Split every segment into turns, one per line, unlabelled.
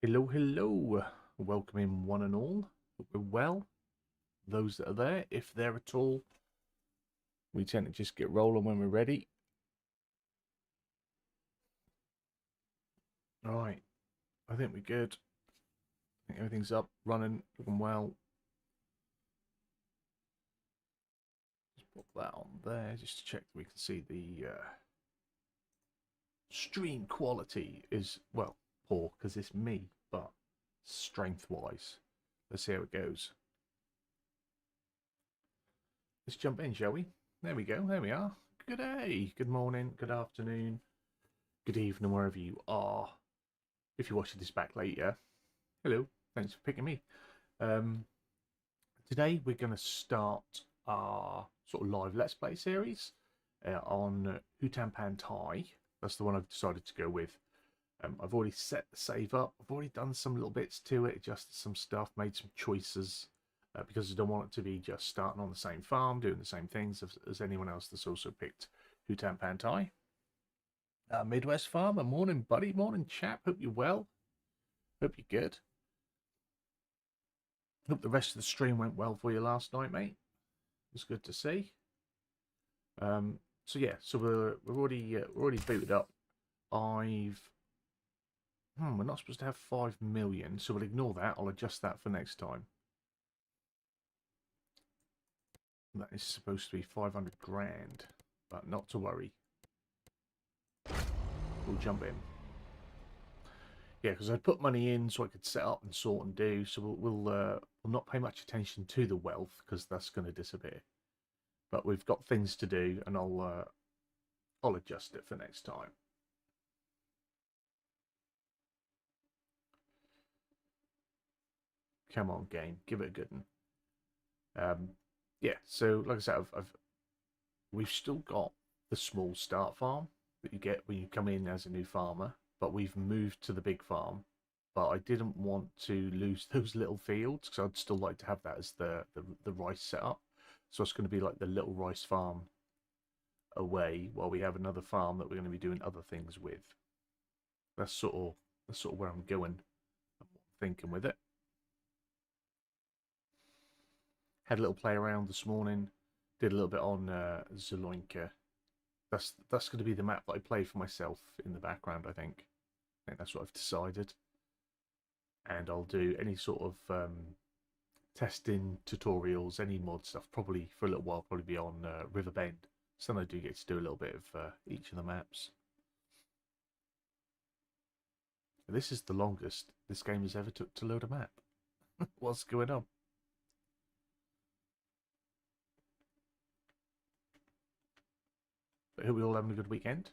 Hello, hello. Welcome in one and all. Hope we're well. Those that are there, if they're at all, we tend to just get rolling when we're ready. All right. I think we're good. I think everything's up, running, looking well. Just put that on there just to check that we can see the stream quality is, well, poor because it's me, but strength-wise. Let's see how it goes. Let's jump in, shall we? There we go. There we are. Good day. Good morning. Good afternoon. Good evening, wherever you are. If you're watching this back later, hello. Thanks for picking me. Today we're going to start our sort of live Let's Play series on HUTAN PANTAI. That's the one I've decided to go with. I've already set the save up. I've already done some little bits to it, adjusted some stuff, made some choices. Because I don't want it to be just starting on the same farm, doing the same things as anyone else that's also picked HUTAN PANTAI. Midwest Farmer, morning buddy, morning chap, hope you're well, hope you're good. Hope the rest of the stream went well for you last night, mate. It was good to see. So yeah, so we're already booted up. We're not supposed to have 5 million, so we'll ignore that. I'll adjust that for next time. That is supposed to be 500 grand, but not to worry. We'll jump in. Yeah, because I put money in so I could set up and sort and do. So we'll not pay much attention to the wealth because that's going to disappear. But we've got things to do, and I'll adjust it for next time. Come on, game, give it a good one. Yeah, so like I said, we've still got the small start farm that you get when you come in as a new farmer, but we've moved to the big farm. But I didn't want to lose those little fields because I'd still like to have that as the rice setup. So it's going to be like the little rice farm away while we have another farm that we're going to be doing other things with. That's sort of where I'm going, thinking with it. Had a little play around this morning. Did a little bit on Zeloinka. That's going to be the map that I play for myself in the background, I think. I think that's what I've decided. And I'll do any sort of testing tutorials, any mod stuff, probably for a little while, probably be on Riverbend. So then I do get to do a little bit of each of the maps. This is the longest this game has ever took to load a map. What's going on? But hope we're all having a good weekend.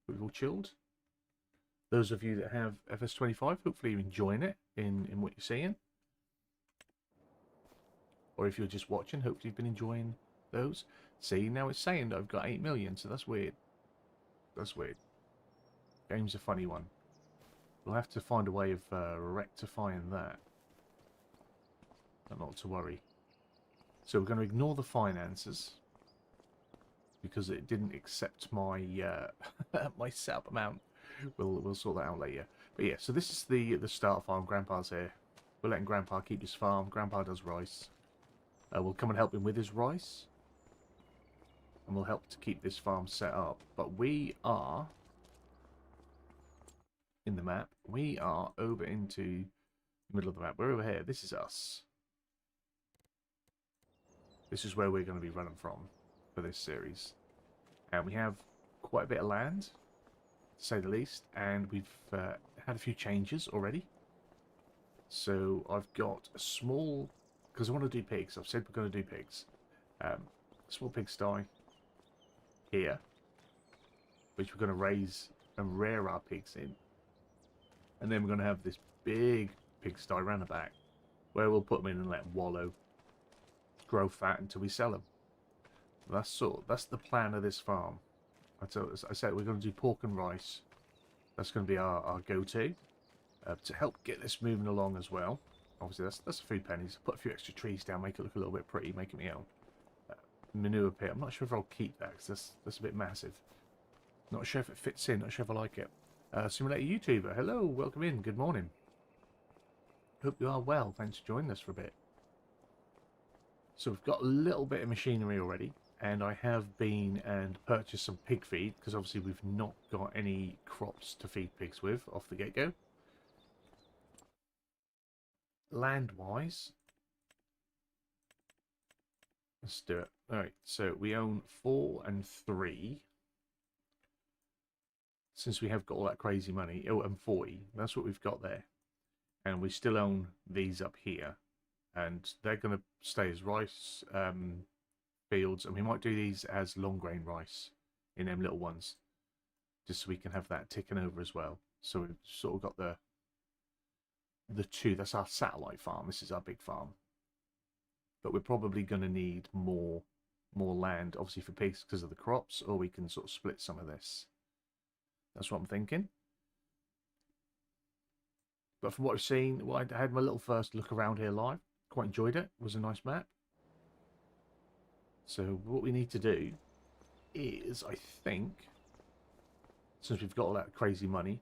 We've all chilled. Those of you that have FS25, hopefully you're enjoying it in what you're seeing. Or if you're just watching, hopefully you've been enjoying those. See, now it's saying that I've got 8 million, so that's weird. That's weird. Game's a funny one. We'll have to find a way of rectifying that. But not to worry. So we're going to ignore the finances, because it didn't accept my my setup amount. We'll sort that out later. But yeah, so this is the start farm. Grandpa's here. We're letting Grandpa keep his farm. Grandpa does rice. We'll come and help him with his rice, and we'll help to keep this farm set up. But we are in the map. We are over into the middle of the map. We're over here. This is us. This is where we're going to be running from for this series, and we have quite a bit of land, to say the least, and we've had a few changes already. So I've got a small, because I want to do pigs, I've said we're going to do pigs, small pigsty here, which we're going to raise and rear our pigs in, and then we're going to have this big pigsty around the back where we'll put them in and let them wallow, grow fat until we sell them. That's the plan of this farm. I said we're going to do pork and rice. That's going to be our go-to to help get this moving along as well. Obviously, that's a few pennies. Put a few extra trees down, make it look a little bit pretty, make it my own. Manure pit. I'm not sure if I'll keep that because that's a bit massive. Not sure if it fits in. Not sure if I like it. Simulator YouTuber. Hello, welcome in. Good morning. Hope you are well. Thanks for joining us for a bit. So we've got a little bit of machinery already, and I have been and purchased some pig feed, because obviously we've not got any crops to feed pigs with off the get-go. Land-wise, let's do it. Alright, so we own 4 and 3. Since we have got all that crazy money, oh, and 40, that's what we've got there. And we still own these up here. And they're going to stay as rice fields, and we might do these as long grain rice in them little ones, just so we can have that ticking over as well. So we've sort of got the two. That's our satellite farm. This is our big farm, but we're probably going to need more land, obviously, for pigs because of the crops, or we can sort of split some of this. That's what I'm thinking. But from what I've seen, well, I had my little first look around here live. Quite enjoyed it. It was a nice map. So what we need to do is, I think, since we've got all that crazy money,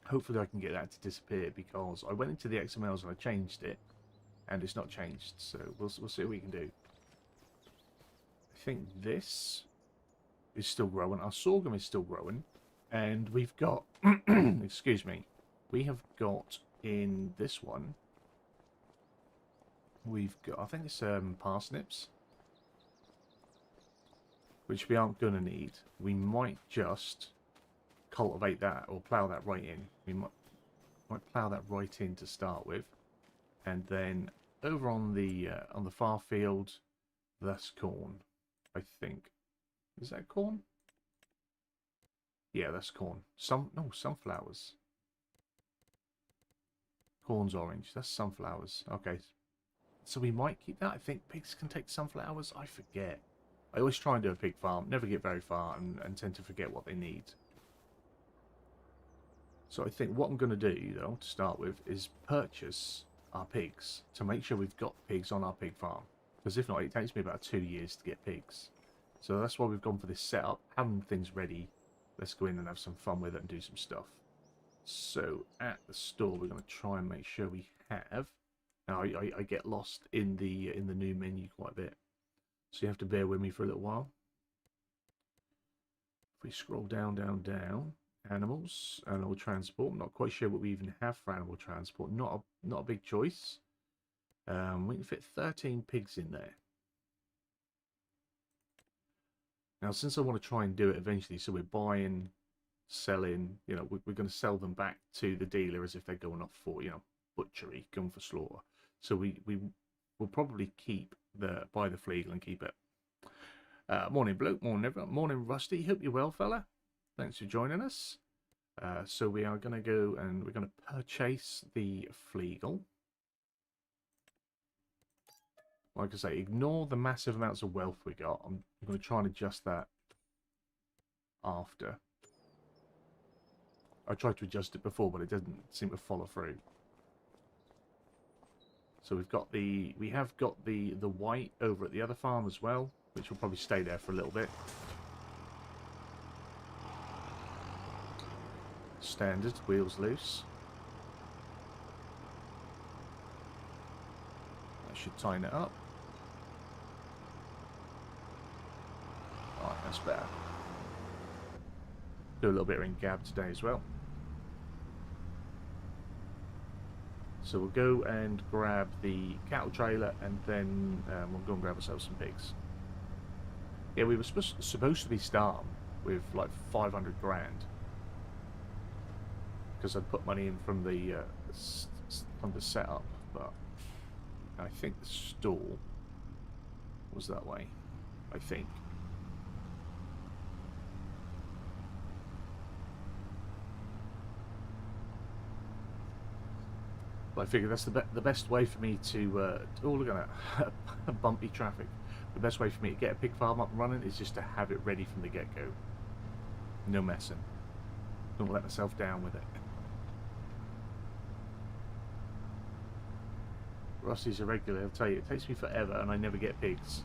hopefully I can get that to disappear, because I went into the XMLs and I changed it, and it's not changed. So we'll see what we can do. I think this is still growing. Our sorghum is still growing, and we've got, excuse me, we have got in this one. We've got, I think it's parsnips, which we aren't going to need. We might just cultivate that, or plough that right in. We might plough that right in to start with, and then over on the far field, that's corn. I think, is that corn? Yeah, that's corn. Sunflowers. Corn's orange. That's sunflowers. Okay. So we might keep that. I think pigs can take sunflowers. I forget. I always try and do a pig farm. Never get very far, and tend to forget what they need. So I think what I'm going to do, though, to start with, is purchase our pigs to make sure we've got pigs on our pig farm. Because if not, it takes me about 2 years to get pigs. So that's why we've gone for this setup. Having things ready. Let's go in and have some fun with it and do some stuff. So at the store, we're going to try and make sure we have. Now I get lost in the new menu quite a bit, so you have to bear with me for a little while. If we scroll down, animals, animal transport. I'm not quite sure what we even have for animal transport. Not a big choice. We can fit 13 pigs in there. Now, since I want to try and do it eventually, so we're buying, selling. You know, we're going to sell them back to the dealer as if they're going off for, you know, butchery, going for slaughter. So we will probably buy the Fleagle and keep it. Morning, Bloke. Morning, everyone. Morning, Rusty. Hope you're well, fella. Thanks for joining us. So we are going to go and we're going to purchase the Fleagle. Like I say, ignore the massive amounts of wealth we got. I'm going to try and adjust that after. I tried to adjust it before, but it didn't seem to follow through. So we have got the white over at the other farm as well, which will probably stay there for a little bit. Standard, wheels loose. That should tighten it up. Alright, that's better. Do a little bit in gab today as well. So we'll go and grab the cattle trailer, and then we'll go and grab ourselves some pigs. Yeah, we were supposed to be starting with like 500 grand, because I'd put money in from the setup, but I think the store was that way. I think. But I figure that's the best way for me to... oh, look at that. Bumpy traffic. The best way for me to get a pig farm up and running is just to have it ready from the get-go. No messing. Don't let myself down with it. Rusty's a regular. I'll tell you, it takes me forever and I never get pigs.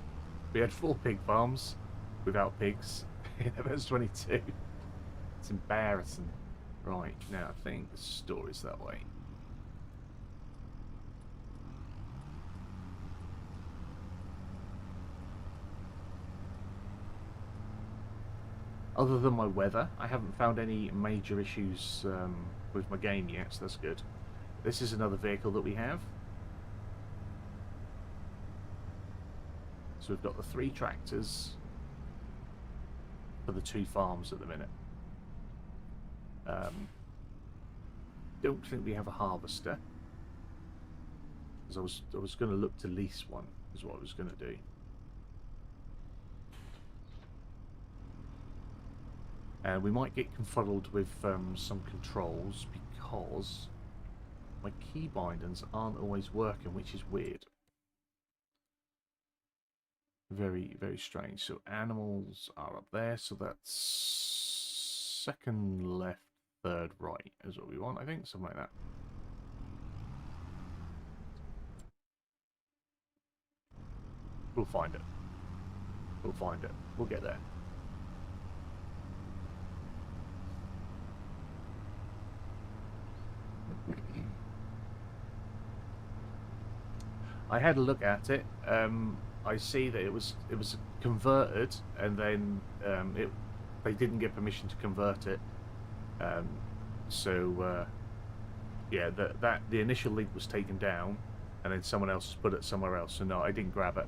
We had 4 pig farms without pigs in FS25. It's embarrassing. Right, now I think the store is that way. Other than my weather, I haven't found any major issues with my game yet, so that's good. This is another vehicle that we have. So we've got the 3 tractors for the 2 farms at the minute. Don't think we have a harvester, because I was going to look to lease one, is what I was going to do. And we might get confuddled with some controls because my key bindings aren't always working, which is weird. Very, very strange. So animals are up there, so that's 2nd left, 3rd right is what we want, I think, something like that. We'll find it. We'll find it. We'll get there. I had a look at it. I see that it was converted, and then they didn't get permission to convert it. Yeah, the initial link was taken down, and then someone else put it somewhere else. So no, I didn't grab it.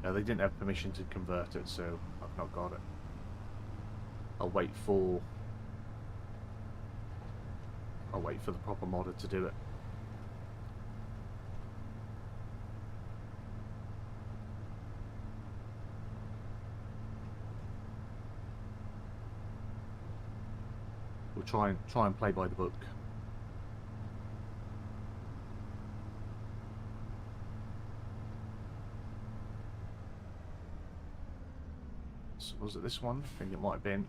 They didn't have permission to convert it, so I've not got it. I'll wait for the proper modder to do it. We'll try and play by the book. So was it this one? I think it might have been.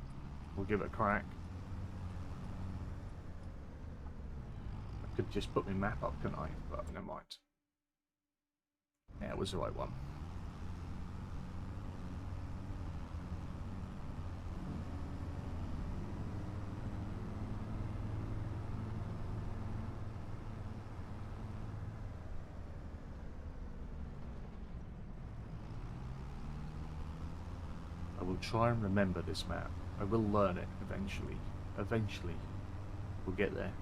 We'll give it a crack. I could just put my map up, couldn't I? But never mind. Yeah, it was the right one. I will try and remember this map. I will learn it eventually. Eventually. We'll get there.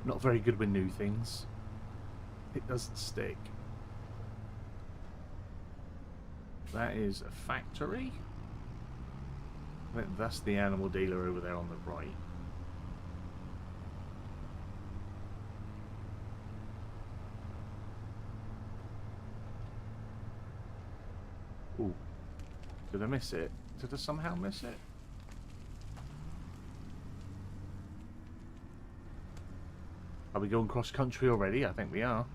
Not very good with new things. It doesn't stick. That is a factory. That's the animal dealer over there on the right. Ooh. Did I miss it? Did I somehow miss it? Are we going cross country already? I think we are.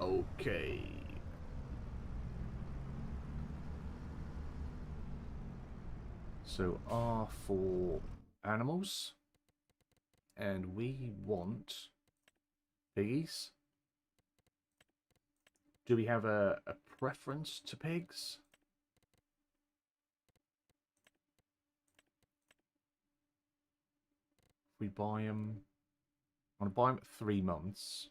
Okay. So R for animals, and we want piggies. Do we have a preference to pigs? If we buy them, I want to buy them at 3 months.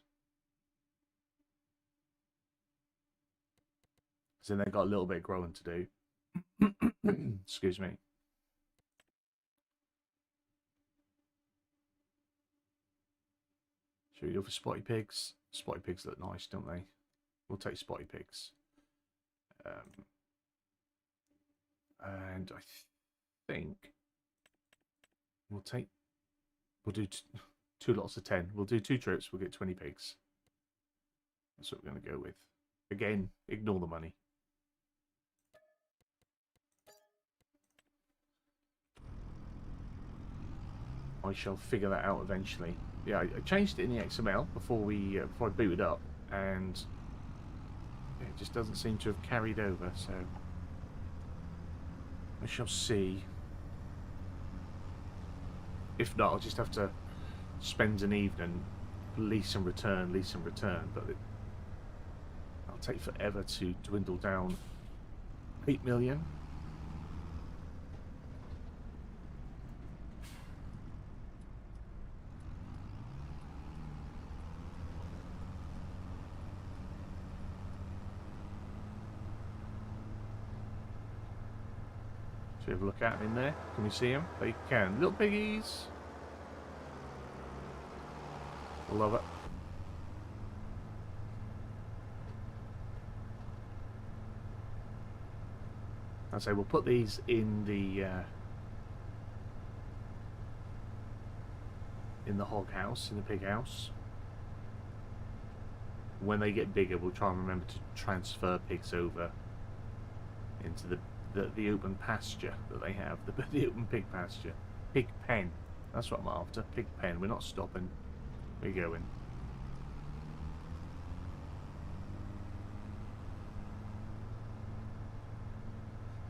So then they've got a little bit of growing to do. Excuse me. Should we go for spotty pigs? Spotty pigs look nice, don't they? We'll take spotty pigs. And I think we'll do 2 lots of 10. We'll do 2 trips, we'll get 20 pigs. That's what we're going to go with. Again, ignore the money. I shall figure that out eventually. Yeah, I changed it in the XML before I booted up, and it just doesn't seem to have carried over, so I shall see. If not, I'll just have to spend an evening, lease and return, but it'll take forever to dwindle down 8 million. Should we have a look at them in there? Can we see them? They can. Little piggies. I love it. I say we'll put these in the hog house, in the pig house. When they get bigger, we'll try and remember to transfer pigs over into the open pasture that they have, the open pig pasture, pig pen. That's what I'm after. Pig pen. We're not stopping. We're going.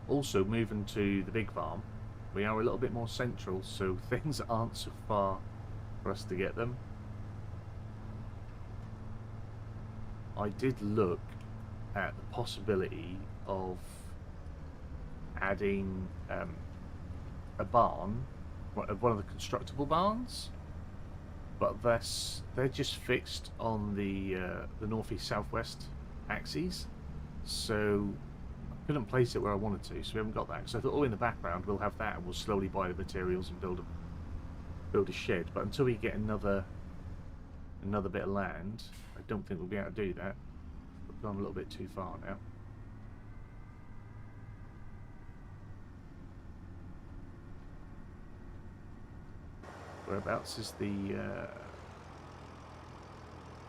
Also, moving to the big farm, we are a little bit more central, so things aren't so far for us to get them. I did look at the possibility of adding a barn, one of the constructible barns, but they're just fixed on the northeast southwest axes, so I couldn't place it where I wanted to, so we haven't got that. So I thought, oh, in the background we'll have that, and we'll slowly buy the materials and build a shed. But until we get another bit of land, I don't think we'll be able to do that. We've gone a little bit too far now. Whereabouts is the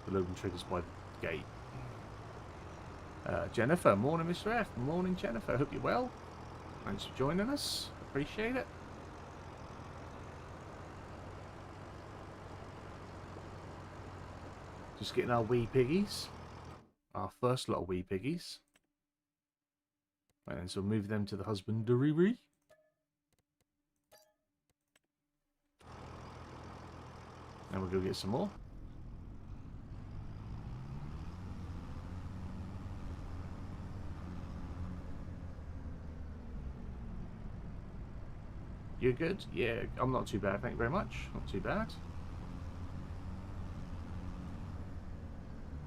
loading triggers by the gate? Jennifer, morning Mr. F. Morning Jennifer, hope you're well. Thanks for joining us, appreciate it. Just getting our wee piggies, our first lot of wee piggies. Right, and so we'll move them to the husbandry. And we'll go get some more. You're good? Yeah, I'm not too bad, thank you very much. Not too bad.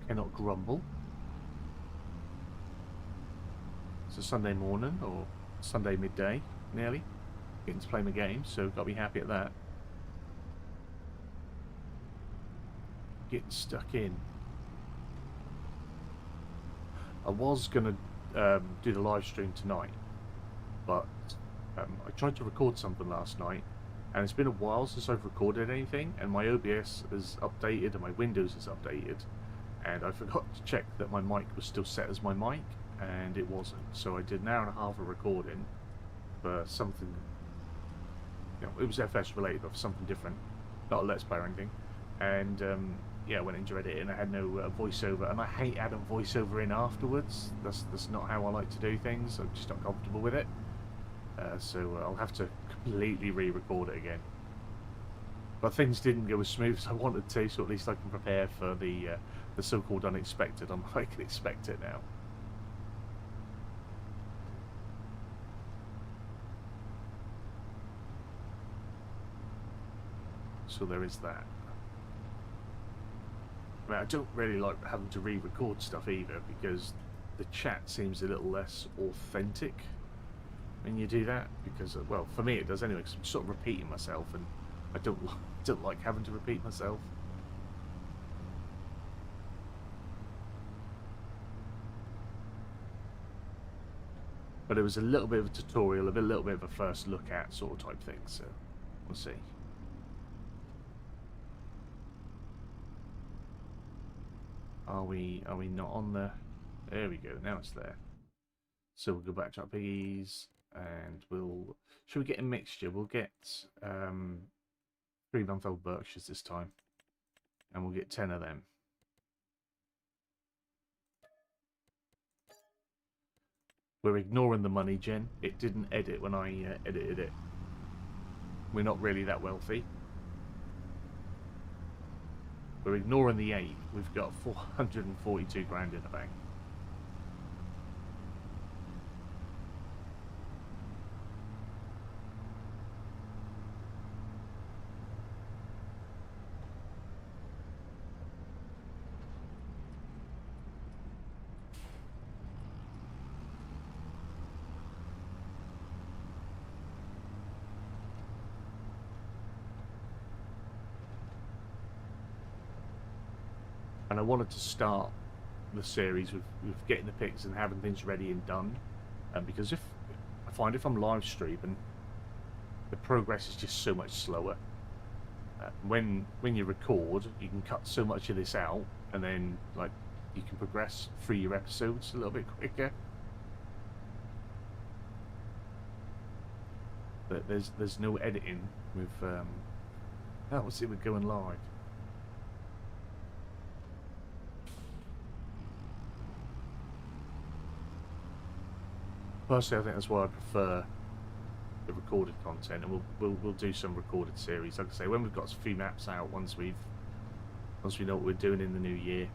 Cannot grumble. It's a Sunday morning, or Sunday midday, nearly. Getting to play my game, so got to be happy at that. Getting stuck in. I was going to do the live stream tonight, but I tried to record something last night, and it's been a while since I've recorded anything, and my OBS is updated and my Windows is updated, and I forgot to check that my mic was still set as my mic, and it wasn't. So I did an hour and a half of recording for something, you know, it was FS related, or something different, not a Let's Play or anything, and yeah, I went into edit and I had no voiceover, and I hate adding voiceover in afterwards. That's not how I like to do things. I'm just not comfortable with it. So I'll have to completely re-record it again. But things didn't go as smooth as I wanted to, so at least I can prepare for the so-called unexpected. I can expect it now. So there is that. I mean, I don't really like having to re-record stuff either, because the chat seems a little less authentic when you do that, because, well, for me it does anyway, because I'm sort of repeating myself, and I don't like having to repeat myself. But it was a little bit of a tutorial, a little bit of a first look at sort of type thing, so we'll see. Are we not on the... There we go, now it's there. So we'll go back to our piggies, and we'll... Should we get a mixture? We'll get 3-month-old Berkshires this time, and we'll get 10 of them. We're ignoring the money, Jen. It didn't edit when I edited it. We're not really that wealthy. We're ignoring the 8. We've got 442 grand in the bank. and I wanted to start the series with getting the pics and having things ready and done. Because if I find if I'm live streaming, the progress is just so much slower. When you record, you can cut so much of this out, and then like you can progress through your episodes a little bit quicker. But there's no editing with oh, let's see, we're going live. Personally, I think that's why I prefer the recorded content, and we'll do some recorded series. Like I say, when we've got a few maps out, once we know what we're doing in the new year,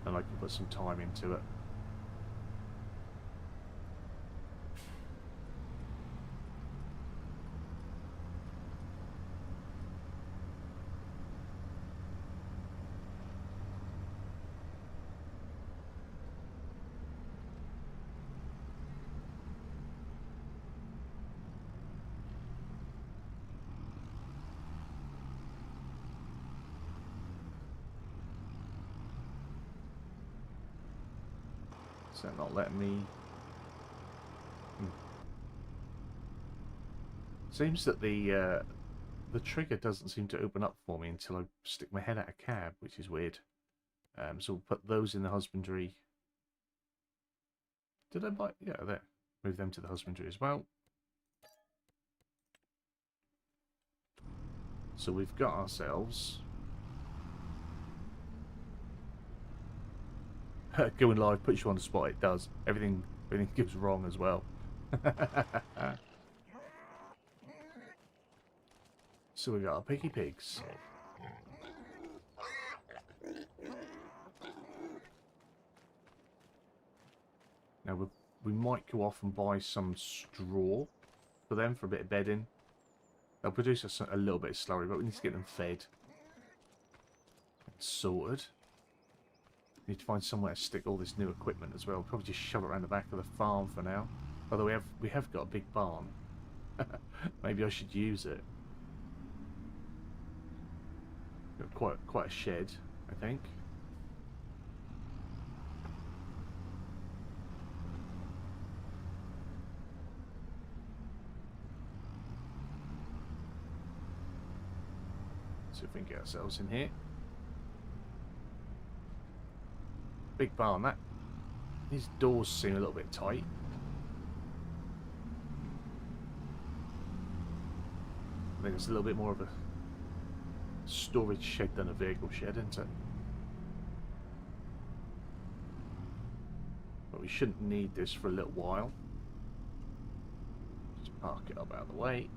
and I can put some time into it. Is that not letting me? Seems that the trigger doesn't seem to open up for me until I stick my head out of cab, which is weird. So we'll put those in the husbandry. Did I buy? Yeah, there. Move them to the husbandry as well. So we've got ourselves going live puts you on the spot. It does. Everything goes wrong as well. So we got our piggy pigs. Now we might go off and buy some straw for them for a bit of bedding. They'll produce us a little bit of slurry, but we need to get them fed and sorted. Need to find somewhere to stick all this new equipment as well. Probably just shove it around the back of the farm for now. Although we have got a big barn. Maybe I should use it. Got quite a shed, I think. See if we can get ourselves in here. Big barn, that. These doors seem a little bit tight. I think it's a little bit more of a storage shed than a vehicle shed, isn't it? But we shouldn't need this for a little while. Just park it up out of the way.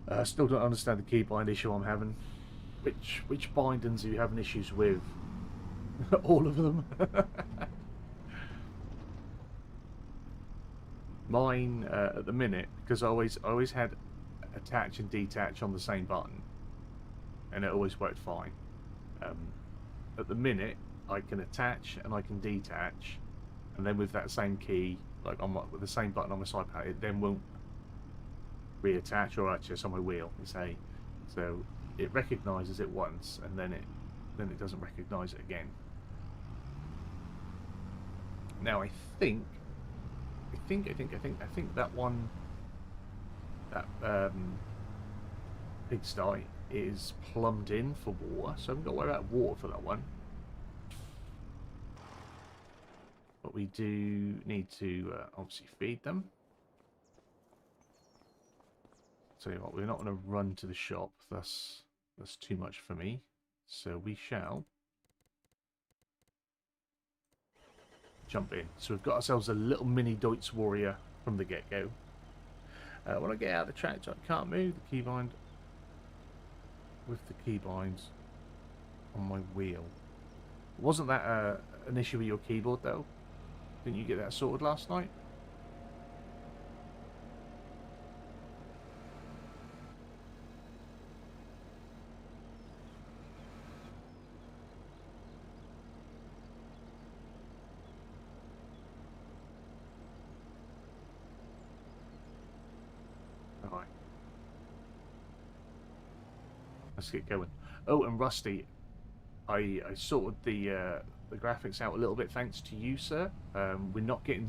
I still don't understand the keybind issue I'm having. Which bindings are you having issues with? All of them. Mine at the minute, because I always had attach and detach on the same button, and it always worked fine. At the minute, I can attach and I can detach, and then with that same key, like with the same button on my side panel, it then won't reattach, or actually it's on my wheel. So it recognises it once, and then it doesn't recognise it again. Now I think that one, that pigsty is plumbed in for water, so I haven't got to worry about water for that one. But we do need to obviously feed them. Tell you what, we're not going to run to the shop. That's too much for me. So we shall jump in. So we've got ourselves a little mini Deutz warrior from the get-go. When I get out of the tractor, I can't move the keybind with the keybinds on my wheel. Wasn't that an issue with your keyboard though? Didn't you get that sorted last night? Let's get going. Oh, and Rusty, I sorted the graphics out a little bit thanks to you, sir. We're not getting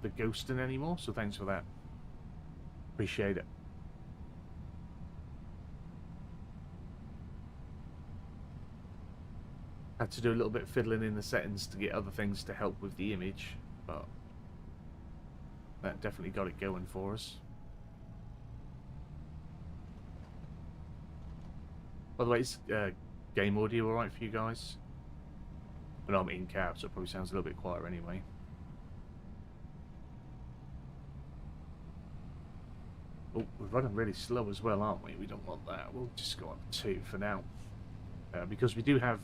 the ghosting anymore, so thanks for that. Appreciate it. Had to do a little bit of fiddling in the settings to get other things to help with the image, but that definitely got it going for us. By the way, is game audio alright for you guys? I know I'm in cab, so it probably sounds a little bit quieter anyway. Oh, we're running really slow as well, aren't we? We don't want that. We'll just go on 2 for now. Because we do have,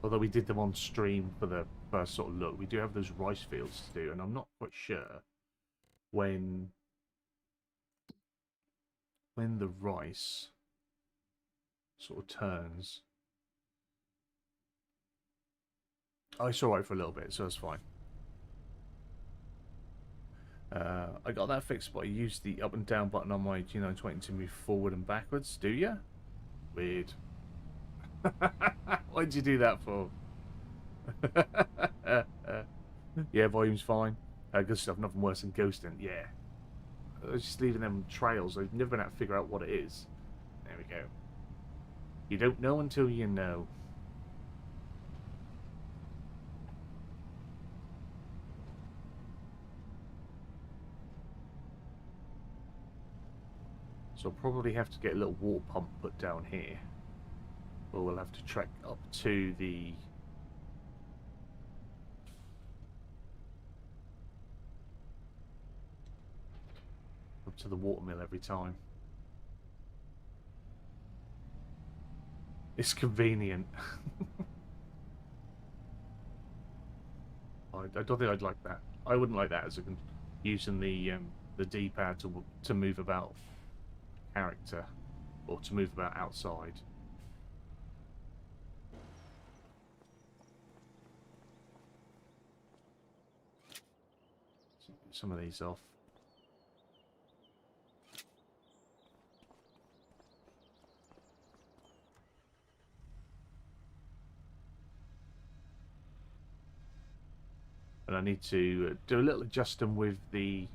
although we did them on stream for the first sort of look, we do have those rice fields to do, and I'm not quite sure when the rice sort of turns. Oh, it's alright for a little bit, so that's fine. I got that fixed, but I used the up and down button on my G920 to move forward and backwards. Do you? Weird. Why'd you do that for? Yeah, volume's fine. Good stuff, nothing worse than ghosting. Yeah. I was just leaving them trails. I've never been able to figure out what it is. There we go. You don't know until you know. So I'll probably have to get a little water pump put down here. Or we'll have to trek up to the... watermill every time. It's convenient. I don't think I'd like that. I wouldn't like that as using the D-pad to move about character or to move about outside. Some of these off. And I need to do a little adjusting with the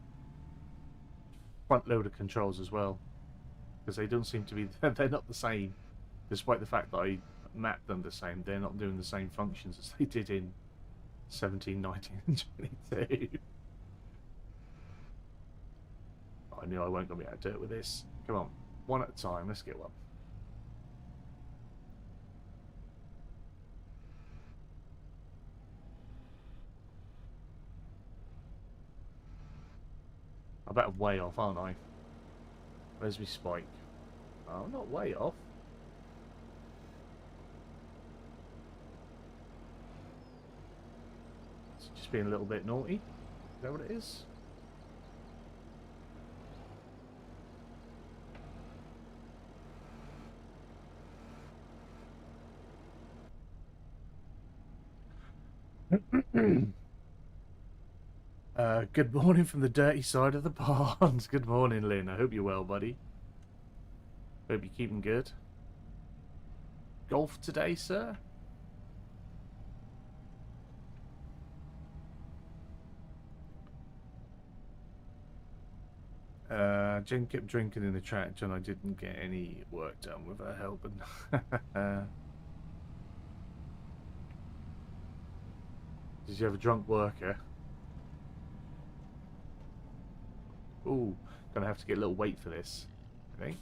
front loader controls as well, because they don't seem to be, they're not the same, despite the fact that I mapped them the same. They're not doing the same functions as they did in 17, 19 and 22. I knew I weren't going to be able to do it with this. Come on, one at a time, let's get one. I bet I'm way off, aren't I? Where's my spike? Oh, I'm not way off. It's just being a little bit naughty. Is that what it is? Good morning from the dirty side of the pond. Good morning, Lynn. I hope you're well, buddy. Hope you're keeping good. Golf today, sir? Jen kept drinking in the track, and I didn't get any work done with her helping. Did you have a drunk worker? Ooh, gonna have to get a little weight for this, I think.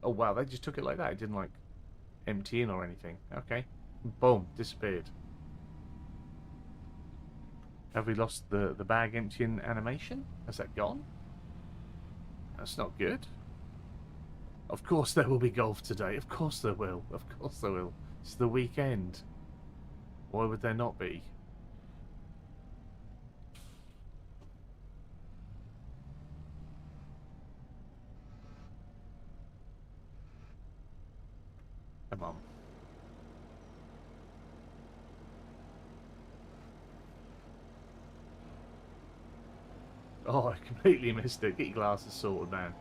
Oh wow, they just took it like that. It didn't like empty in or anything. Okay. Boom, disappeared. Have we lost the bag emptying animation? Has that gone? That's not good. Of course there will be golf today. Of course there will. Of course there will. It's the weekend. Why would there not be? Come on. Oh, I completely missed it. Get your glasses sorted, man.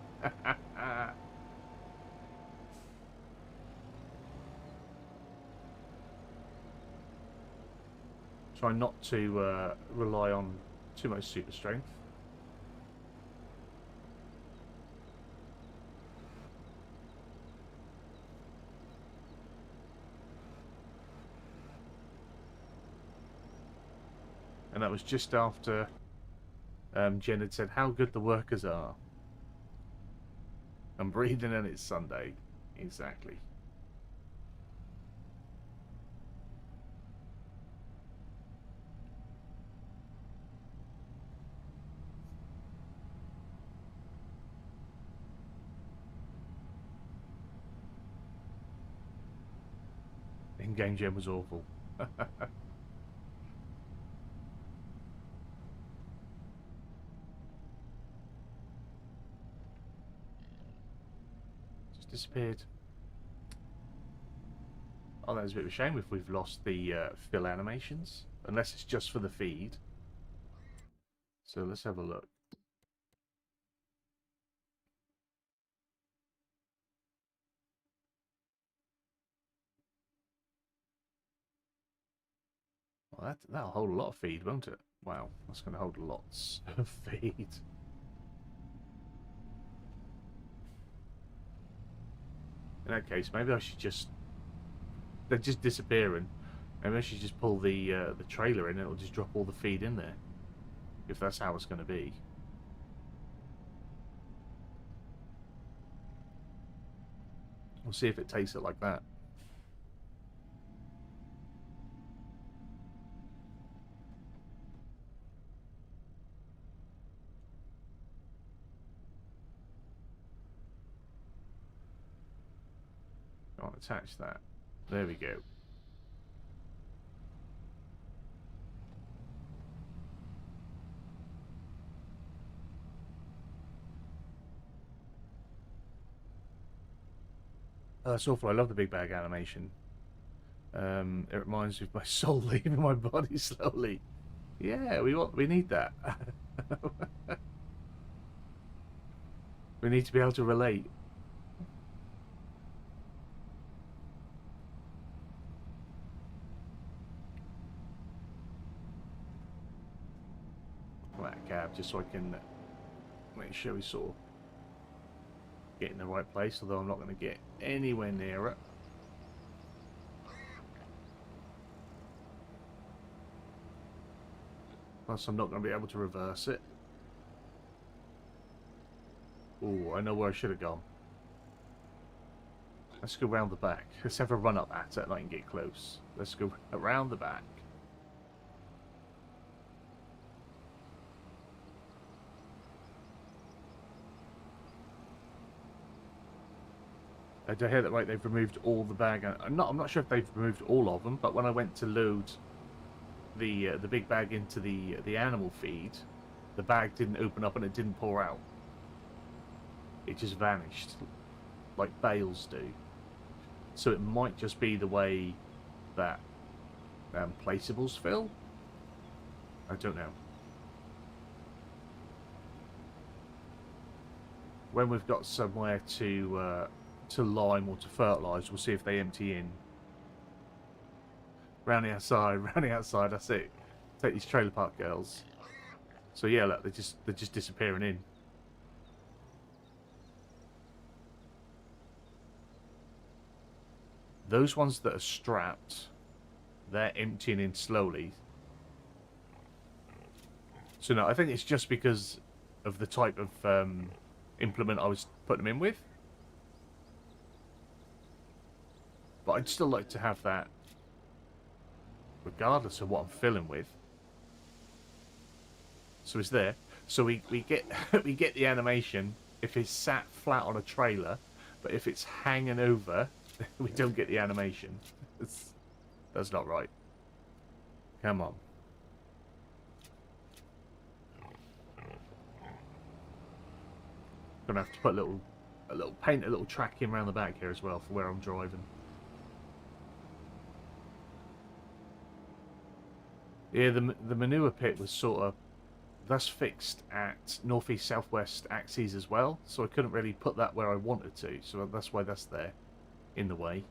Try not to rely on too much super strength. And that was just after Jen had said how good the workers are. I'm breathing and it's Sunday. Exactly. In-game Jen was awful. Disappeared. Oh, that's a bit of a shame if we've lost the fill animations, unless it's just for the feed. So let's have a look. Well, that'll hold a lot of feed, won't it? Wow, that's going to hold lots of feed. In that case, maybe I should just... They're just disappearing. Maybe I should just pull the trailer in and it'll just drop all the feed in there. If that's how it's going to be. We'll see if it takes it like that. Can't attach that. There we go. Oh, that's awful. I love the big bag animation. It reminds me of my soul leaving my body slowly. Yeah, we need that. We need to be able to relate. That cab, just so I can make sure we sort of get in the right place, although I'm not going to get anywhere near it. Plus I'm not going to be able to reverse it. Oh, I know where I should have gone. Let's go round the back. Let's have a run up at it and I can get close. Let's go around the back. Did I hear that right? They've removed all the bag. I'm not sure if they've removed all of them, but when I went to load the big bag into the animal feed, the bag didn't open up and it didn't pour out. It just vanished, like bales do. So it might just be the way that placeables fill. I don't know. When we've got somewhere to lime or to fertilise, we'll see if they empty in. Round the outside, that's it. Take these trailer park girls. So yeah, look, they're just disappearing in. Those ones that are strapped, they're emptying in slowly. So no, I think it's just because of the type of implement I was putting them in with. But I'd still like to have that regardless of what I'm filling with. So it's there. So we get we get the animation if it's sat flat on a trailer, but if it's hanging over, we don't get the animation. That's not right. Come on. Gonna have to put paint a little track in around the back here as well for where I'm driving. Yeah, the manure pit was sort of, that's fixed at northeast southwest axes as well, so I couldn't really put that where I wanted to, so that's why that's there in the way.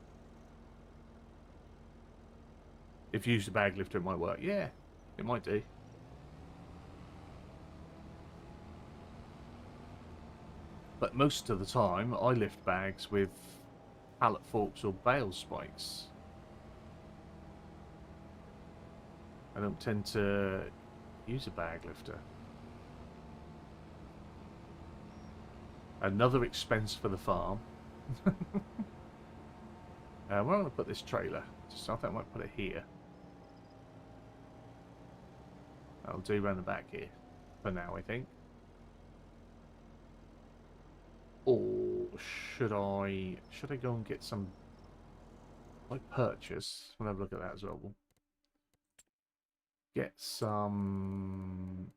If you use the bag lifter, it might work. Yeah, it might do. But most of the time, I lift bags with pallet forks or bale spikes. I don't tend to use a bag lifter. Another expense for the farm. Where am I going to put this trailer? Just, I think I might put it here. That'll do around the back here for now, I think. Or should I go and get some like purchase? We'll have a look at that as well. We'll get some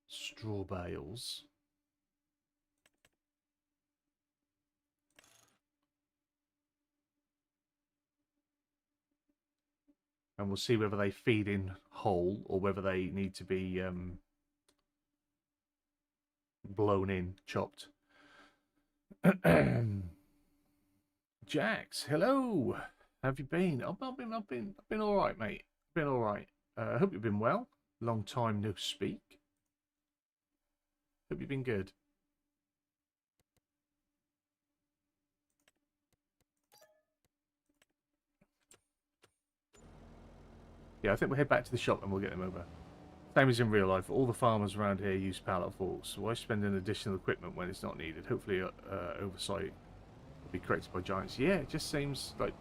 straw bales. And we'll see whether they feed in whole or whether they need to be blown in, chopped. Jax, hello. How have you been? I've been all right, mate. Been all right. I hope you've been well. Long time no speak. Hope you've been good. Yeah, I think we'll head back to the shop and we'll get them over. Same as in real life, all the farmers around here use pallet forks. Why spend an additional equipment when it's not needed? Hopefully oversight will be corrected by giants. Yeah, it just seems like...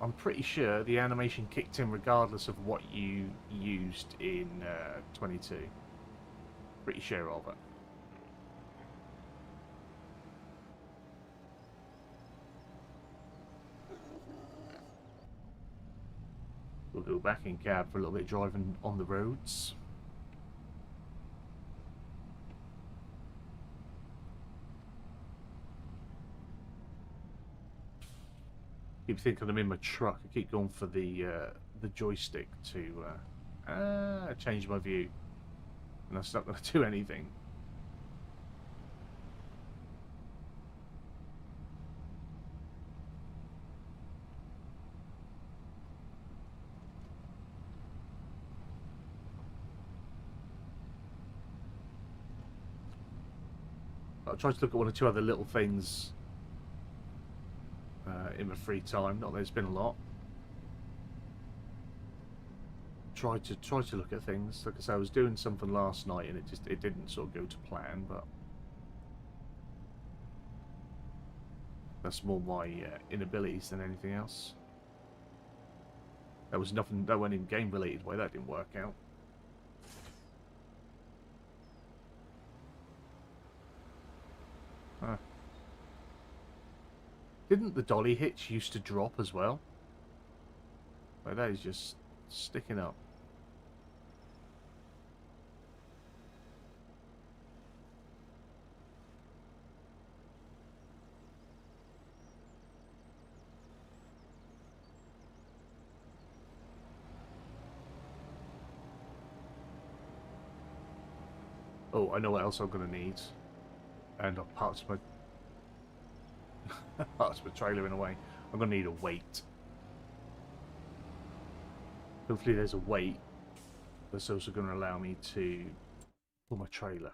I'm pretty sure the animation kicked in regardless of what you used in 22. Pretty sure of it. We'll go back in cab for a little bit driving on the roads. Keep thinking I'm in my truck. I keep going for the joystick to change my view, and that's not going to do anything. I tried to look at one or two other little things in my free time. Not that there's been a lot. Tried to look at things. Like I said, I was doing something last night and it didn't sort of go to plan. But that's more my inabilities than anything else. There was nothing that went in game related way that didn't work out. Huh. Didn't the dolly hitch used to drop as well? Like that is just sticking up. Oh, I know what else I'm going to need. And I've parked my trailer in a way. I'm going to need a weight. Hopefully there's a weight that's also going to allow me to pull my trailer.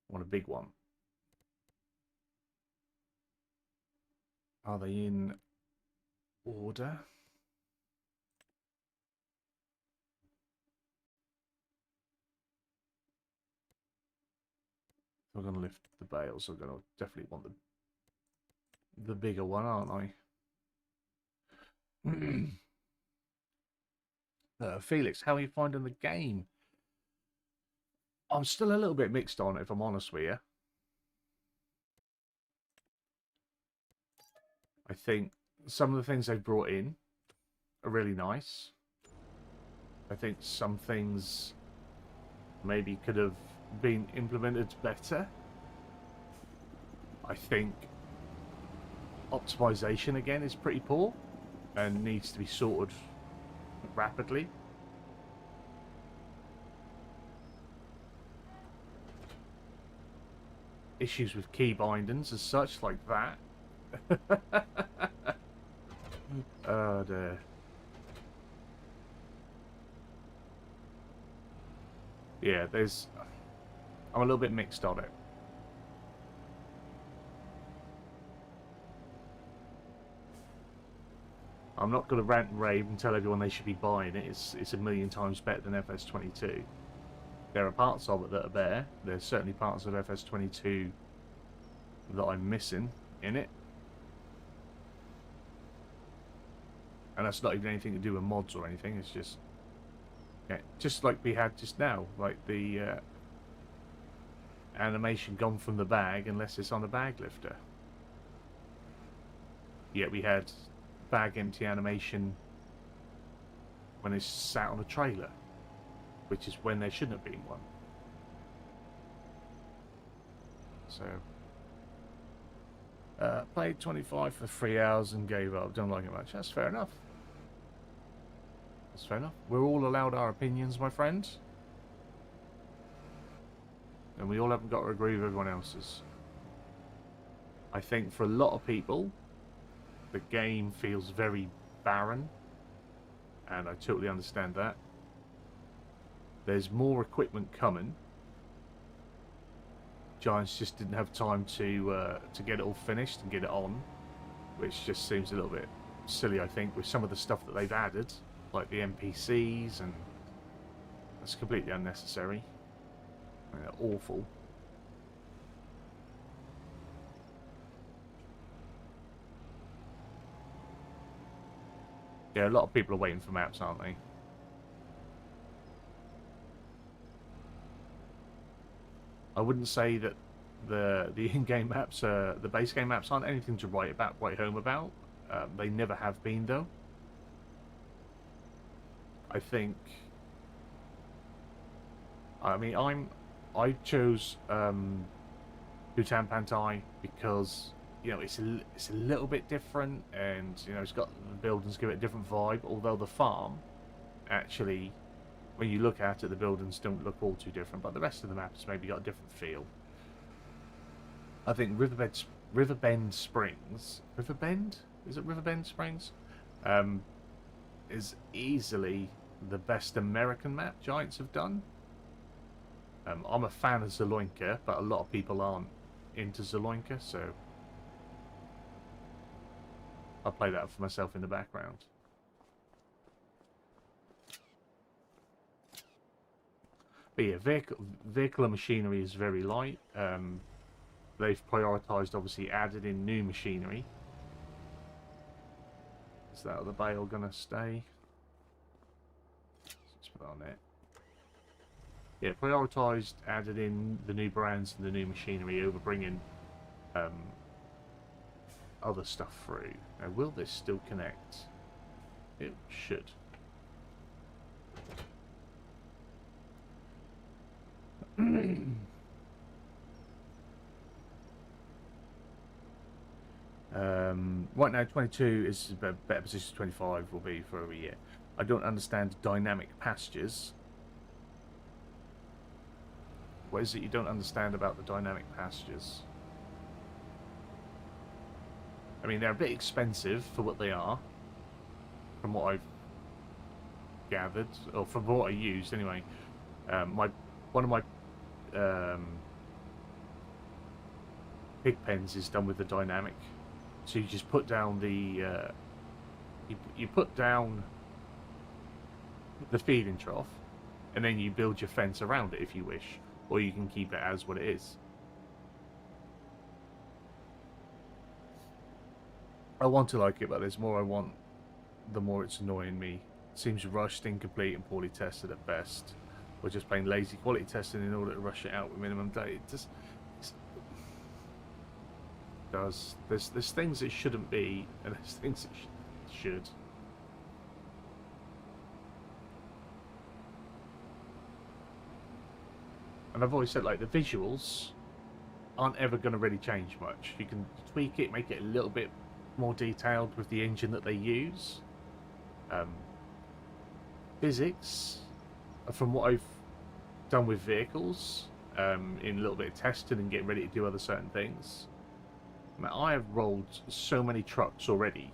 I want a big one. Are they in order? I'm going to lift the bales, so I'm going to definitely want the bigger one, aren't I? Felix, how are you finding the game? I'm still a little bit mixed on it, if I'm honest with you. I think some of the things they've brought in are really nice. I think some things maybe could have been implemented better. I think optimization again is pretty poor and needs to be sorted rapidly. issues with key bindings as such, like that. Oh dear. Yeah, I'm a little bit mixed on it. I'm not going to rant and rave and tell everyone they should be buying it. It's a million times better than FS22. There are parts of it that are better. There's certainly parts of FS22 that I'm missing in it. And that's not even anything to do with mods or anything. It's just, yeah, just like we had just now. Like the animation gone from the bag unless it's on a bag lifter. Yeah, we had bag empty animation when it's sat on a trailer, which is when there shouldn't have been one. So played 25 for 3 hours and gave up. Don't like it much. That's fair enough. That's fair enough. We're all allowed our opinions, my friends, and we all haven't got to agree with everyone else's. I think for a lot of people the game feels very barren, and I totally understand that. There's more equipment coming. Giants just didn't have time to get it all finished and get it on, which just seems a little bit silly, I think, with some of the stuff that they've added, like the NPCs, and that's completely unnecessary. I mean, they're awful. Yeah, a lot of people are waiting for maps, aren't they? I wouldn't say that the in-game maps, the base game maps, aren't anything to write home about. They never have been, though. I think. I mean, I chose HUTAN Pantai because, you know, it's a little bit different, and you know, it's got the buildings give it a different vibe. Although the farm, actually, when you look at it, the buildings don't look all too different, but the rest of the map has maybe got a different feel. I think Riverbend Springs, is it Riverbend Springs? Is easily the best American map Giants have done. I'm a fan of Zaloinka, but a lot of people aren't into Zaloinka, so I'll play that for myself in the background. But yeah, vehicle and machinery is very light. They've prioritised, obviously, added in new machinery. Is that other bale gonna stay? Let's put it on there. Yeah, prioritised, added in the new brands and the new machinery over bringing other stuff through. Now, will this still connect? It should. Right now, 22 is a better position. 25 will be for over a year. I don't understand dynamic pastures. What is it you don't understand about the dynamic pastures? I mean, they're a bit expensive for what they are, from what I've gathered, or from what I used anyway. One of my pig pens is done with the dynamic, so you just put down the you put down the feeding trough, and then you build your fence around it if you wish, or you can keep it as what it is. I want to like it, but there's more I want, the more it's annoying me. It seems rushed, incomplete, and poorly tested at best. We're just playing lazy quality testing in order to rush it out with minimum data. It just does. There's things it shouldn't be, and there's things it should. And I've always said, like, the visuals aren't ever going to really change much. You can tweak it, make it a little bit more detailed with the engine that they use. Physics, from what I've done with vehicles, in a little bit of testing and getting ready to do other certain things. I have rolled so many trucks already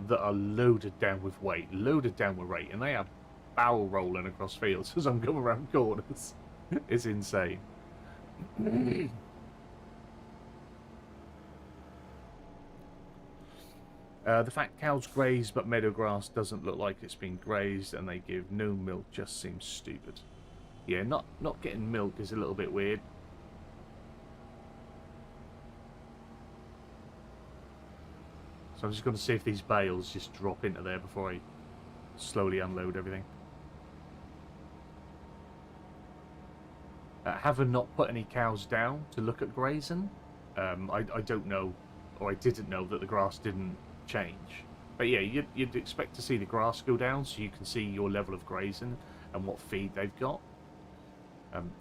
that are loaded down with weight, loaded down with weight, and they are barrel rolling across fields as I'm going around corners. It's insane. The fact cows graze but meadow grass doesn't look like it's been grazed and they give no milk just seems stupid. Yeah, not getting milk is a little bit weird. So I'm just going to see if these bales just drop into there before I slowly unload everything. Having not put any cows down to look at grazing, I don't know, or I didn't know that the grass didn't change. But yeah, you'd expect to see the grass go down so you can see your level of grazing and what feed they've got.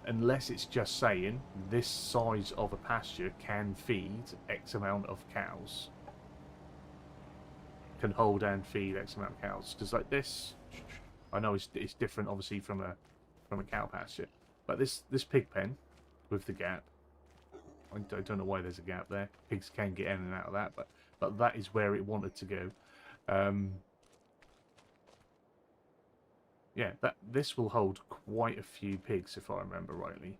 Unless it's just saying this size of a pasture can feed X amount of cows. Can hold and feed X amount of cows. Because like this, I know it's different obviously from a cow pasture. But this pig pen with the gap, I don't know why there's a gap there. Pigs can get in and out of that, but that is where it wanted to go. Yeah, this will hold quite a few pigs if I remember rightly.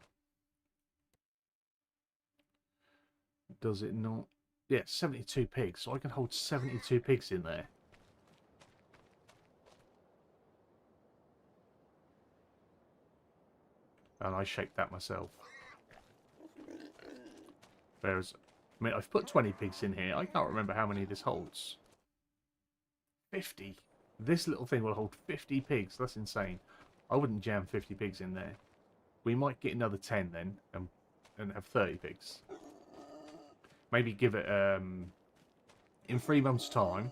Does it not? Yeah, 72 pigs, so I can hold 72 pigs in there. And I shaped that myself. Whereas, I mean, I've put 20 pigs in here. I can't remember how many this holds. 50. This little thing will hold 50 pigs. That's insane. I wouldn't jam 50 pigs in there. We might get another 10 then, and have 30 pigs. Maybe give it, in 3 months' time,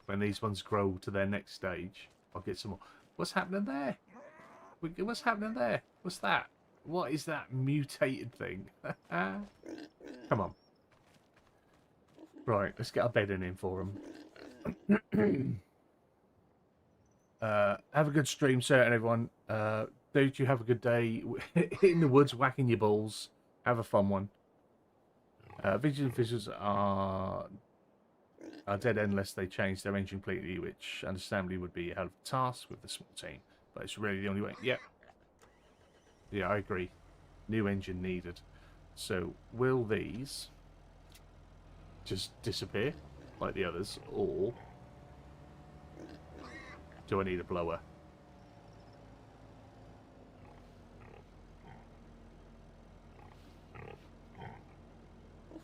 when these ones grow to their next stage, I'll get some more. What's happening there? What's happening there? What's that? What is that mutated thing? Come on. Right, let's get our bedding in for them. Have a good stream, sir, and everyone. Dude, you have a good day in the woods, whacking your balls. Have a fun one. Vigilant visuals are dead end unless they change their engine completely, which understandably would be a hell of a task with the small team. But it's really the only way. Yep. Yeah, I agree. New engine needed. So, will these just disappear like the others, or do I need a blower?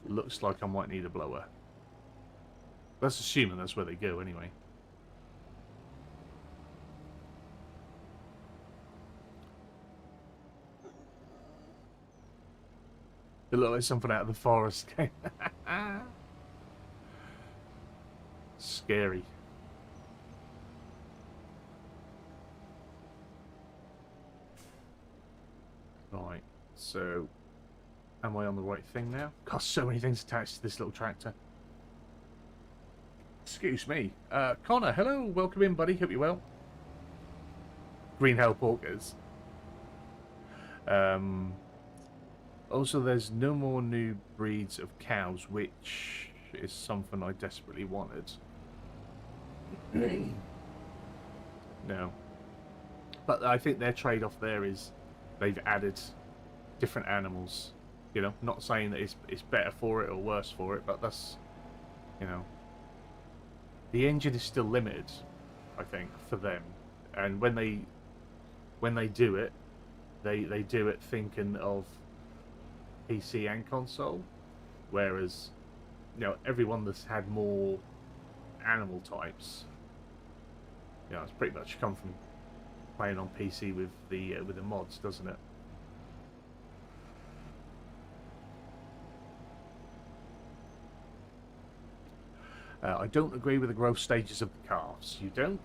Looks like I might need a blower. That's assuming that's where they go anyway. It looks like something out of the forest game. Scary. Right, so am I on the right thing now? God, so many things attached to this little tractor. Excuse me. Connor, hello, welcome in, buddy. Hope you're well. Green Hell Porkers. Also, there's no more new breeds of cows, which is something I desperately wanted. No. But I think their trade-off there is they've added different animals. You know, not saying that it's better for it or worse for it, but that's, you know, the engine is still limited, I think, for them. And when they do it, they do it thinking of PC and console, whereas, you know, everyone that's had more animal types, you know, it's pretty much come from playing on PC with the mods, doesn't it? I don't agree with the growth stages of the calves. You don't?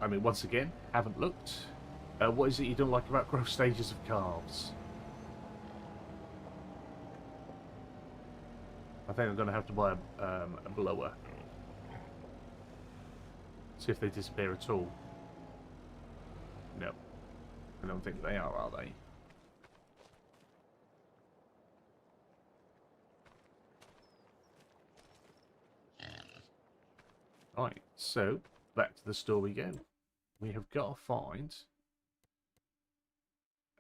I mean, once again, haven't looked. What is it you don't like about growth stages of calves? I think I'm going to have to buy a blower. See if they disappear at all. No. I don't think they are they? Right, so back to the store we go. We have got to find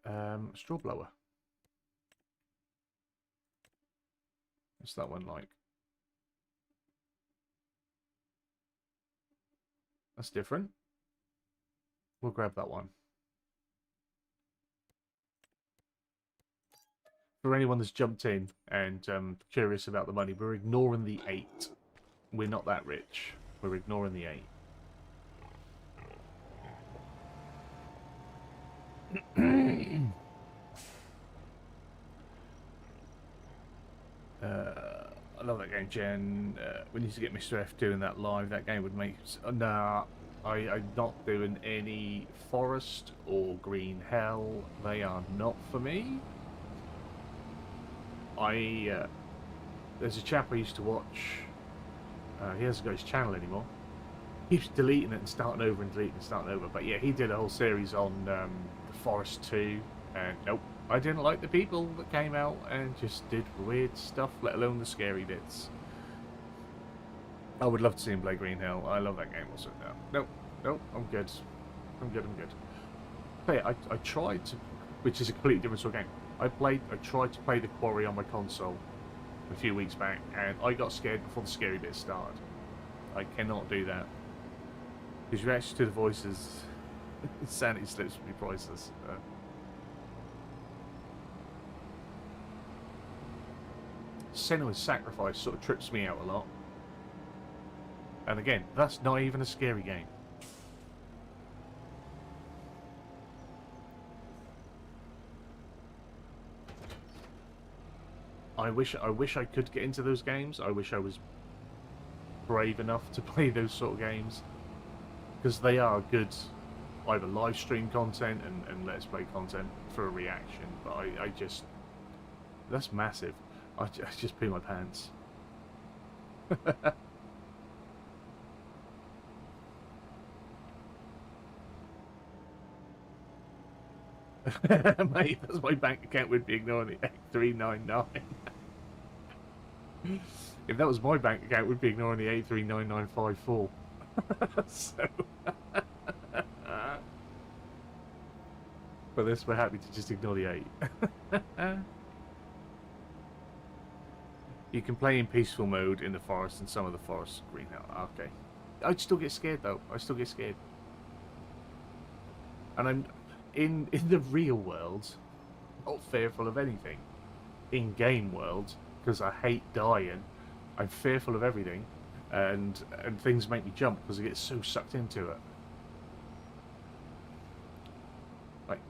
a straw blower. What's that one like? That's different. We'll grab that one. For anyone that's jumped in and curious about the money, we're ignoring the 8. We're not that rich. We're ignoring the 8. I love that game, Jen. We need to get Mr. F doing that live. That game would make... Nah, I'm not doing any forest or green hell. They are not for me. There's a chap I used to watch. He hasn't got his channel anymore. He keeps deleting it and starting over and deleting and starting over. But yeah, he did a whole series on the Forest 2. And nope, I didn't like the people that came out and just did weird stuff, let alone the scary bits. I would love to see him play Green Hell. I love that game also. No, nope, I'm good. I'm good. Hey, I tried to, which is a completely different sort of game. I tried to play The Quarry on my console a few weeks back, and I got scared before the scary bit started. I cannot do that. His reaction to the voices, sanity slips would be priceless. Senua's Sacrifice sort of trips me out a lot. And again, that's not even a scary game. I wish I could get into those games. I wish I was brave enough to play those sort of games, because they are good either live stream content and let's play content for a reaction. But I just, that's massive. I just pee my pants. Mate, that's my bank account would be ignoring the 8399. If that was my bank account, we'd be ignoring the 839954. So, for this, we're happy to just ignore the 8. You can play in peaceful mode in the forest and some of the forest green hell. Okay. I'd still get scared though. I still get scared. And I'm in the real world not fearful of anything. In game world, because I hate dying, I'm fearful of everything, and things make me jump because I get so sucked into it. Like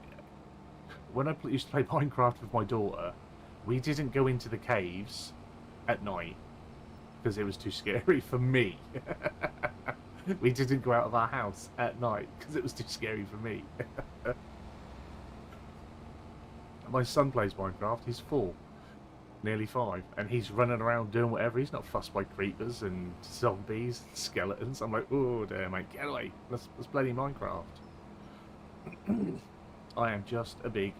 when I used to play Minecraft with my daughter, we didn't go into the caves at night because it was too scary for me. We didn't go out of our house at night because it was too scary for me. My son plays Minecraft. He's 4, nearly 5, and he's running around doing whatever. He's not fussed by creepers and zombies and skeletons. I'm like, oh dear mate, get away. Let's play Minecraft. I am just a big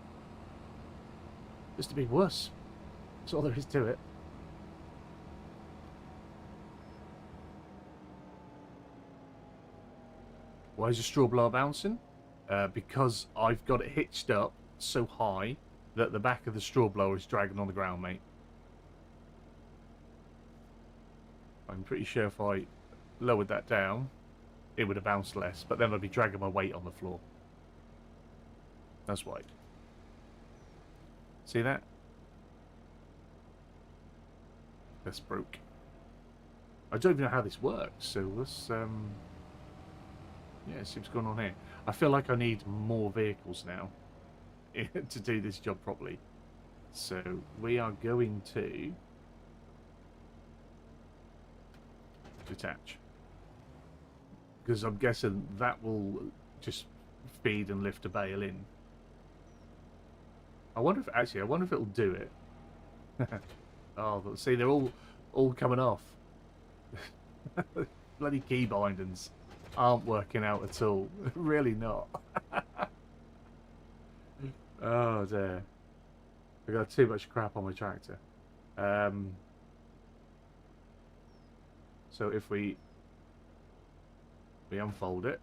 wuss. That's all there is to it. Why is the straw blower bouncing? Because I've got it hitched up so high that the back of the straw blower is dragging on the ground, mate. I'm pretty sure if I lowered that down, it would have bounced less, but then I'd be dragging my weight on the floor. That's why. See that? That's broke. I don't even know how this works, so let's yeah, see what's going on here. I feel like I need more vehicles now to do this job properly. So we are going to detach, because I'm guessing that will just feed and lift a bale in. I wonder if it'll do it. Oh, see, they're all coming off. Bloody key bindings aren't working out at all. Really not. Oh dear. I got too much crap on my tractor. So if we unfold it,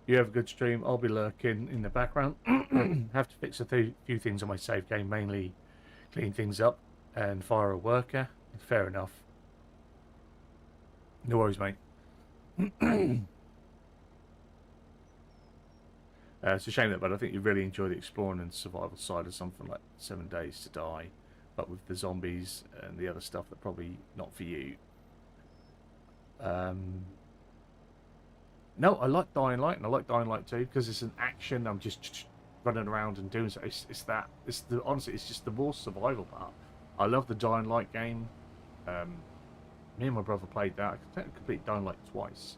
you have a good stream. I'll be lurking in the background. Have to fix a few things on my save game, mainly clean things up and fire a worker. Fair enough. No worries, mate. It's a shame that, but I think you really enjoy the exploring and survival side of something like 7 Days to Die, but with the zombies and the other stuff that probably not for you. No, I like Dying Light, and I like Dying Light 2 because it's an action. I'm just running around and doing so. Honestly, it's just the more survival part. I love the Dying Light game. Me and my brother played that. I completed Dying Light twice.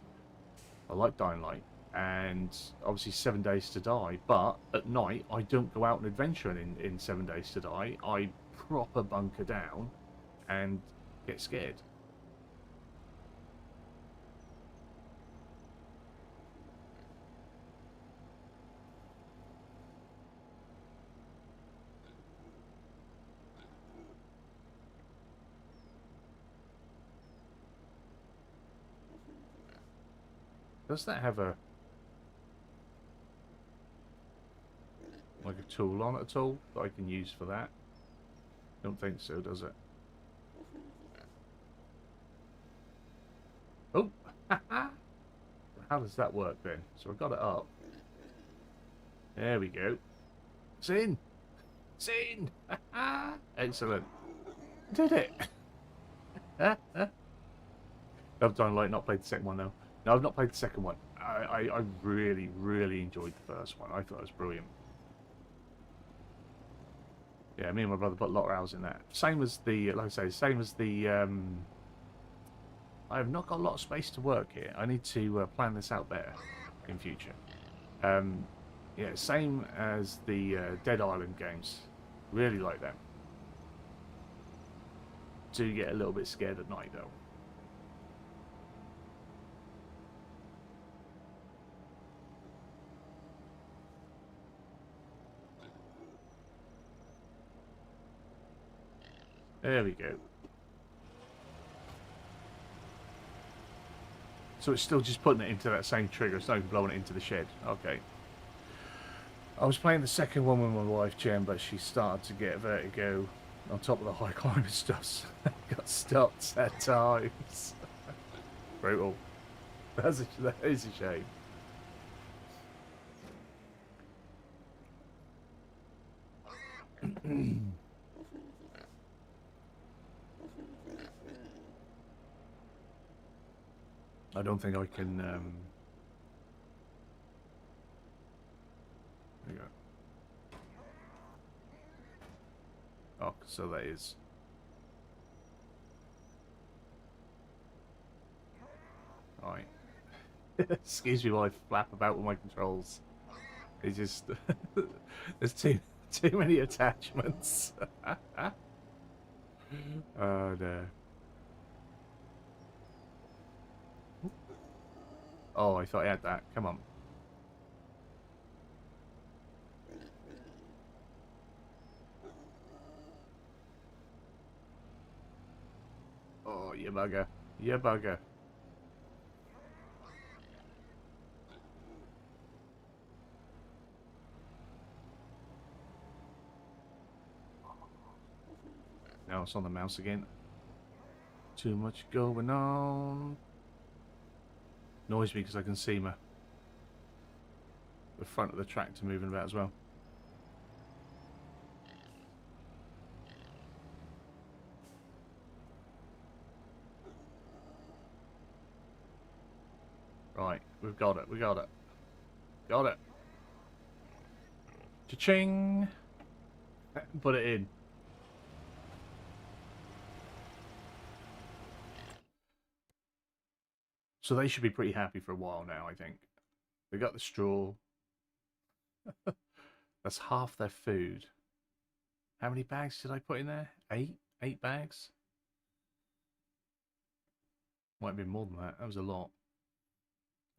I like Dying Light, and obviously 7 Days to Die. But at night, I don't go out and adventure in 7 Days to Die. I proper bunker down and get scared. Does that have a like a tool on it at all that I can use for that? Don't think so, does it? Oh, how does that work then? So I got it up. There we go. It's in. It's in. Excellent. Did it? I've done like not played the second one though. No, I've not played the second one. I really, really enjoyed the first one. I thought it was brilliant. Yeah, me and my brother put a lot of hours in that. Same as the, like I say, same as the, I have not got a lot of space to work here. I need to plan this out better in future. Yeah, same as the Dead Island games. Really like them. Do get a little bit scared at night though. There we go. So it's still just putting it into that same trigger. It's not even blowing it into the shed. Okay. I was playing the second one with my wife, Jen, but she started to get vertigo on top of the high climbing stuff. Got stopped at times. Brutal. That is a shame. I don't think I can. There you go. Oh, so that is. Alright. Excuse me while I flap about with my controls. It's just. There's too many attachments. Oh no. Oh, I thought I had that. Come on. Oh, you bugger. You bugger. Now it's on the mouse again. Too much going on. Annoys me because I can see the front of the tractor moving about as well. Right, we've got it. We got it. Got it. Cha-ching! Put it in. So they should be pretty happy for a while now, I think. They got the straw. That's half their food. How many bags did I put in there? 8? 8 bags? Might have been more than that. That was a lot.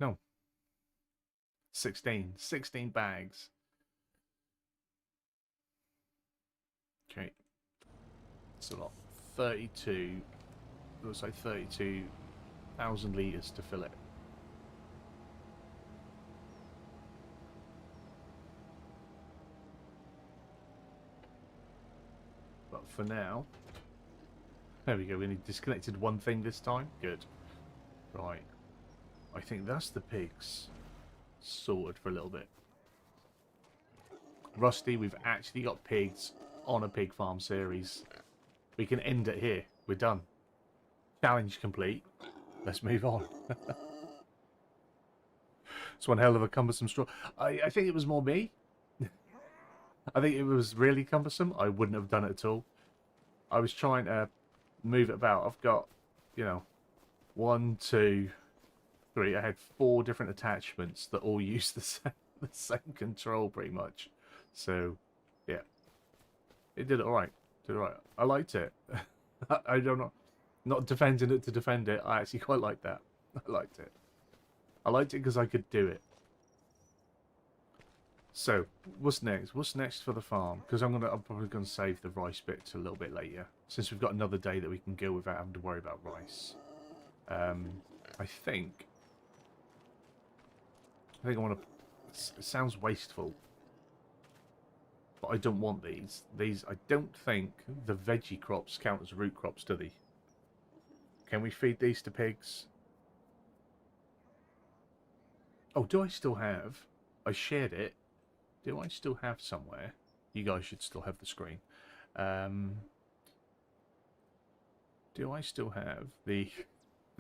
No. 16. 16 bags. Okay. It's a lot. 32. Looks like 32,000 litres to fill it. But for now, there we go. We only disconnected one thing this time. Good. Right. I think that's the pigs sorted for a little bit. Rusty, we've actually got pigs on a pig farm series. We can end it here. We're done. Challenge complete. Let's move on. It's one hell of a cumbersome straw. I think it was more me. I think it was really cumbersome. I wouldn't have done it at all. I was trying to move it about. I've got, you know, 1, 2, 3. I had 4 different attachments that all use the same control pretty much. So, yeah. It did it alright. Did it alright. I liked it. I don't know. Not defending it to defend it. I actually quite liked that. I liked it. I liked it because I could do it. So, what's next? What's next for the farm? Because I'm probably gonna save the rice bit to a little bit later, since we've got another day that we can go without having to worry about rice. I think I want to. It sounds wasteful, but I don't want these. These I don't think the veggie crops count as root crops, do they? Can we feed these to pigs? Oh, do I still have? I shared it. Do I still have somewhere? You guys should still have the screen. Do I still have the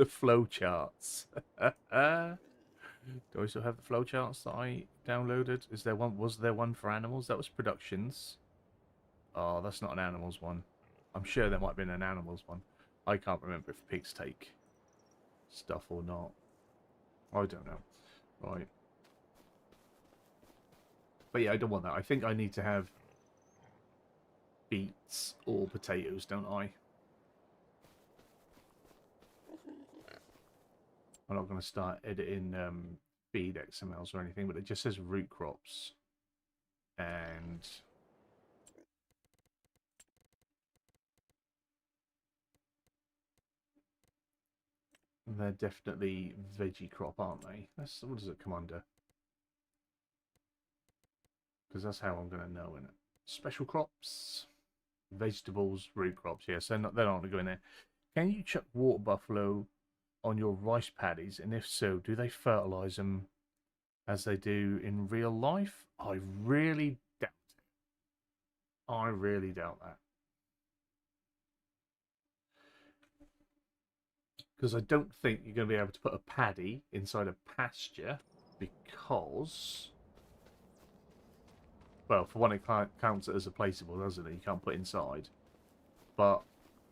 flow charts? Do I still have the flow charts that I downloaded? Is there one? Was there one for animals? That was productions. Oh, that's not an animals one. I'm sure there might have been an animals one. I can't remember if pigs take stuff or not. I don't know. Right. But yeah, I don't want that. I think I need to have beets or potatoes, don't I? I'm not going to start editing feed XMLs or anything, but it just says root crops. And they're definitely veggie crop, aren't they? What does it come under? Because that's how I'm going to know, innit? Special crops, vegetables, root crops. Yes, they're not going to go in there. Can you chuck water buffalo on your rice paddies? And if so, do they fertilize them as they do in real life? I really doubt it. I really doubt that. Because I don't think you're going to be able to put a paddy inside a pasture because... Well, for one, it counts it as a placeable, doesn't it? You can't put inside. But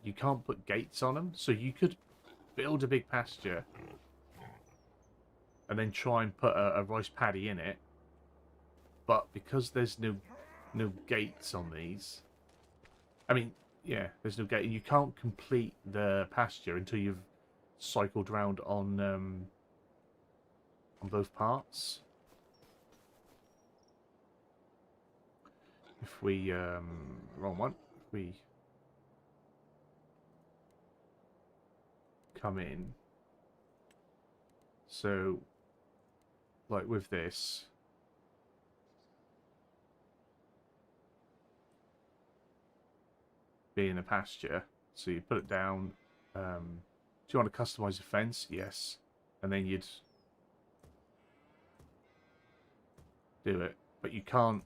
you can't put gates on them. So you could build a big pasture and then try and put a rice paddy in it. But because there's no gates on these... I mean, yeah, there's no gate. You can't complete the pasture until you've cycled round on both parts. If we, wrong one, if we come in, so, like with this, being a pasture, so you put it down, do you want to customize the fence? Yes. And then you'd do it, but you can't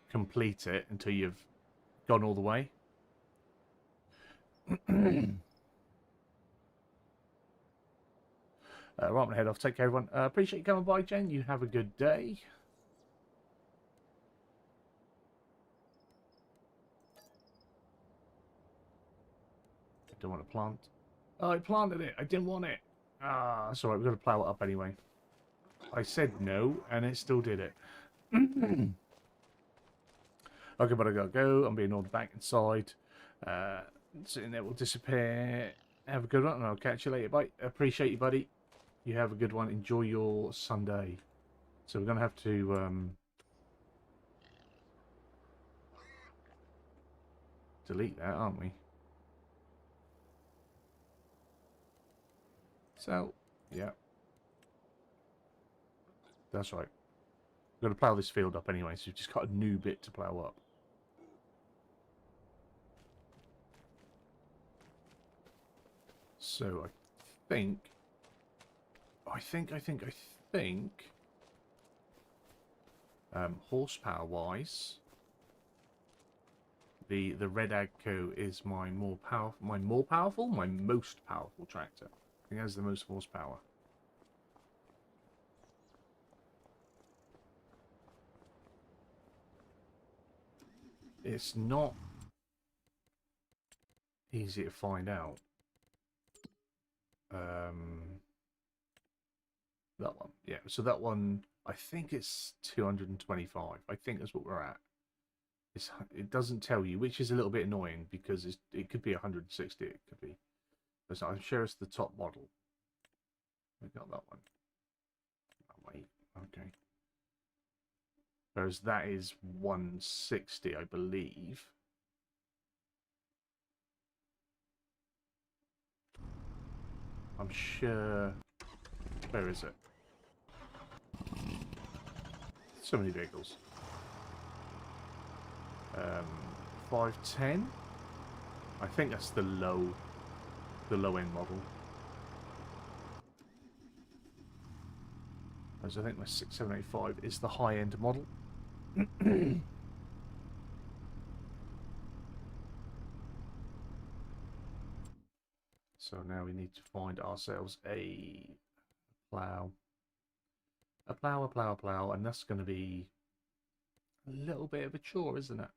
complete it until you've gone all the way. Right, my head off. Take care, everyone. Appreciate you coming by, Jen. You have a good day. I don't want to plant. Oh, I planted it. I didn't want it. Ah, that's alright. We've got to plow it up anyway. I said no, and it still did it. Okay, but I gotta go. I'm being ordered back inside. and it will disappear. Have a good one, and I'll catch you later. Bye. Appreciate you, buddy. You have a good one. Enjoy your Sunday. So we're going to have to delete that, aren't we? So, yeah. That's right. We're going to plough this field up anyway, so we've just got a new bit to plough up. So, I think, horsepower-wise, the Red Agco is my most powerful tractor. I think it has the most horsepower. It's not easy to find out. That one, yeah. So that one, I think it's 225. I think that's what we're at. It doesn't tell you, which is a little bit annoying because it could be 160. It could be. But I'm sure it's the top model. We got that one. Oh, wait, okay. Whereas that is 160, I believe. I'm sure. Where is it? So many vehicles. 510. I think that's the low end model. As I think my 6785 is the high end model. So now we need to find ourselves a plough. A plough, and that's going to be a little bit of a chore, isn't it?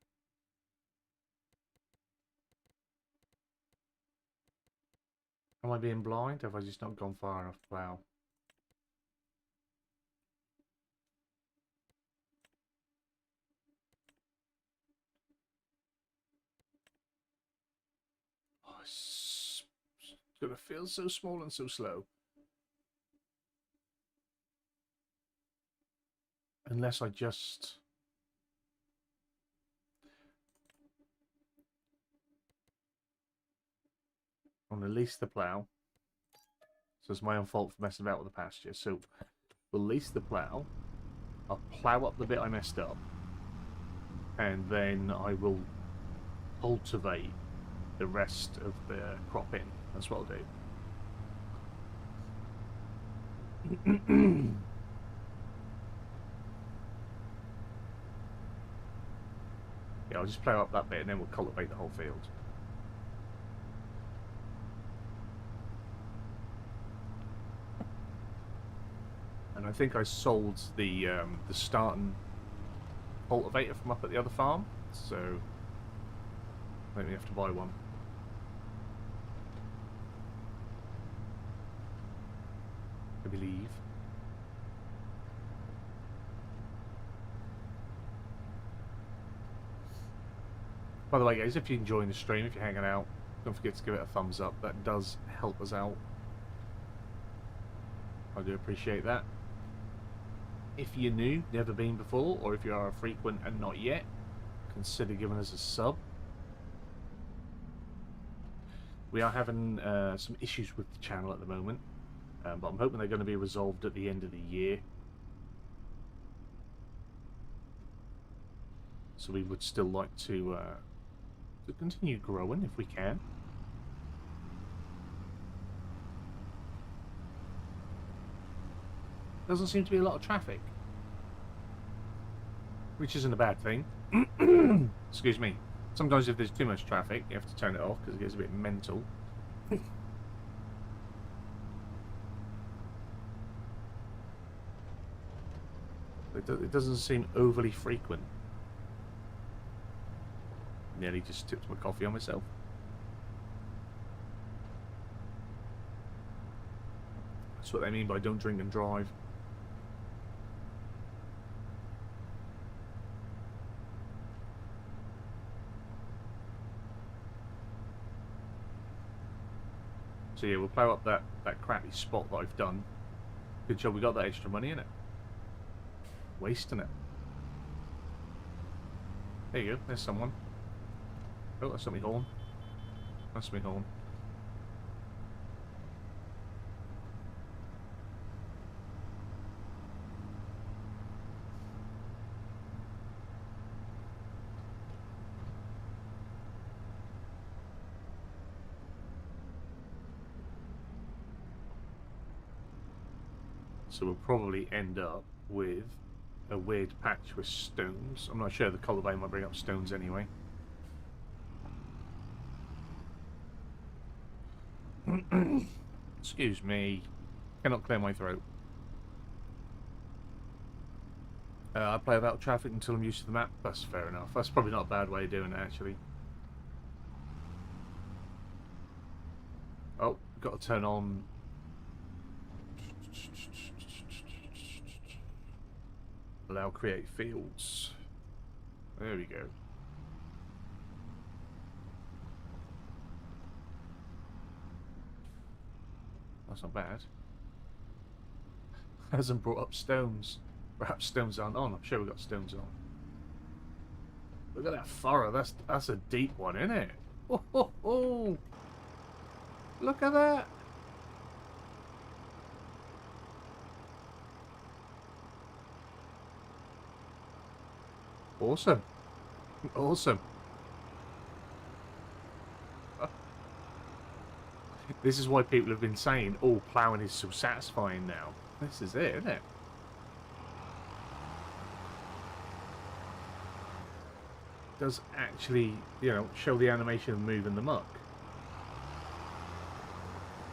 Am I being blind? Have I just not gone far enough to plough? Oh, it's going to feel so small and so slow. Unless I just... I'm going to lease the plough. So it's my own fault for messing about with the pasture. So we'll lease the plough. I'll plough up the bit I messed up. And then I will cultivate the rest of the crop in. That's what I'll do. Yeah, I'll just plough up that bit and then we'll cultivate the whole field. And I think I sold the starting cultivator from up at the other farm, so I think we have to buy one. I believe. By the way, guys, if you're enjoying the stream, if you're hanging out, don't forget to give it a thumbs up. That does help us out. I do appreciate that. If you're new, never been before, or if you are a frequent and not yet, consider giving us a sub. We are having some issues with the channel at the moment, but I'm hoping they're going to be resolved at the end of the year. So we would still like to continue growing if we can. Doesn't seem to be a lot of traffic, which isn't a bad thing. Excuse me. Sometimes if there's too much traffic, you have to turn it off because it gets a bit mental. It doesn't seem overly frequent. Nearly just tipped my coffee on myself. That's what they mean by don't drink and drive. So yeah, we'll plow up that crappy spot that I've done. Good job we got that extra money in it. Wasting it. There you go, there's someone. Oh, that's not me horn. That's me horn. So we'll probably end up with a weird patch with stones. I'm not sure, the collarbone might bring up stones anyway. Excuse me. Cannot clear my throat. I play without traffic until I'm used to the map. That's fair enough. That's probably not a bad way of doing it, actually. Oh, got to turn on... Allow create fields. There we go. That's not bad. Hasn't brought up stones. Perhaps stones aren't on. I'm sure we've got stones on. Look at that furrow. That's a deep one, isn't it? Oh, oh, oh. Look at that. Awesome. Awesome. This is why people have been saying, oh, ploughing is so satisfying now. This is it, isn't it? Does actually, you know, show the animation of moving the muck.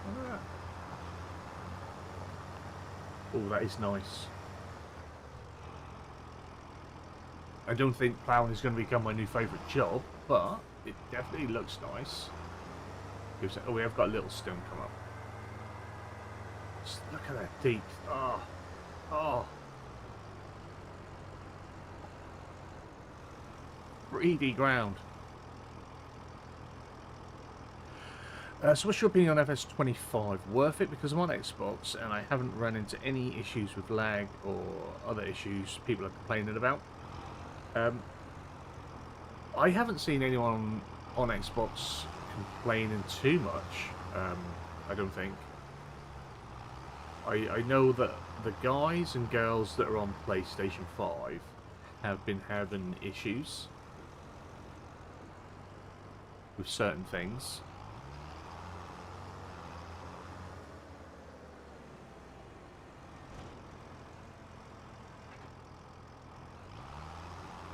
Look at that. Oh, that is nice. I don't think ploughing is going to become my new favourite job, but it definitely looks nice. Oh, we have got a little stone come up. Just look at that deep. Oh, oh. 3D ground. So what's your opinion on FS25? Worth it? Because I'm on Xbox and I haven't run into any issues with lag or other issues people are complaining about. I haven't seen anyone on Xbox complaining too much, I don't think. I know that the guys and girls that are on PlayStation 5 have been having issues with certain things.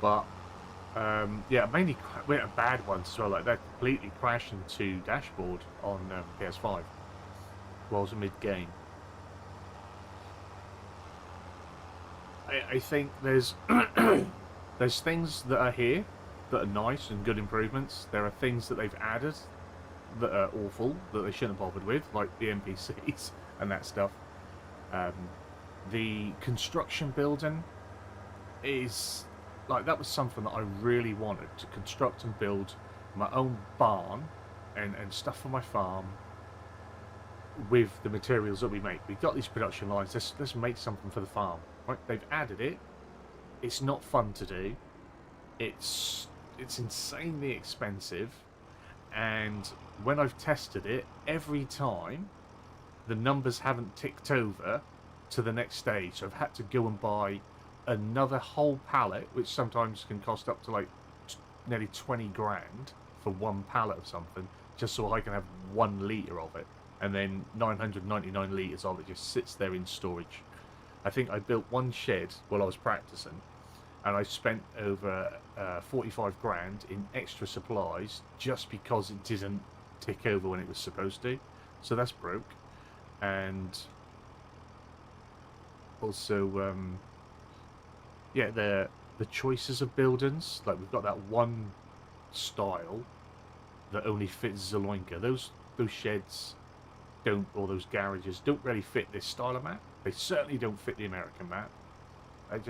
But yeah, mainly we had bad ones as well. Like that completely crashed into dashboard on PS5 while I was mid-game. I think there's there's things that are here that are nice and good improvements. There are things that they've added that are awful that they shouldn't have bothered with, like the NPCs and that stuff. The construction building is like, that was something that I really wanted, to construct and build my own barn and stuff for my farm with the materials that we make. We've got these production lines, let's make something for the farm. Right? They've added it. It's not fun to do. It's insanely expensive, and when I've tested it, every time the numbers haven't ticked over to the next stage. So I've had to go and buy another whole pallet, which sometimes can cost up to like nearly 20 grand for one pallet of something, just so I can have 1 litre of it, and then 999 litres of it just sits there in storage. I think I built one shed while I was practicing, and I spent over 45 grand in extra supplies just because it didn't tick over when it was supposed to. So that's broke. And also yeah, the choices of buildings, like we've got that one style that only fits Zaloinka. Those sheds don't, or those garages don't really fit this style of map. They certainly don't fit the American map. It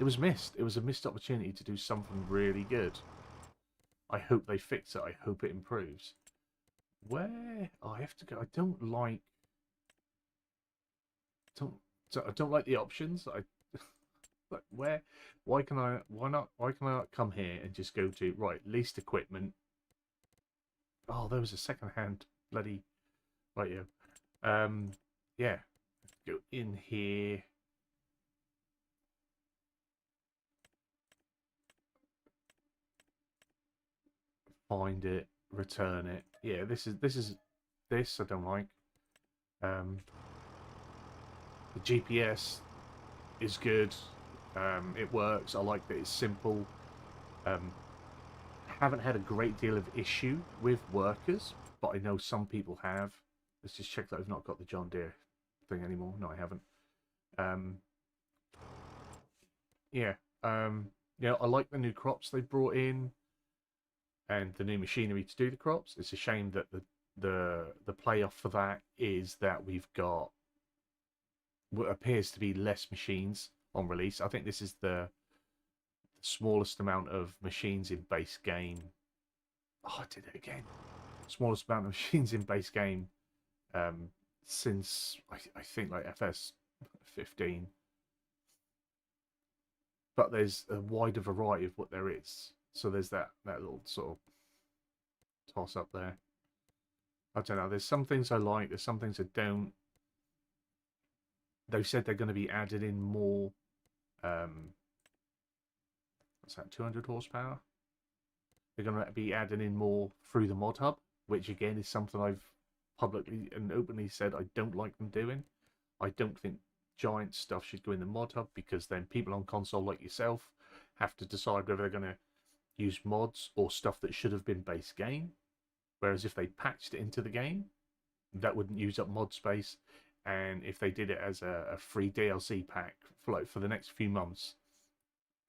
was missed. It was a missed opportunity to do something really good. I hope they fix it. I hope it improves. Where I have to go, I don't like don't I don't like the options. I like where why can I not come here and just go to right least equipment? Oh, there was a second hand bloody right here. Yeah, go in here. Find it, return it. Yeah, this I don't like. Um, the GPS is good. It works. I like that it's simple. Haven't had a great deal of issue with workers, but I know some people have. Let's just check that I've not got the John Deere thing anymore. No, I haven't. Um, yeah. Yeah, I like the new crops they brought in and the new machinery to do the crops. It's a shame that the playoff for that is that we've got what appears to be less machines on release. I think this is the smallest amount of machines in base game. Oh, I did it again. Smallest amount of machines in base game since I think like FS15. But there's a wider variety of what there is. So there's that little sort of toss up there. I don't know. There's some things I like. There's some things I don't. They've said they're going to be added in more. What's that? 200 horsepower. They're going to be adding in more through the mod hub, which again is something I've publicly and openly said I don't like them doing. I don't think giant stuff should go in the mod hub because then people on console like yourself have to decide whether they're going to use mods or stuff that should have been base game. Whereas if they patched it into the game, that wouldn't use up mod space. And if they did it as a free DLC pack for the next few months,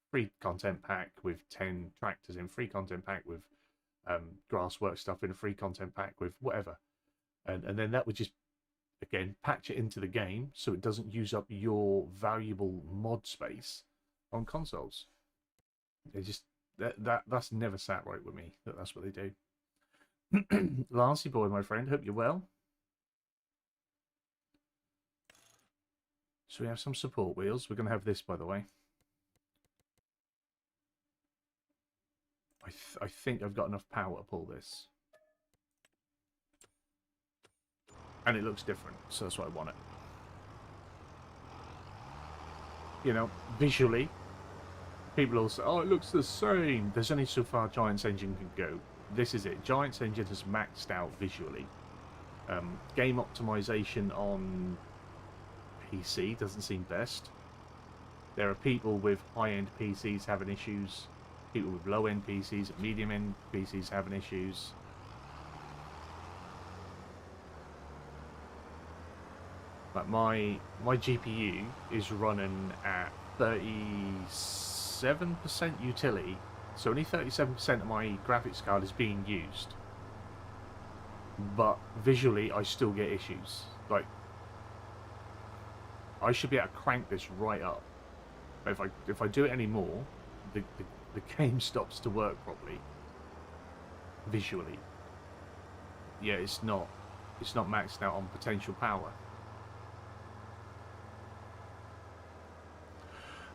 free content pack with 10 tractors in, free content pack with grasswork stuff in, a free content pack with whatever, and then that would just again patch it into the game so it doesn't use up your valuable mod space on consoles. They just that's never sat right with me that's what they do. Lancy boy, my friend, hope you're well. So we have some support wheels. We're going to have this, by the way. I think I've got enough power to pull this. And it looks different, so that's why I want it. You know, visually, people will say, oh, it looks the same. There's only so far Giant's engine can go. This is it. Giant's engine has maxed out visually. Game optimization on PC doesn't seem best. There are people with high-end PCs having issues. People with low-end PCs and medium-end PCs having issues. Like my GPU is running at 37% utility, so only 37% of my graphics card is being used. But visually, I still get issues. Like, I should be able to crank this right up. But if I do it anymore, the game stops to work properly. Visually, yeah, it's not maxed out on potential power.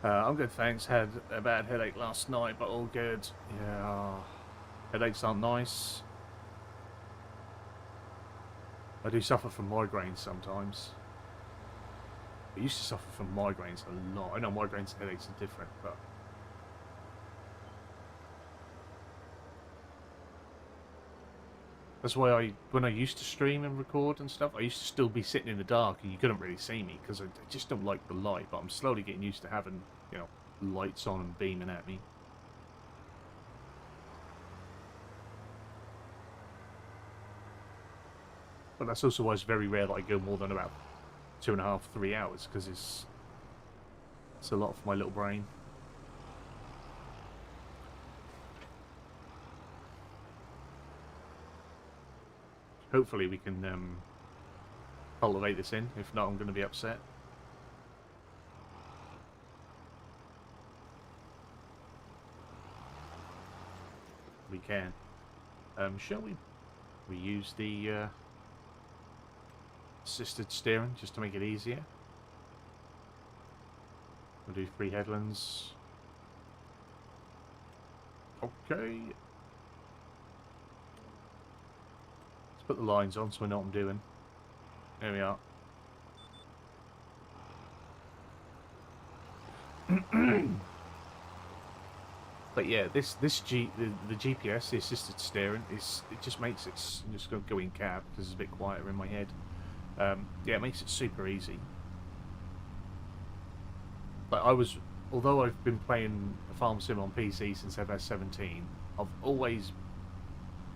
I'm good, thanks. Had a bad headache last night, but all good. Yeah, headaches aren't nice. I do suffer from migraines sometimes. I used to suffer from migraines a lot. I know migraines and headaches are different, but that's why when I used to stream and record and stuff, I used to still be sitting in the dark and you couldn't really see me because I just don't like the light. But I'm slowly getting used to having, you know, lights on and beaming at me. But that's also why it's very rare that I go more than about 2.5, 3 hours because it's a lot for my little brain. Hopefully we can cultivate this in. If not, I'm going to be upset. We can. Shall we We use the assisted steering just to make it easier. We'll do 3 headlands. Okay. Let's put the lines on so we know what I'm doing. There we are. But yeah, the GPS, the assisted steering, it just makes it. I'm just going to go in cab because it's a bit quieter in my head. Yeah, it makes it super easy. But although I've been playing Farm Sim on PC since FS17, I've always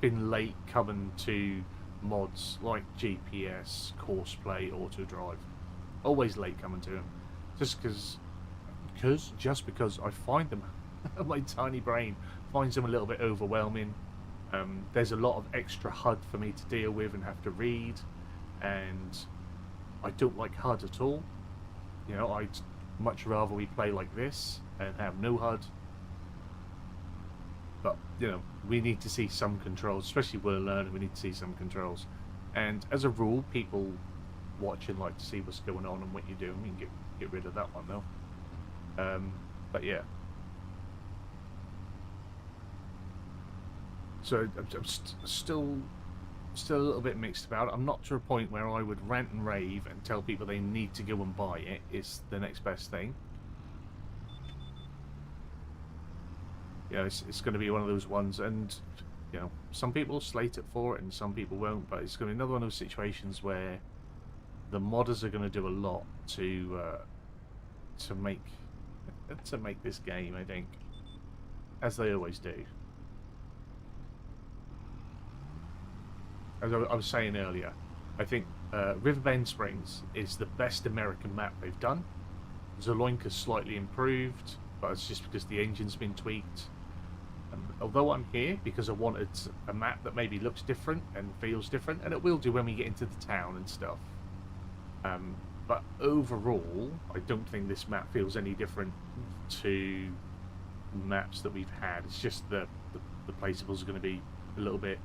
been late coming to mods like GPS, Courseplay, Auto Drive. Always late coming to them, just because I find them, my tiny brain finds them a little bit overwhelming. There's a lot of extra HUD for me to deal with and have to read, and I don't like HUD at all. You know, I'd much rather we play like this and have no HUD. But, you know, we need to see some controls, especially we're learning, we need to see some controls. And as a rule, people watching like to see what's going on and what you're doing. We can get rid of that one though. But yeah. So I'm still a little bit mixed about it. I'm not to a point where I would rant and rave and tell people they need to go and buy it. It's the next best thing. You know, it's going to be one of those ones, and you know, some people slate it for it and some people won't, but it's going to be another one of those situations where the modders are going to do a lot to make this game, I think, as they always do. As I was saying earlier, I think Riverbend Springs is the best American map they've done. Zoloinka's slightly improved, but it's just because the engine's been tweaked. Although I'm here because I wanted a map that maybe looks different and feels different, and it will do when we get into the town and stuff. But overall, I don't think this map feels any different to maps that we've had. It's just the placeables are going to be a little bit,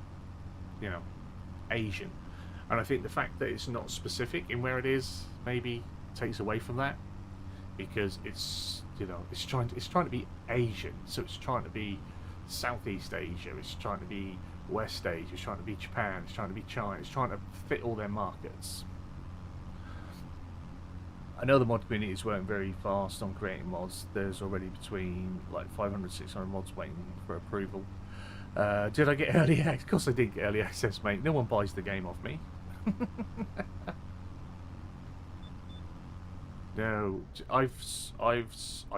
you know, Asian. And I think the fact that it's not specific in where it is maybe takes away from that, because it's, you know, it's trying to be Asian, so it's trying to be Southeast Asia, it's trying to be West Asia, it's trying to be Japan, it's trying to be China, it's trying to fit all their markets. I know the mod communities weren't very fast on creating mods. There's already between like 500, 600 mods waiting for approval. Did I get early access? Of course I did get early access, mate. No one buys the game off me. No, I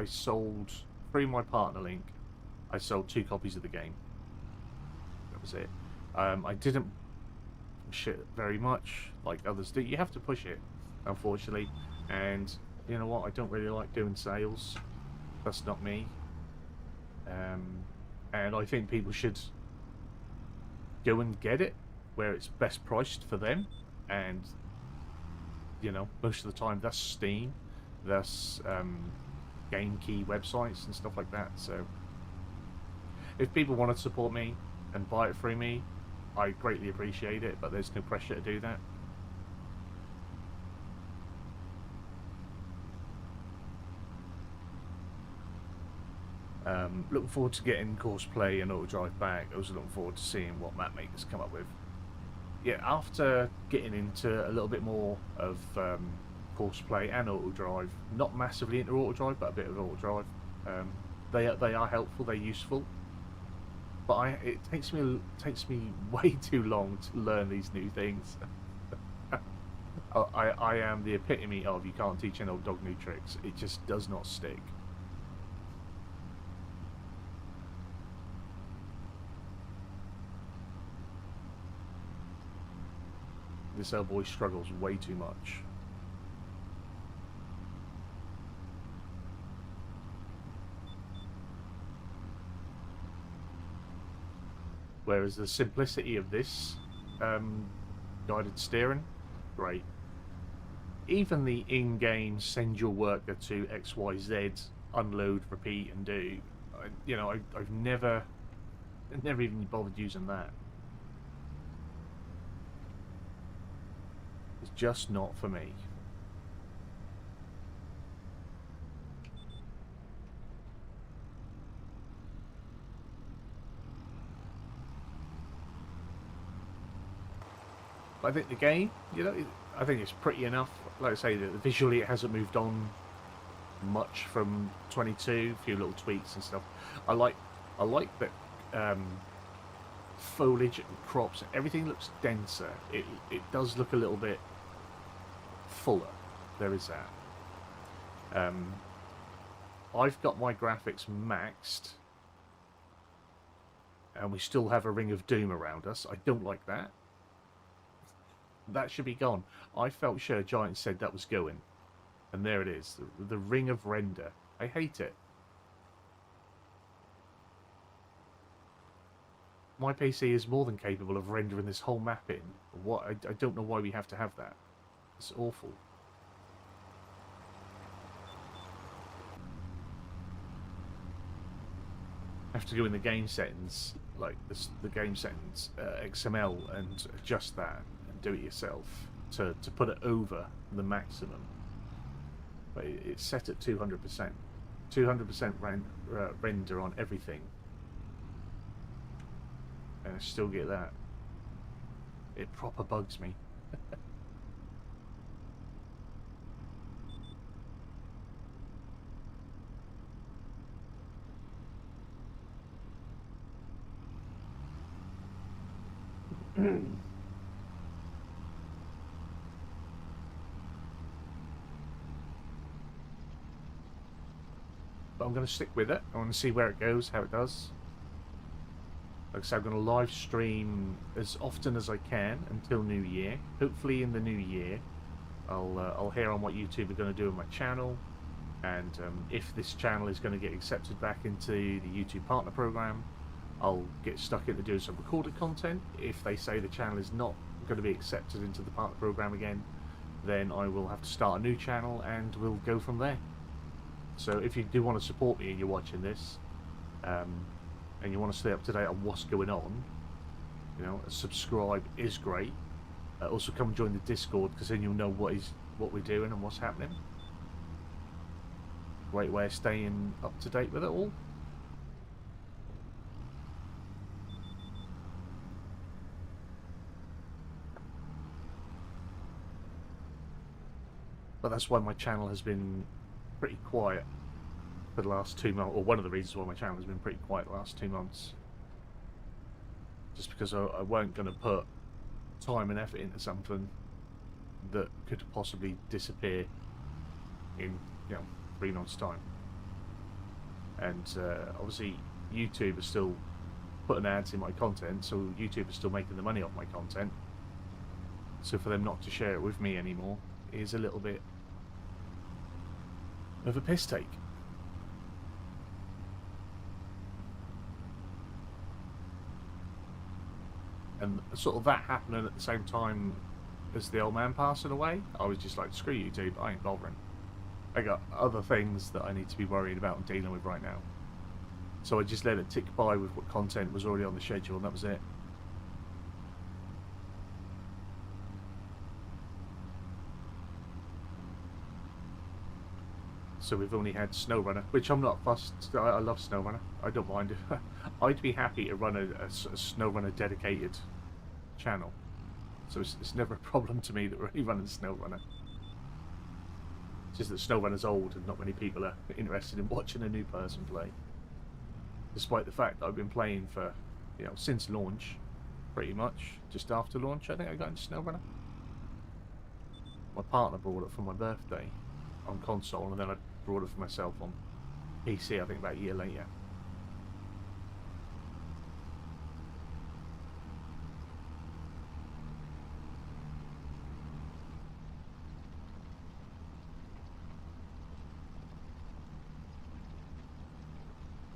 sold through my partner link. I sold 2 copies of the game. That was it. I didn't push it very much like others do. You have to push it, unfortunately. And you know what? I don't really like doing sales. That's not me. And I think people should go and get it where it's best priced for them. And you know, most of the time that's Steam, that's game key websites and stuff like that. So if people want to support me and buy it through me, I greatly appreciate it, but there's no pressure to do that. Looking forward to getting Courseplay and Auto Drive back. I was looking forward to seeing what map makers come up with. Yeah, after getting into a little bit more of Courseplay and Auto Drive, not massively into Auto Drive, but a bit of Auto Drive. They are helpful, they're useful, but it takes me way too long to learn these new things. I am the epitome of you can't teach an old dog new tricks. It just does not stick. This old boy struggles way too much. Whereas the simplicity of this guided steering, great. Even the in-game send your worker to XYZ, unload, repeat, and do. You know, I've never even bothered using that. just not for me. But I think the game, you know, I think it's pretty enough. Like I say, that visually it hasn't moved on much from 22. A few little tweaks and stuff. I like that foliage and crops. Everything looks denser. It does look a little bit fuller. There is that. I've got my graphics maxed, and we still have a ring of doom around us. I don't like that. That should be gone. I felt sure Giant said that was going. And there it is. The ring of render. I hate it. My PC is more than capable of rendering this whole map in. What? I don't know why we have to have that. It's awful. I have to go in the game settings, like the game settings, XML, and adjust that. Do it yourself to put it over the maximum, but it's set at 200%. 200% render on everything, and I still get that. It proper bugs me. But I'm going to stick with it. I want to see where it goes, how it does. Like I said, I'm going to live stream as often as I can until New Year. Hopefully in the New Year, I'll hear on what YouTube are going to do with my channel, and if this channel is going to get accepted back into the YouTube Partner Program, I'll get stuck into doing some recorded content. If they say the channel is not going to be accepted into the Partner Program again, then I will have to start a new channel, and we'll go from there. So if you do want to support me and you're watching this, and you want to stay up to date on what's going on, you know, subscribe is great. Also come join the Discord, because then you'll know what we're doing and what's happening. Great way of staying up to date with it all. But that's why my channel has been pretty quiet for the last 2 months, or one of the reasons why my channel has been pretty quiet the last 2 months. Just because I weren't going to put time and effort into something that could possibly disappear in, you know, 3 months' time. And obviously YouTube is still putting ads in my content, so YouTube is still making the money off my content. So for them not to share it with me anymore is a little bit of a piss take. And sort of that happening at the same time as the old man passing away, I was just like, screw YouTube, I ain't bothering. I got other things that I need to be worried about and dealing with right now. So I just let it tick by with what content was already on the schedule, and that was it. So we've only had SnowRunner, which I'm not fussed. I love SnowRunner. I don't mind it. I'd be happy to run a SnowRunner dedicated channel. So it's never a problem to me that we're only running SnowRunner. It's just that SnowRunner's old and not many people are interested in watching a new person play. Despite the fact that I've been playing for, you know, since launch, pretty much. Just after launch, I think I got into SnowRunner. My partner bought it for my birthday on console, and then I brought it for myself on PC, I think about a year later.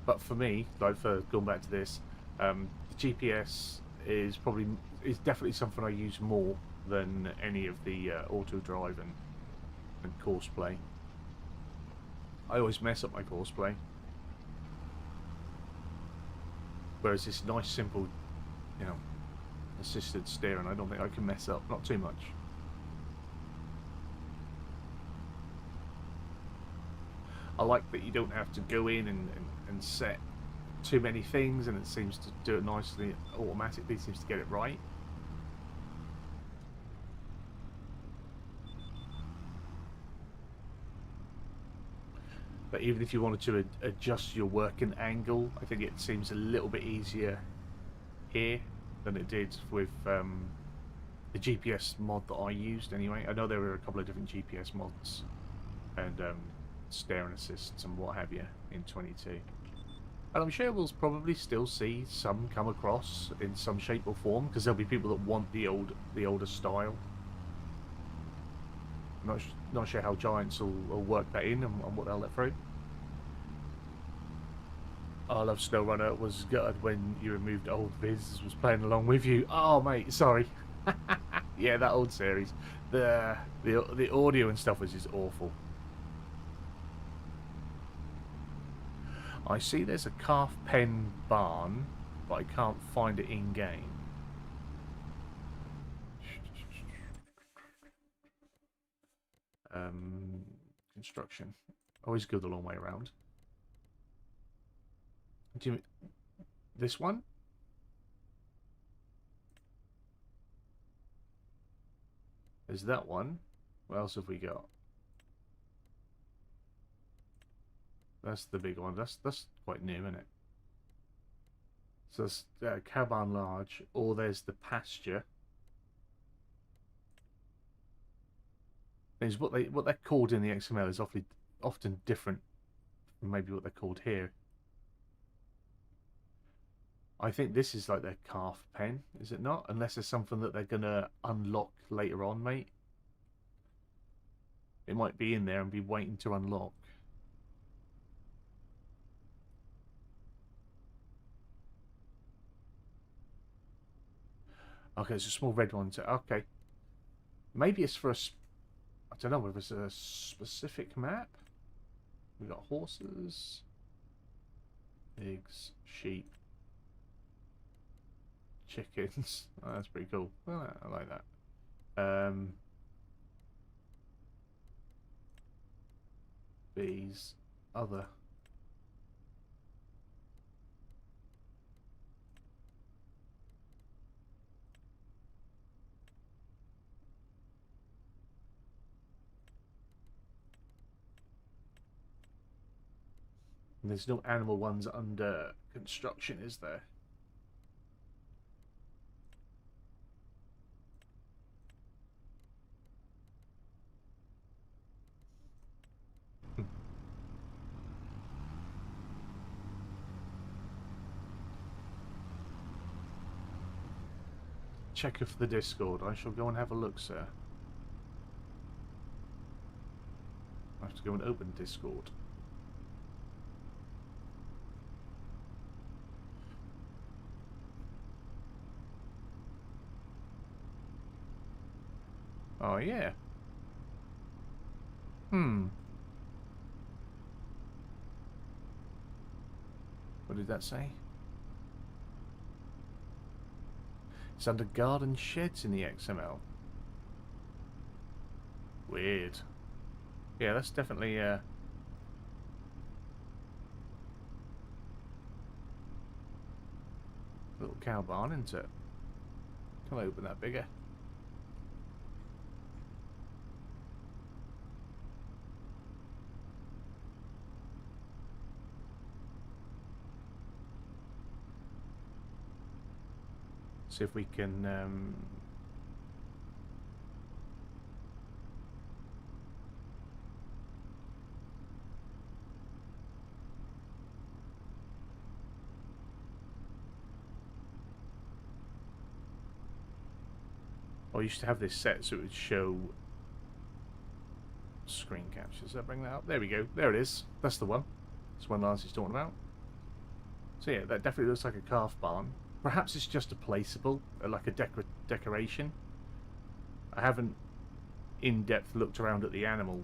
But for me, like, for going back to this, the GPS is definitely something I use more than any of the auto drive and course play. I always mess up my course play, whereas this nice simple, you know, assisted steering, I don't think I can mess up, not too much. I like that you don't have to go in and set too many things, and it seems to do it nicely, automatically, seems to get it right. But even if you wanted to adjust your working angle, I think it seems a little bit easier here than it did with the GPS mod that I used anyway. I know there were a couple of different GPS mods and steering assists and what have you in 22. And I'm sure we'll probably still see some come across in some shape or form, because there'll be people that want the older style. I'm not sure how Giants will work that in and what they'll let through. I love SnowRunner was gutted when you removed old Viz was playing along with you. Oh mate, sorry. Yeah, that old series. The audio and stuff was just awful. I see there's a calf pen barn, but I can't find it in game. Construction. Always go the long way around. Do you this one? There's that one. What else have we got? That's the big one. That's quite new, isn't it? So that's cow barn large, or there's the pasture. Is what they're called in the XML is often different from maybe what they're called here. I think this is like their calf pen, is it not? Unless there's something that they're gonna unlock later on, mate. It might be in there and be waiting to unlock. Okay, it's a small red one. Okay, maybe it's for a. I don't know whether it's a specific map. We got horses, pigs, sheep, chickens. Oh, that's pretty cool. Oh, I like that. Bees, other. And there's no animal ones under construction, is there? Check of the Discord. I shall go and have a look, sir. I have to go and open Discord. Oh, yeah. What did that say? It's under garden sheds in the XML. Weird. Yeah, that's definitely a little cow barn, isn't it? Can I open that bigger? See if we can I used to have this set so it would show screen captures. Does that bring that up? There we go. There it is. That's the one. That's the one Lance is talking about. So yeah, that definitely looks like a calf barn. Perhaps it's just a placeable, like a decoration. I haven't in depth looked around at the animal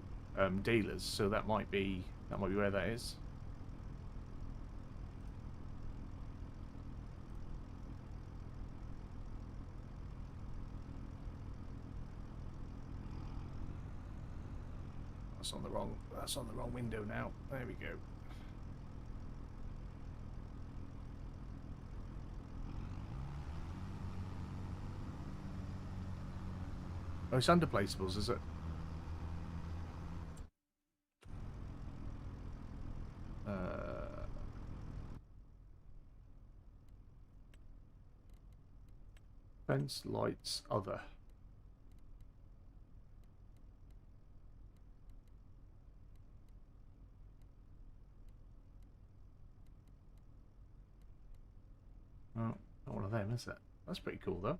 dealers, so that might be where that is. That's on the wrong window now. There we go. Oh, it's under placeables, is it? Fence, lights, other. Oh, not one of them, is it? That's pretty cool, though.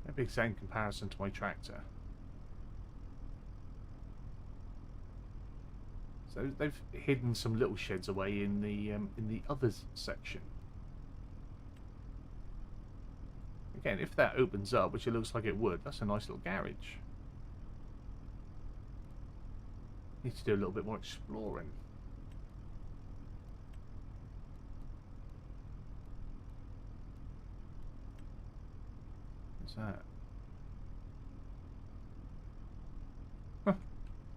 A big set in comparison to my tractor. So they've hidden some little sheds away in the others section. Again, if that opens up, which it looks like it would, that's a nice little garage. Need to do a little bit more exploring. What's that? Huh.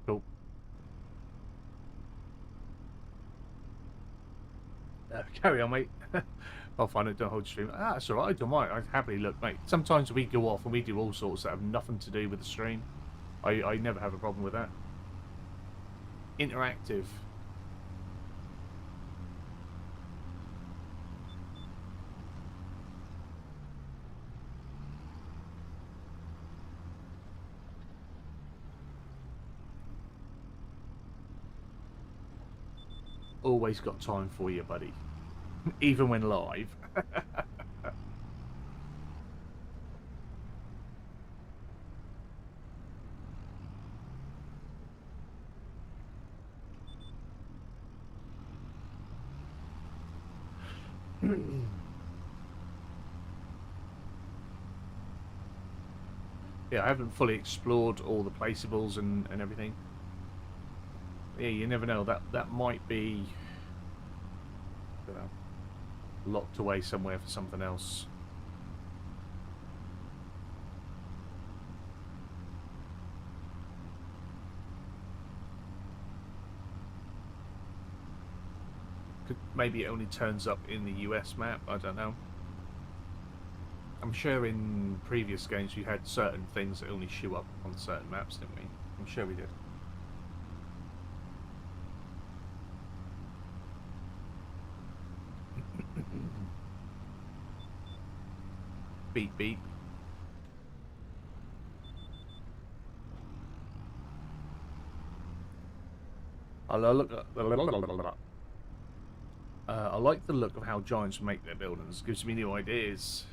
Cool. Carry on, mate. I'll find it. Don't hold stream. Ah, that's alright. I don't mind. I'd happily look, mate. Sometimes we go off and we do all sorts that have nothing to do with the stream. I never have a problem with that. Interactive. Always got time for you, buddy. Even when live. Yeah, I haven't fully explored all the placeables and everything. Yeah, you never know. That might be, you know, locked away somewhere for something else. Maybe it only turns up in the US map. I don't know. I'm sure in previous games we had certain things that only show up on certain maps, didn't we? I'm sure we did. Beep beep. I like the look of how giants make their buildings. Gives me new ideas.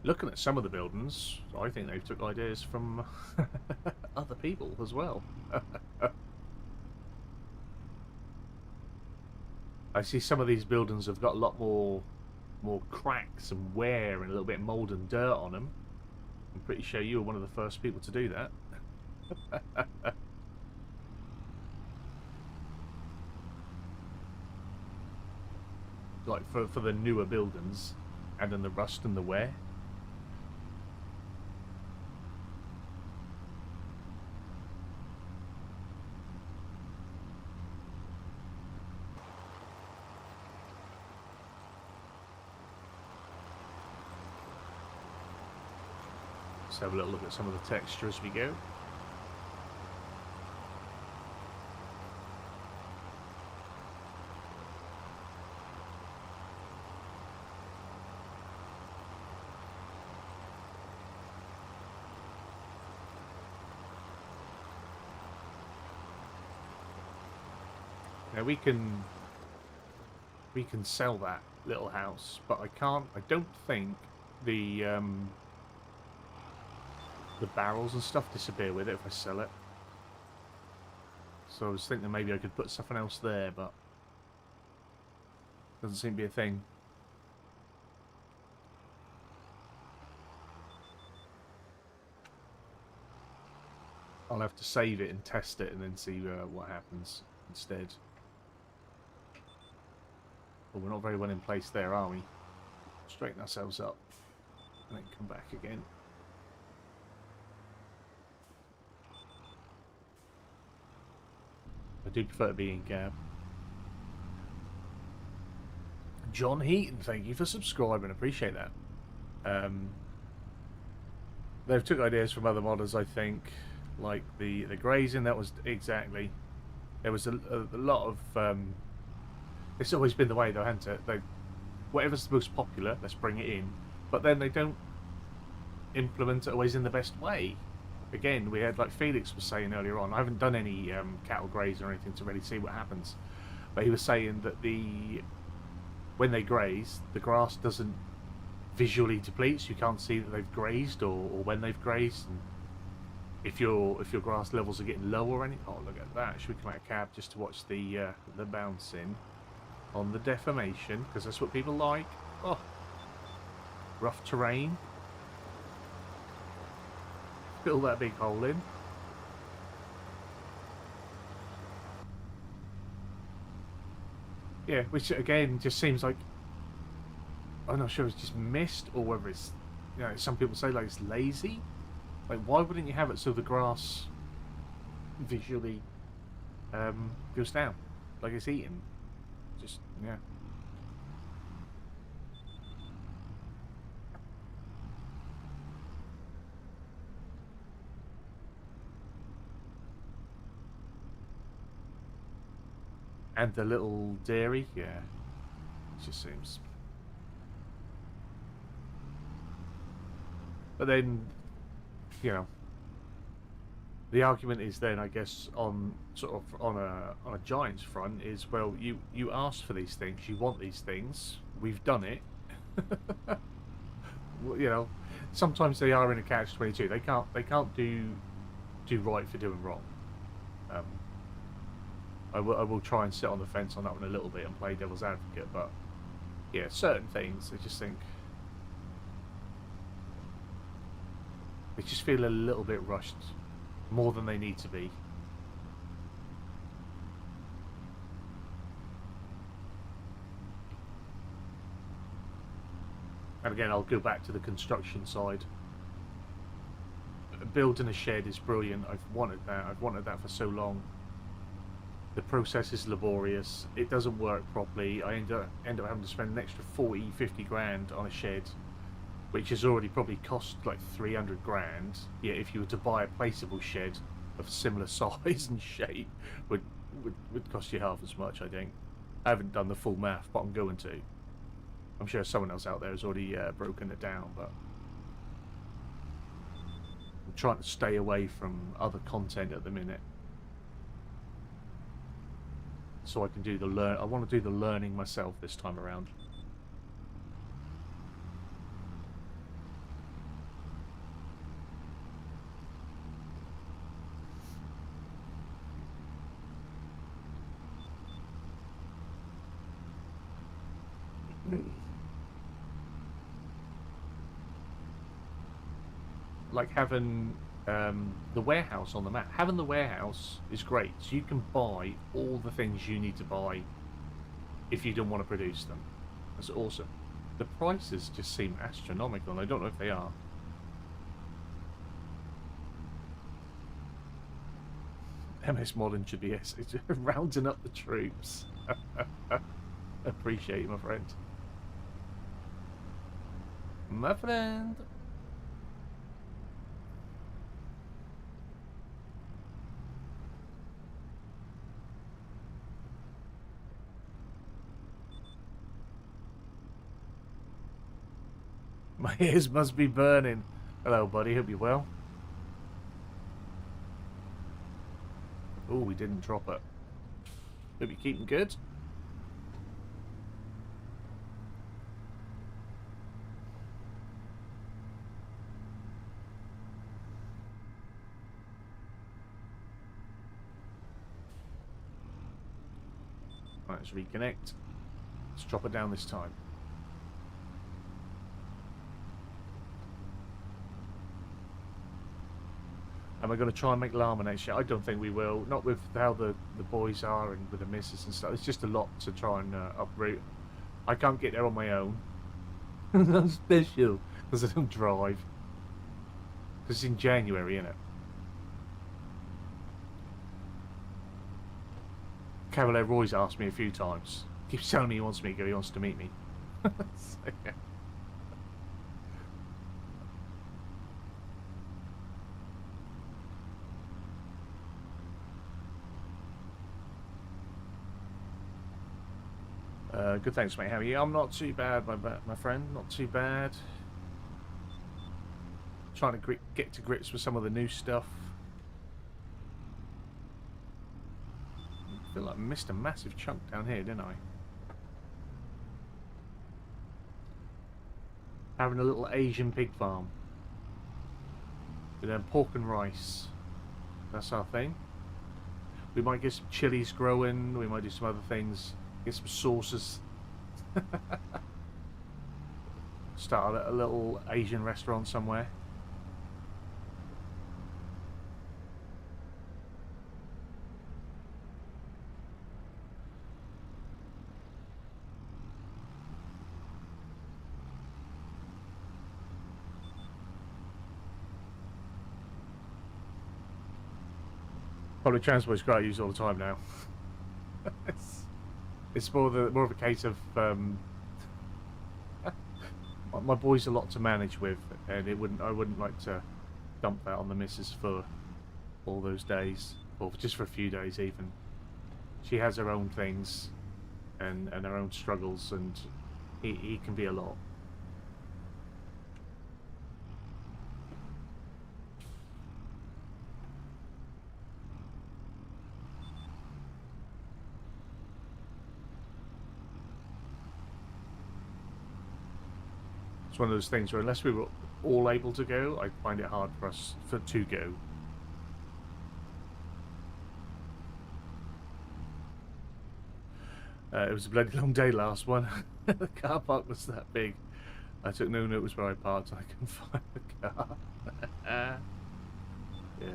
Looking at some of the buildings, I think they've took ideas from other people as well. I see some of these buildings have got a lot more cracks and wear and a little bit of mould and dirt on them. I'm pretty sure you were one of the first people to do that. Like for the newer buildings, and then the rust and the wear. Let's have a little look at some of the texture as we go. Now we can sell that little house, but I don't think the barrels and stuff disappear with it if I sell it. So I was thinking maybe I could put something else there, but doesn't seem to be a thing. I'll have to save it and test it and then see what happens instead. Well, we're not very well in place there, are we? Straighten ourselves up and then come back again. I do prefer to be in cab. John Heaton, thank you for subscribing. Appreciate that. They've took ideas from other modders, I think, like the grazing. That was exactly. There was a lot of. It's always been the way, though, hasn't it? They, whatever's the most popular, let's bring it in. But then they don't implement it always in the best way. Again, we had, like Felix was saying earlier on, I haven't done any cattle graze or anything to really see what happens. But he was saying that when they graze, the grass doesn't visually deplete, so you can't see that they've grazed or when they've grazed. And if your grass levels are getting low or anything, oh look at that! Should we come out of cab just to watch the bouncing on the deformation, because that's what people like. Oh, rough terrain. Fill that big hole in. Yeah, which again just seems like, I'm not sure it's just missed or whether it's, you know, some people say like it's lazy. Like, why wouldn't you have it so the grass visually goes down, like it's eaten? Just, yeah. And the little dairy, yeah, it just seems. But then, you know, the argument is then, I guess, on sort of on a Giants front is, well, you asked for these things, you want these things, we've done it. You know, sometimes they are in a catch-22. They can't do right for doing wrong. I will try and sit on the fence on that one a little bit and play devil's advocate, but yeah, certain things I just think they just feel a little bit rushed, more than they need to be. And again, I'll go back to the construction side. Building a shed is brilliant. I've wanted that for so long. The process is laborious. It doesn't work properly. I end up having to spend an extra 40-50 grand on a shed, which has already probably cost like 300 grand. Yeah, if you were to buy a placeable shed of similar size and shape, would cost you half as much, I think. I haven't done the full math, but I'm going to. I'm sure someone else out there has already broken it down, but I'm trying to stay away from other content at the minute, so I can do the I want to do the learning myself this time around. Like having the warehouse on the map. Having the warehouse is great, so you can buy all the things you need to buy if you don't want to produce them. That's awesome. The prices just seem astronomical, and I don't know if they are. MS Modern should be rounding up the troops. Appreciate you, my friend. My friend. My ears must be burning. Hello, buddy. Hope you're well. Oh, we didn't drop it. Hope you're keeping good. Right, let's reconnect. Let's drop it down this time. Am I going to try and make llama next year? I don't think we will. Not with how the boys are and with the missus and stuff. It's just a lot to try and uproot. I can't get there on my own. Not special, because I don't drive. Because it's in January, isn't it? Cavalier Roy's asked me a few times. Keeps telling me he wants me to go. He wants to meet me. So, yeah. Good, thanks, mate. How are you? I'm not too bad, my friend. Not too bad. Trying to get to grips with some of the new stuff. I feel like I missed a massive chunk down here, didn't I? Having a little Asian pig farm. With pork and rice. That's our thing. We might get some chilies growing. We might do some other things. Get some sauces. Start a little Asian restaurant somewhere. Public transport is great. I use it all the time now. It's more of a case of my boy's a lot to manage with, and I wouldn't like to dump that on the missus for all those days, or just for a few days even. She has her own things and her own struggles, and he can be a lot. It's one of those things where unless we were all able to go, I find it hard for us to go. It was a bloody long day, last one. The car park was that big. I took no notice where I parked and I couldn't find the car. Yeah.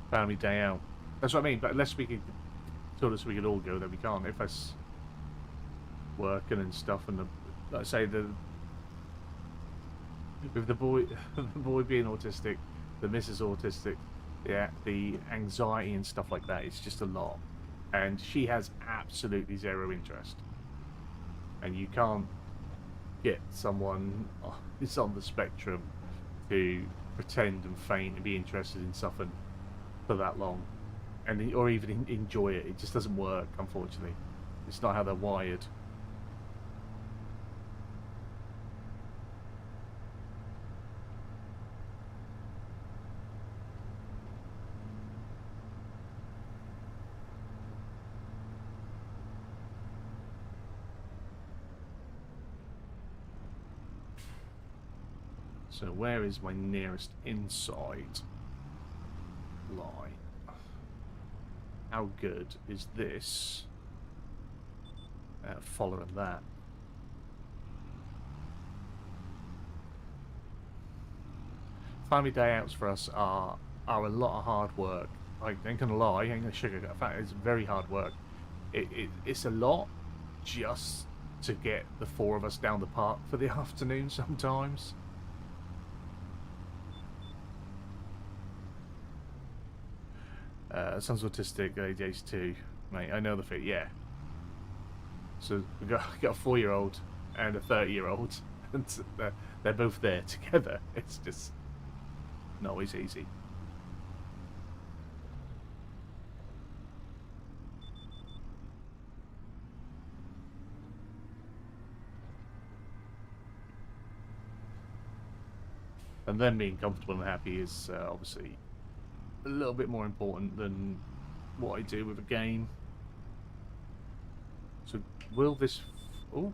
Family day out. That's what I mean. But unless we could, told us we could all go, then we can't. If us working and stuff, and like I say, with the boy, the boy being autistic, the missus autistic, yeah, the anxiety and stuff like that, it's just a lot. And she has absolutely zero interest. And you can't get someone who's on the spectrum to pretend and feign and be interested in something for that long, and or even enjoy it. It just doesn't work, unfortunately. It's not how they're wired. So where is my nearest inside line? How good is this following that? Family day outs for us are a lot of hard work. I ain't gonna lie, I ain't gonna sugarcoat. In fact, it's very hard work. It's a lot just to get the four of us down the park for the afternoon sometimes. Son's autistic, age 2, mate. I know the fit, yeah. So we got a 4-year-old and a 30-year-old, and they're both there together. It's just not always easy. And them being comfortable and happy is obviously a little bit more important than what I do with a game. So will this... Oh,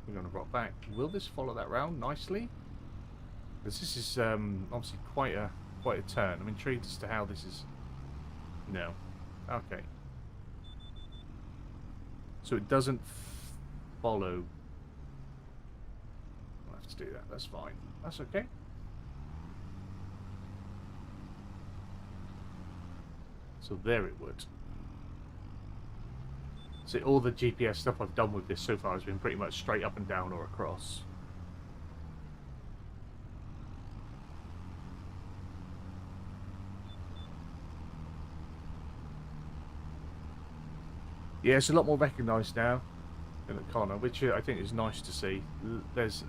we're going to rock back. Will this follow that round nicely? Because this is obviously quite a turn. I'm intrigued as to how this is... No. Okay. So it doesn't follow... I'll have to do that. That's fine. That's okay. So there it would. So all the GPS stuff I've done with this so far has been pretty much straight up and down or across. Yeah, it's a lot more recognised now in the corner, which I think is nice to see. There's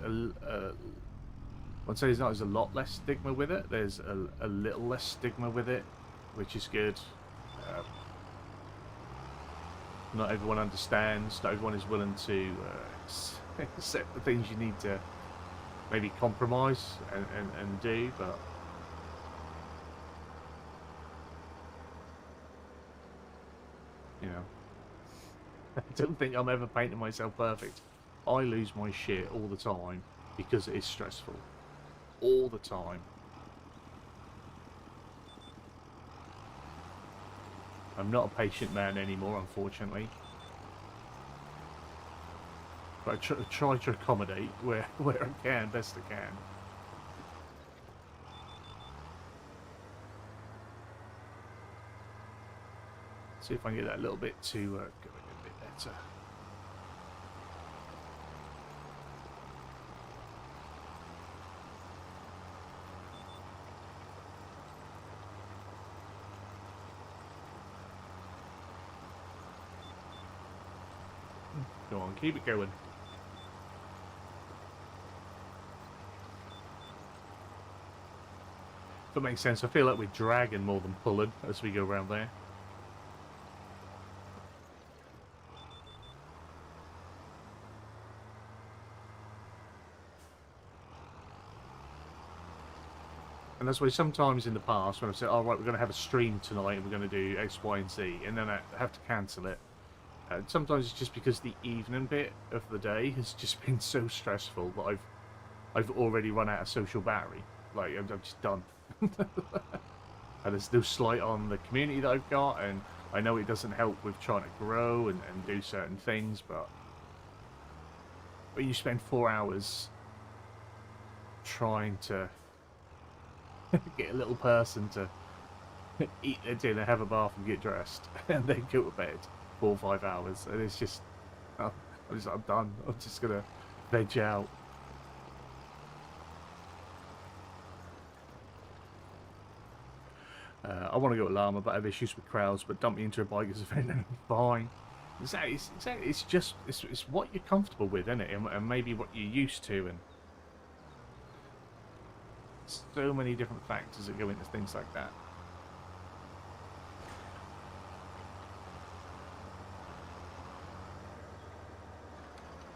I'd say there's a lot less stigma with it. There's a little less stigma with it, which is good. Not everyone understands. Not everyone is willing to accept the things you need to maybe compromise and do, but you know, I don't think I'm ever painting myself perfect. I lose my shit all the time because it is stressful. All the time. I'm not a patient man anymore, unfortunately. But I try to accommodate where I can, best I can. See if I can get that a little bit to go a bit better. Go on, keep it going. If that makes sense, I feel like we're dragging more than pulling as we go around there. And that's why sometimes in the past when I've said, oh right, we're going to have a stream tonight and we're going to do X, Y and Z, and then I have to cancel it. Sometimes it's just because the evening bit of the day has just been so stressful that I've already run out of social battery. Like, I'm just done. And there's no slight on the community that I've got, and I know it doesn't help with trying to grow and do certain things, but when you spend 4 hours trying to get a little person to eat their dinner, have a bath and get dressed, and then go to bed 4 or 5 hours, and it's just, oh, I'm done. I'm just gonna veg out. I want to go to Llama, but I have issues with crowds. But dump me into a bike is fine. Exactly. It's just it's what you're comfortable with, isn't it? And maybe what you're used to, and so many different factors that go into things like that.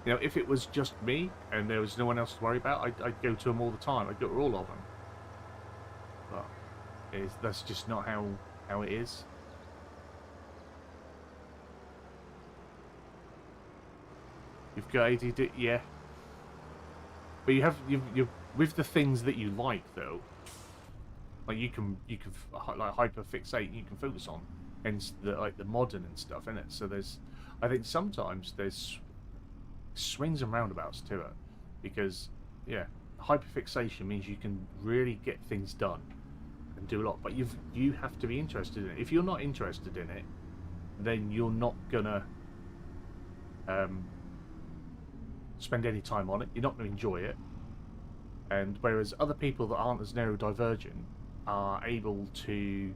You know, if it was just me and there was no one else to worry about, I'd go to them all the time. I'd go to all of them. But that's just not how it is. You've got ADD, yeah. But you've with the things that you like though. Like you can like hyperfixate. You can focus on, hence the modern and stuff, innit? So I think sometimes there's swings and roundabouts to it, because yeah, hyperfixation means you can really get things done and do a lot, but you have to be interested in it. If you're not interested in it, then you're not gonna spend any time on it. You're not gonna enjoy it. And whereas other people that aren't as neurodivergent are able to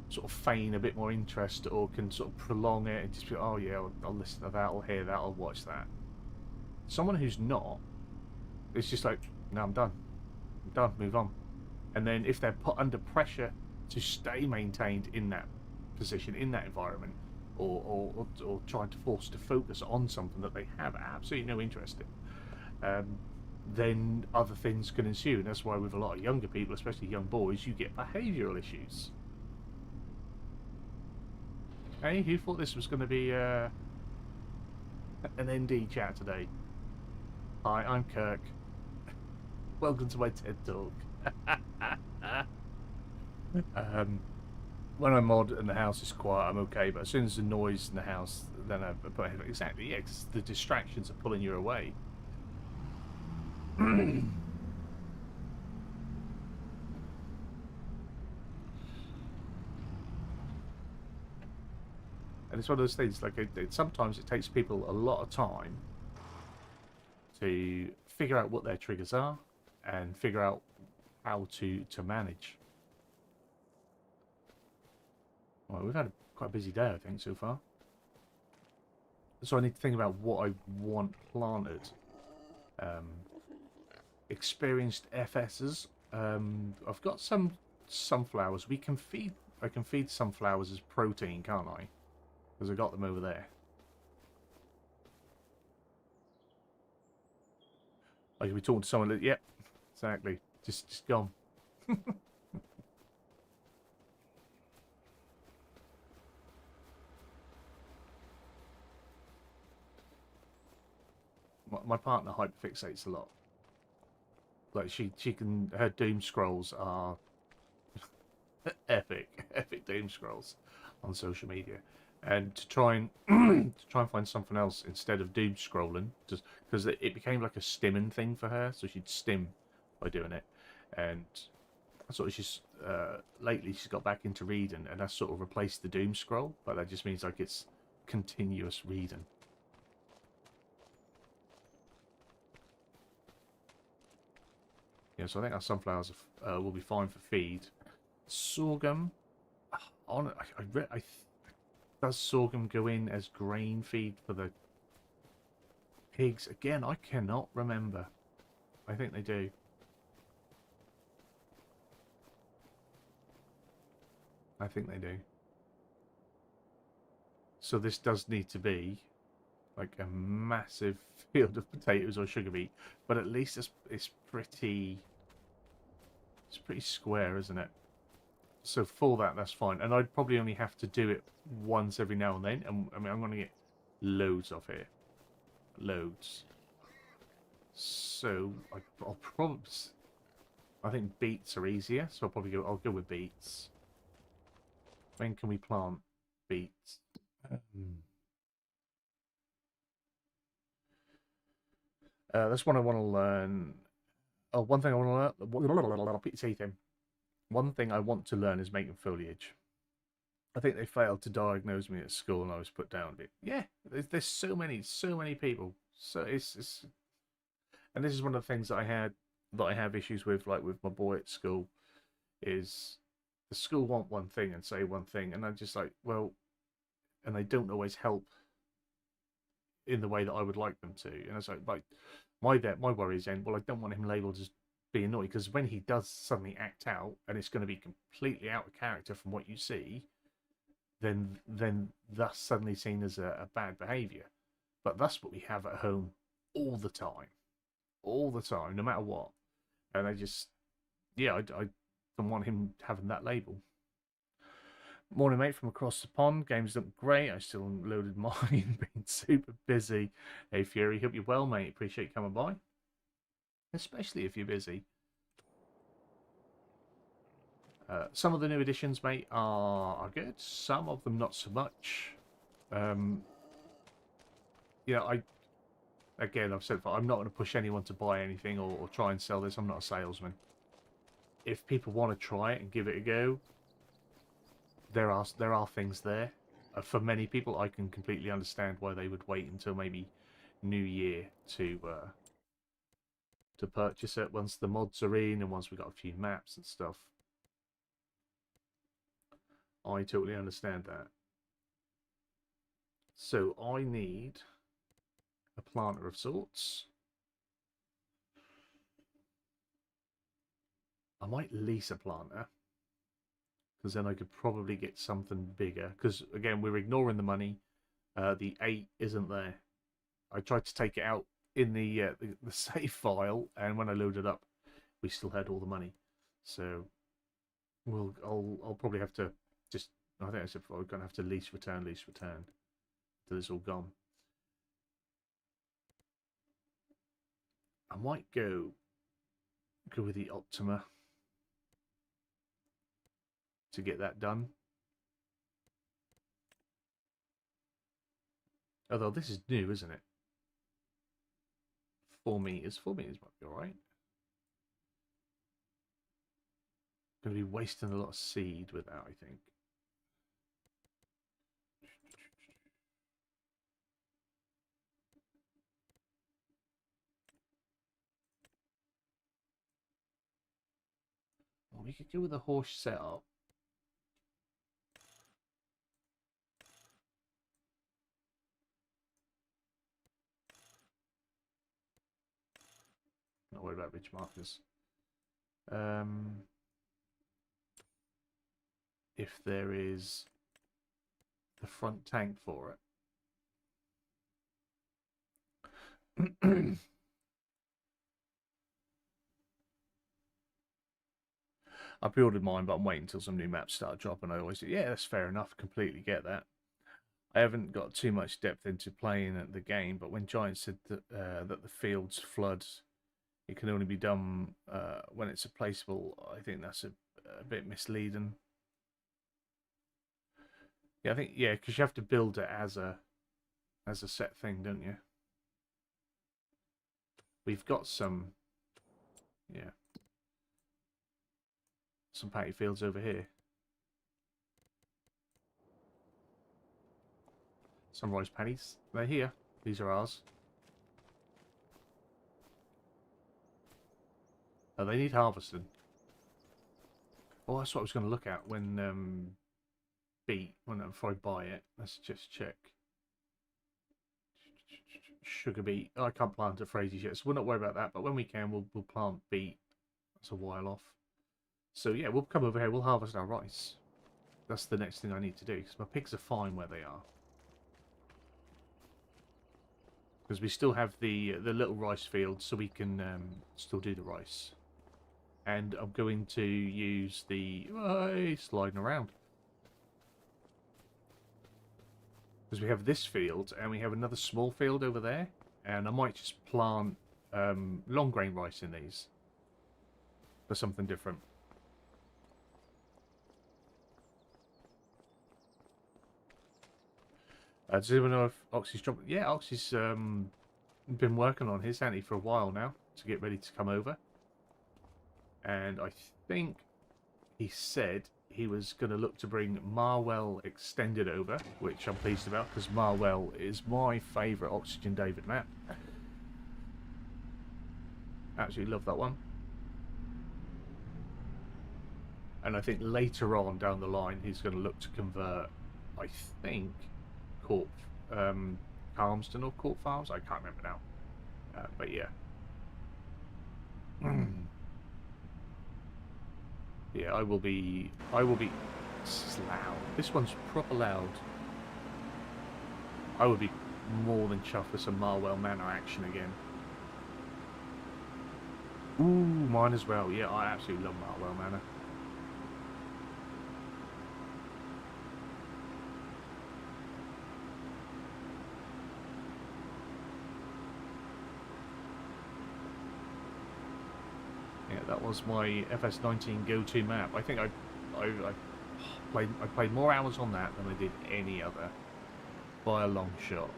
sort of feign a bit more interest, or can sort of prolong it and just be, oh yeah, I'll listen to that, I'll hear that, I'll watch that. Someone who's not, it's just like, no, I'm done, move on. And then if they're put under pressure to stay maintained in that position, in that environment, or trying to force to focus on something that they have absolutely no interest in, then other things can ensue. And that's why with a lot of younger people, especially young boys, you get behavioural issues. Hey, who thought this was going to be an ND chat today. Hi, I'm Kirk. Welcome to my TED Talk. When I'm mod and the house is quiet, I'm okay. But as soon as the noise in the house, then I put my head. Exactly, yeah, 'cause the distractions are pulling you away. And it's one of those things. Like sometimes it takes people a lot of time to figure out what their triggers are and figure out how to manage. Well, we've had quite a busy day, I think, so far. So I need to think about what I want planted. Experienced FSs. I've got some sunflowers. I can feed sunflowers as protein, can't I? Because I got them over there. I could be talking to someone that, yep, exactly. Just gone. My partner hyperfixates a lot. Like she can, her doom scrolls are epic doom scrolls on social media, and to try and find something else instead of doom scrolling, just because it became like a stimming thing for her, so she'd stim by doing it, and sort of she's lately she's got back into reading, and that's sort of replaced the doom scroll, but that just means like it's continuous reading. Yeah, so I think our sunflowers will be fine for feed. Sorghum, does sorghum go in as grain feed for the pigs? Again, I cannot remember. I think they do. I think they do. So this does need to be like a massive field of potatoes or sugar beet, but at least it's pretty square, isn't it? So for that, that's fine. And I'd probably only have to do it once every now and then. And I mean, I'm going to get loads of it. Loads. So I'll probably... I think beets are easier, so I'll go with beets. When can we plant beets? That's one I want to learn. Oh, one thing I want to learn. Put your teeth in. One thing I want to learn is making foliage. I think they failed to diagnose me at school, and I was put down a bit. Yeah, there's so many people. So it's and this is one of the things that I have issues with, like with my boy at school, is the school want one thing and say one thing, and I'm just like, well, and they don't always help in the way that I would like them to. And it's like my worry is then, well, I don't want him labelled as being naughty, because when he does suddenly act out and it's going to be completely out of character from what you see, then that's suddenly seen as a bad behaviour. But that's what we have at home all the time, no matter what. And I just, yeah, I don't want him having that label. Morning, mate, from across the pond. Games look great. I still loaded mine. Been super busy. Hey, Fury, hope you're well, mate. Appreciate you coming by, especially if you're busy. Some of the new additions, mate, are good. Some of them not so much. Yeah, again, I've said I'm not going to push anyone to buy anything or try and sell this. I'm not a salesman. If people want to try it and give it a go, there are things there. For many people, I can completely understand why they would wait until maybe New Year to purchase it once the mods are in and once we've got a few maps and stuff. I totally understand that. So I need a planter of sorts. I might lease a planter, because then I could probably get something bigger. Because again, we're ignoring the money. The 8 isn't there. I tried to take it out in the save file, and when I loaded up, we still had all the money. So I'll probably have to just, I think I said before, we're gonna have to lease return till it's all gone. I might go with the Optima to get that done. Although this is new, isn't it? 4 meters. 4 meters might be alright. Going to be wasting a lot of seed with that, I think. Well, we could go with a horse setup. Not worried about ridge markers. If there is the front tank for it. I pre-ordered mine, but I'm waiting until some new maps start dropping. I always say, yeah, that's fair enough. Completely get that. I haven't got too much depth into playing the game, but when Giant said that the fields flood, it can only be done when it's a placeable. I think that's a bit misleading. Yeah, I think because you have to build it as a set thing, don't you? We've got some, some paddy fields over here. Some rice paddies. They're here. These are ours. Oh, they need harvesting. Oh, that's what I was going to look at when before I buy it. Let's just check. Sugar beet. Oh, I can't plant a phrases yet, so we'll not worry about that. But when we can, we'll plant beet. That's a while off. So yeah, we'll come over here. We'll harvest our rice. That's the next thing I need to do because my pigs are fine where they are. Because we still have the little rice field, so we can still do the rice. And I'm going to use the sliding around. Because we have this field, and we have another small field over there. And I might just plant long grain rice in these. For something different. Does anyone know if Oxy's dropping? Yeah, Oxy's been working on his, hasn't he, for a while now. To get ready to come over. And I think he said he was going to look to bring Marwell Extended over, which I'm pleased about, because Marwell is my favourite Oxygen David map. Absolutely love that one. And I think later on down the line, he's going to look to convert, I think, Calmston or Court Farms. I can't remember now. But yeah. Yeah, I will be. This is loud. This one's proper loud. I would be more than chuffed with some Marwell Manor action again. Ooh, mine as well. Yeah, I absolutely love Marwell Manor. That was my FS19 go-to map. I think I played more hours on that than I did any other, by a long shot.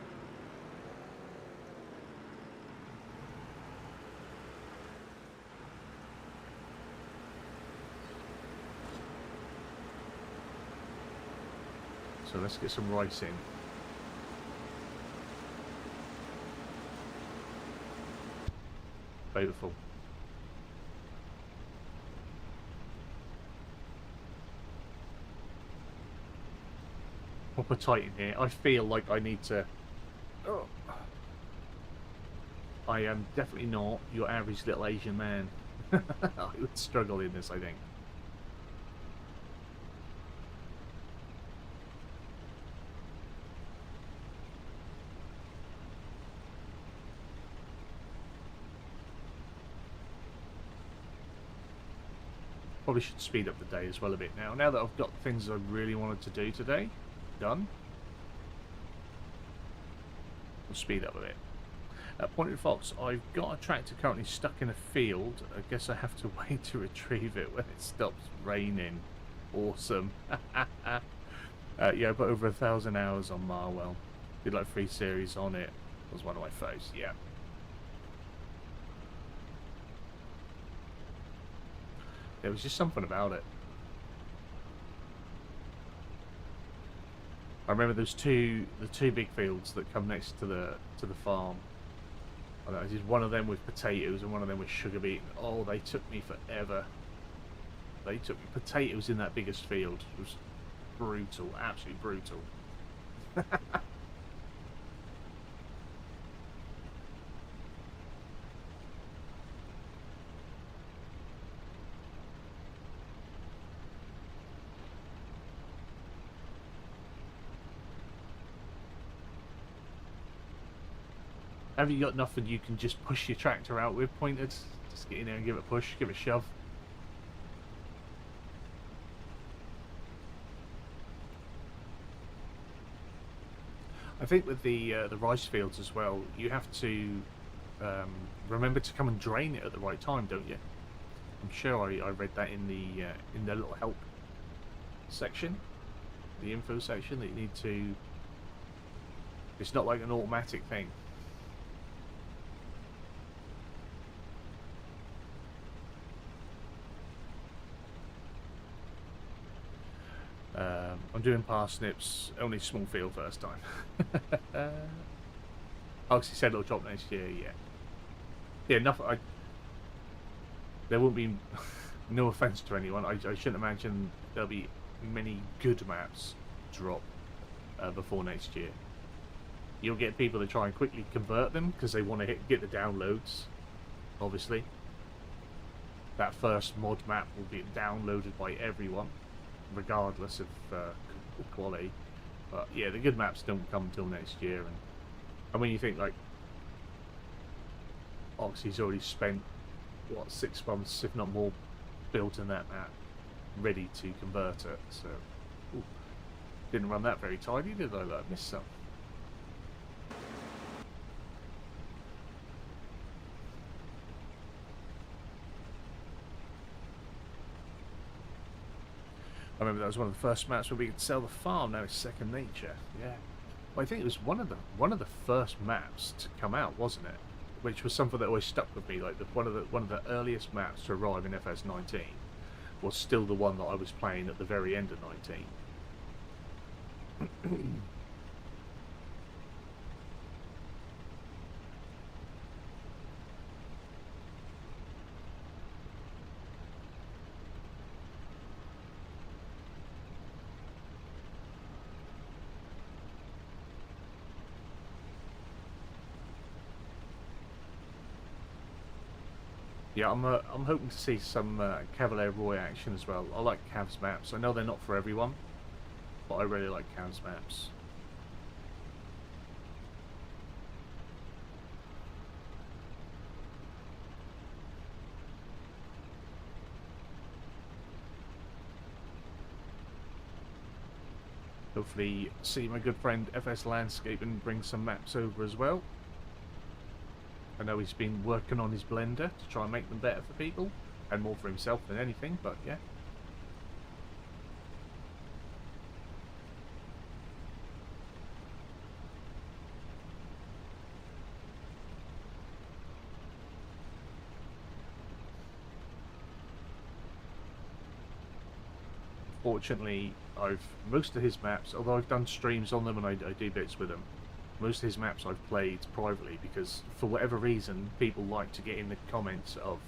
So let's get some rice in. Beautiful. Proper tight in here. I feel like I need to... Oh. I am definitely not your average little Asian man. I would struggle in this, I think. Probably should speed up the day as well a bit now. Now that I've got things I really wanted to do today done, we'll speed up a bit. Pointed Fox, I've got a tractor currently stuck in a field. I guess I have to wait to retrieve it when it stops raining. Awesome. Yeah, I put over 1,000 hours on Marwell. Did like 3 series on it. Was one of my first, yeah. There was just something about it. I remember those the two big fields that come next to the farm. I did one of them with potatoes and one of them with sugar beet. Oh, they took me forever. They took me. Potatoes in that biggest field was brutal, absolutely brutal. Have you got nothing you can just push your tractor out with, Pointed? Just get in there and give it a push, give it a shove. I think with the rice fields as well, you have to remember to come and drain it at the right time, don't you? I'm sure I read that in the little help section, the info section, that you need to. It's not like an automatic thing. I'm doing parsnips, only small field first time. Oxy said it'll drop next year, yeah. Yeah, nothing. There won't be, no offence to anyone, I shouldn't imagine there'll be many good maps drop before next year. You'll get people that try and quickly convert them because they want to get the downloads, obviously. That first mod map will be downloaded by everyone, regardless of quality. But yeah, the good maps don't come until next year, and when you think like Oxy's already spent what 6 months, if not more, building that map, ready to convert it. So ooh, didn't run that very tidy, did I? I missed some. I remember that was one of the first maps where we could sell the farm. Now it's second nature. Yeah, well, I think it was one of the first maps to come out, wasn't it? Which was something that always stuck with me. Like one of the earliest maps to arrive in FS19 was still the one that I was playing at the very end of 19. Yeah, I'm hoping to see some Cavalier Roy action as well. I like Cavs maps. I know they're not for everyone, but I really like Cavs maps. Hopefully see my good friend FS Landscape and bring some maps over as well. I know he's been working on his blender to try and make them better for people, and more for himself than anything, but yeah. Fortunately, most of his maps, although I've done streams on them and I do bits with them, most of his maps I've played privately because for whatever reason people like to get in the comments of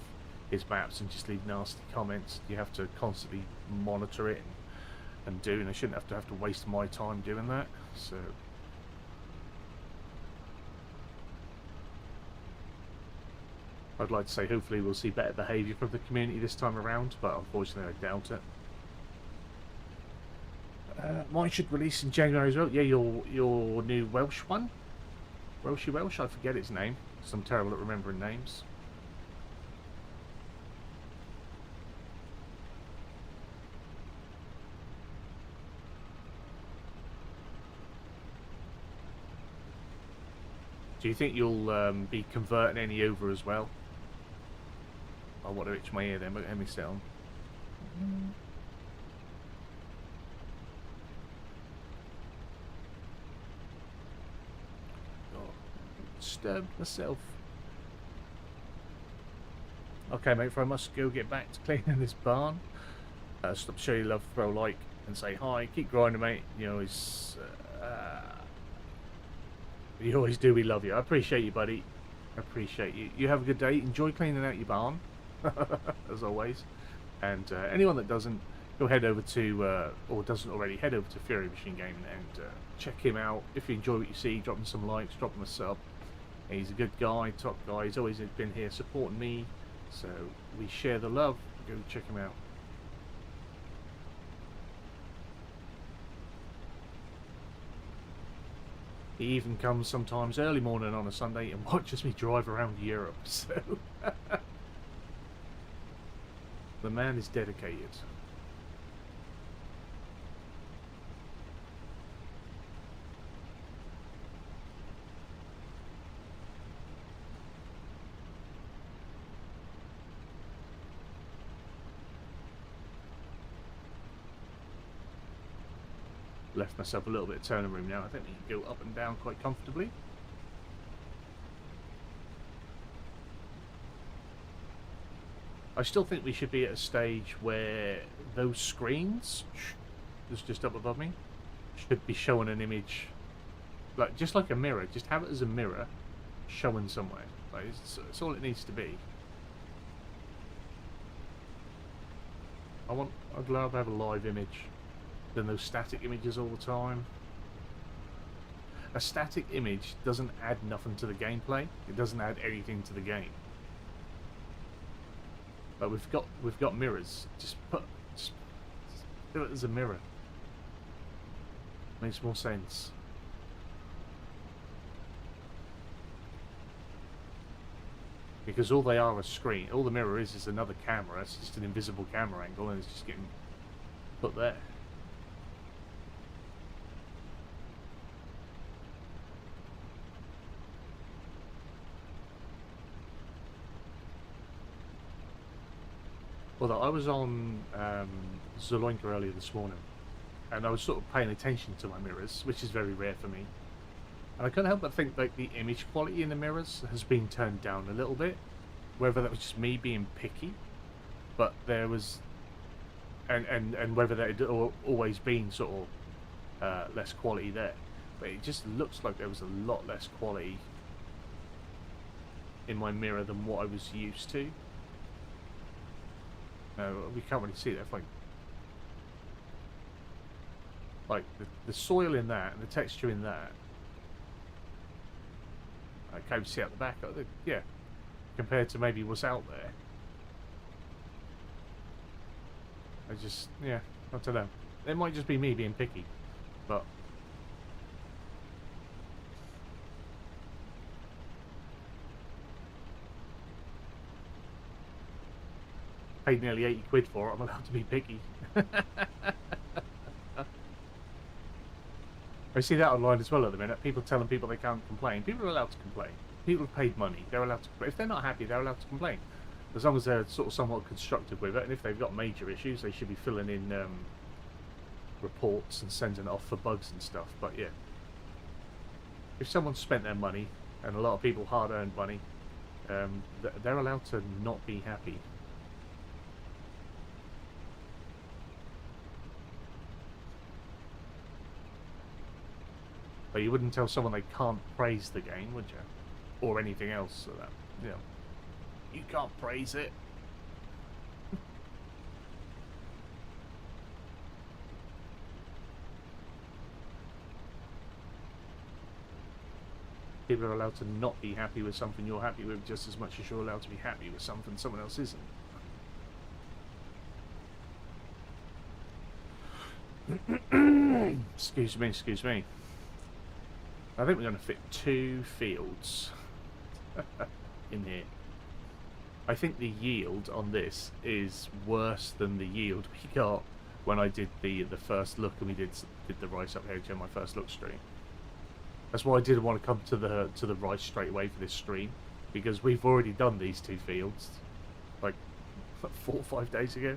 his maps and just leave nasty comments. You have to constantly monitor it and do, and I shouldn't have to waste my time doing that. So I'd like to say hopefully we'll see better behaviour from the community this time around, but unfortunately I doubt it. Mine should release in January as well. Yeah, your new Welsh one? Welsh, I forget its name, because I'm terrible at remembering names. Do you think you'll be converting any over as well? I want to itch my ear then, but let me sit on. Oh, disturbed myself. Okay, mate, I must go get back to cleaning this barn. Stop, show your love, throw a like, and say hi. Keep grinding, mate. You always do. We love you. I appreciate you, buddy. I appreciate you. You have a good day. Enjoy cleaning out your barn, as always. And anyone that doesn't, go head over to, or doesn't already, head over to Fury Machine Gaming and check him out. If you enjoy what you see, drop him some likes, drop him a sub. He's a good guy, top guy. He's always been here supporting me. So we share the love. Go check him out. He even comes sometimes early morning on a Sunday and watches me drive around Europe. So the man is dedicated. Left myself a little bit of turning room now. I think we can go up and down quite comfortably. I still think we should be at a stage where those screens that's just up above me should be showing an image, like just like a mirror. Just have it as a mirror showing somewhere. Like it's all it needs to be. I'd love to have a live image than those static images all the time. A static image doesn't add nothing to the gameplay. It doesn't add anything to the game. But we've got mirrors. Just do it as a mirror. Makes more sense. Because all they are a screen. All the mirror is another camera. It's just an invisible camera angle, and it's just getting put there. Well, I was on Zoloinka earlier this morning, and I was sort of paying attention to my mirrors, which is very rare for me. And I couldn't help but think like the image quality in the mirrors has been turned down a little bit. Whether that was just me being picky, but there was, and whether that had always been sort of less quality there. But it just looks like there was a lot less quality in my mirror than what I was used to. No, we can't really see that. Like the soil in that and the texture in that. I can't see out the back. Yeah, compared to maybe what's out there. Yeah, I don't know. It might just be me being picky, but paid nearly 80 quid for it. I'm allowed to be picky. I see that online as well at the minute. People telling people they can't complain. People are allowed to complain. People have paid money. They're allowed to complain. If they're not happy, they're allowed to complain. As long as they're sort of somewhat constructive with it. And if they've got major issues, they should be filling in reports and sending it off for bugs and stuff. But yeah, if someone's spent their money, and a lot of people hard-earned money, they're allowed to not be happy. But you wouldn't tell someone they can't praise the game, would you? Or anything else, so that, you know, you can't praise it. People are allowed to not be happy with something you're happy with just as much as you're allowed to be happy with something someone else isn't. Excuse me, excuse me. I think we're going to fit 2 fields in here. I think the yield on this is worse than the yield we got when I did the first look and we did the Rise Up Hedge on my first look stream. That's why I didn't want to come to the right straight away for this stream, because we've already done these two fields like 4 or 5 days ago.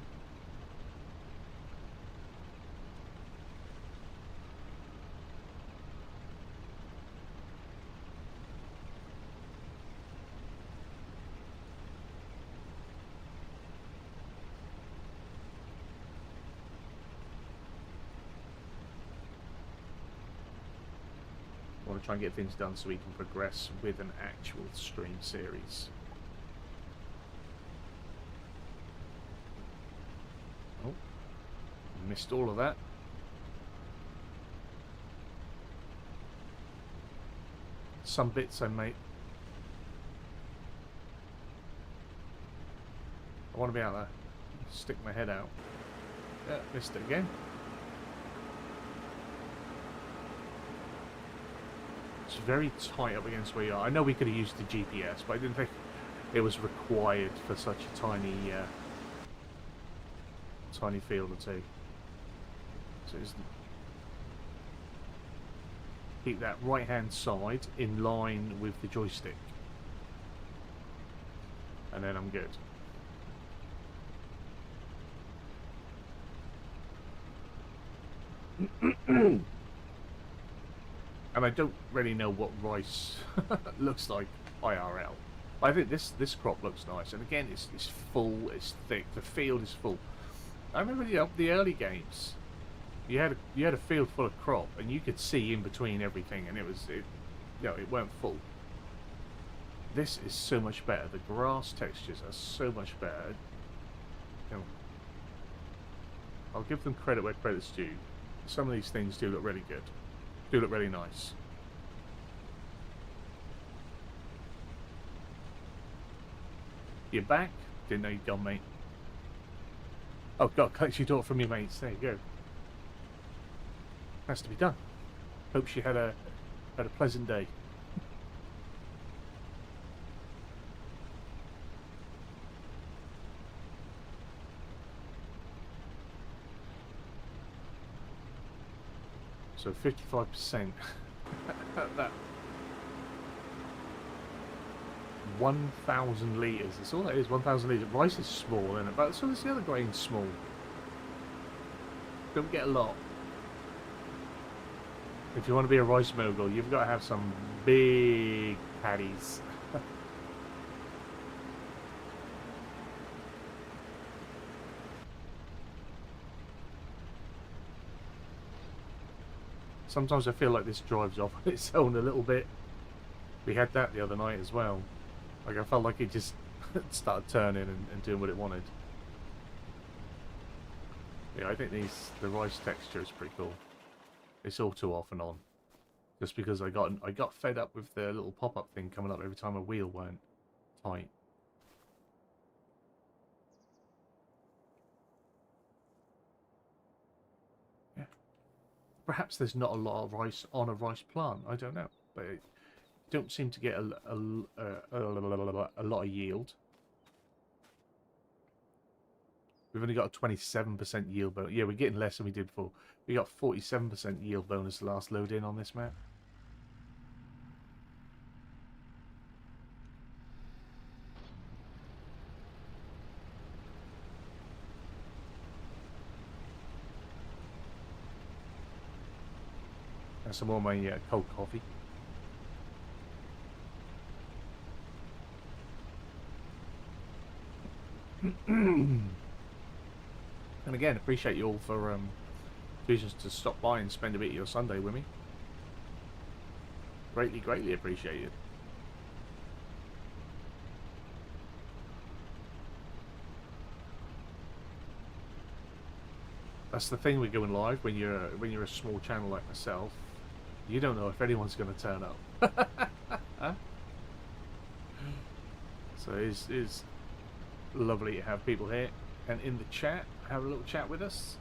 I want to try and get things done so we can progress with an actual stream series. Oh, missed all of that. Some bits I made. I want to be out there. Stick my head out. Yeah, missed it again. It's very tight up against where you are. I know we could have used the GPS, but I didn't think it was required for such a tiny tiny field or two. So just keep that right hand side in line with the joystick, and then I'm good. And I don't really know what rice looks like IRL. I think this crop looks nice, and again, it's full, it's thick, the field is full. I remember the early games, you had a field full of crop, and you could see in between everything, and it weren't full. This is so much better. The grass textures are so much better. You know, I'll give them credit where credit's due. Some of these things do look really good. Do look really nice. You're back? Didn't know you'd gone, mate. Oh god, collect your daughter from your mates. There you go. Has to be done. Hope she had a pleasant day. So 55%. That 1,000 litres. That's all that is. 1,000 litres. Rice is small, isn't it? But so is the other grain small. Don't get a lot. If you want to be a rice mogul, you've got to have some big paddies. Sometimes I feel like this drives off on its own a little bit. We had that the other night as well. Like I felt like it just started turning and doing what it wanted. Yeah, I think the rice texture is pretty cool. It's auto off and on. Just because I got fed up with the little pop-up thing coming up every time a wheel weren't tight. Perhaps there's not a lot of rice on a rice plant. I don't know, but it don't seem to get a lot of yield. We've only got a 27% yield bonus. Yeah, we're getting less than we did before. We got 47% yield bonus the last load in on this map. And some more of my cold coffee. And again, appreciate you all for choosing to stop by and spend a bit of your Sunday with me. Greatly, greatly appreciate it. That's the thing with going live when you're a small channel like myself. You don't know if anyone's going to turn up. Huh? So it's lovely to have people here and in the chat, have a little chat with us.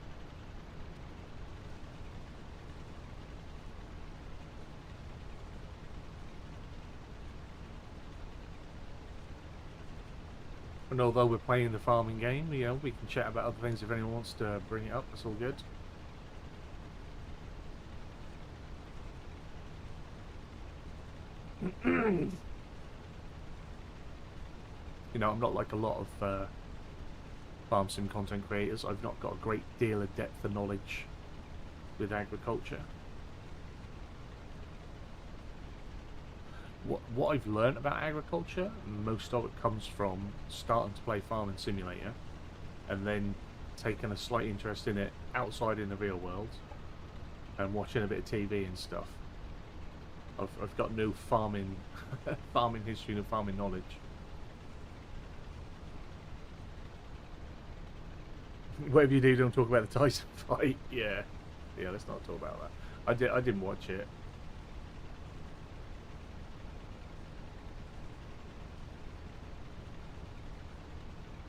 And although we're playing the farming game, you know, we can chat about other things if anyone wants to bring it up. That's all good. You know, I'm not like a lot of farm sim content creators. I've not got a great deal of depth of knowledge with agriculture. What I've learned about agriculture, most of it comes from starting to play Farming Simulator and then taking a slight interest in it outside in the real world and watching a bit of TV and stuff. I've got no farming farming history, no farming knowledge. Whatever you do, don't talk about the Tyson fight. Yeah, let's not talk about that. I didn't watch it.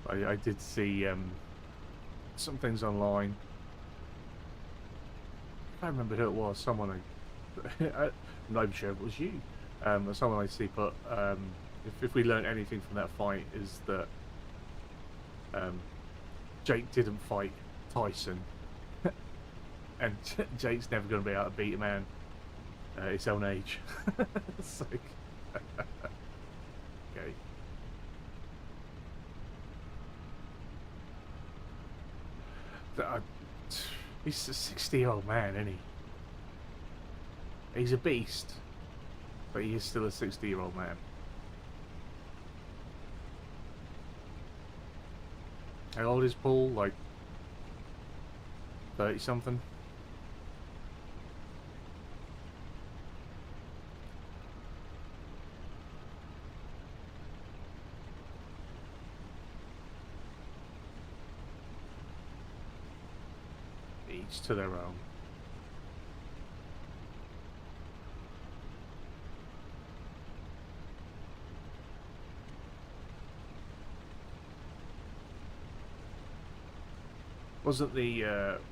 I did see some things online. I can't remember who it was. Someone I'm not even sure if it was you. Someone I see put, if we learn anything from that fight is that Jake didn't fight Tyson, and Jake's never going to be able to beat a man his own age. It's like, okay. He's a 60-year-old man, isn't he? He's a beast, but he is still a 60-year-old man. How old is Paul? Like 30-something? Each to their own. Wasn't the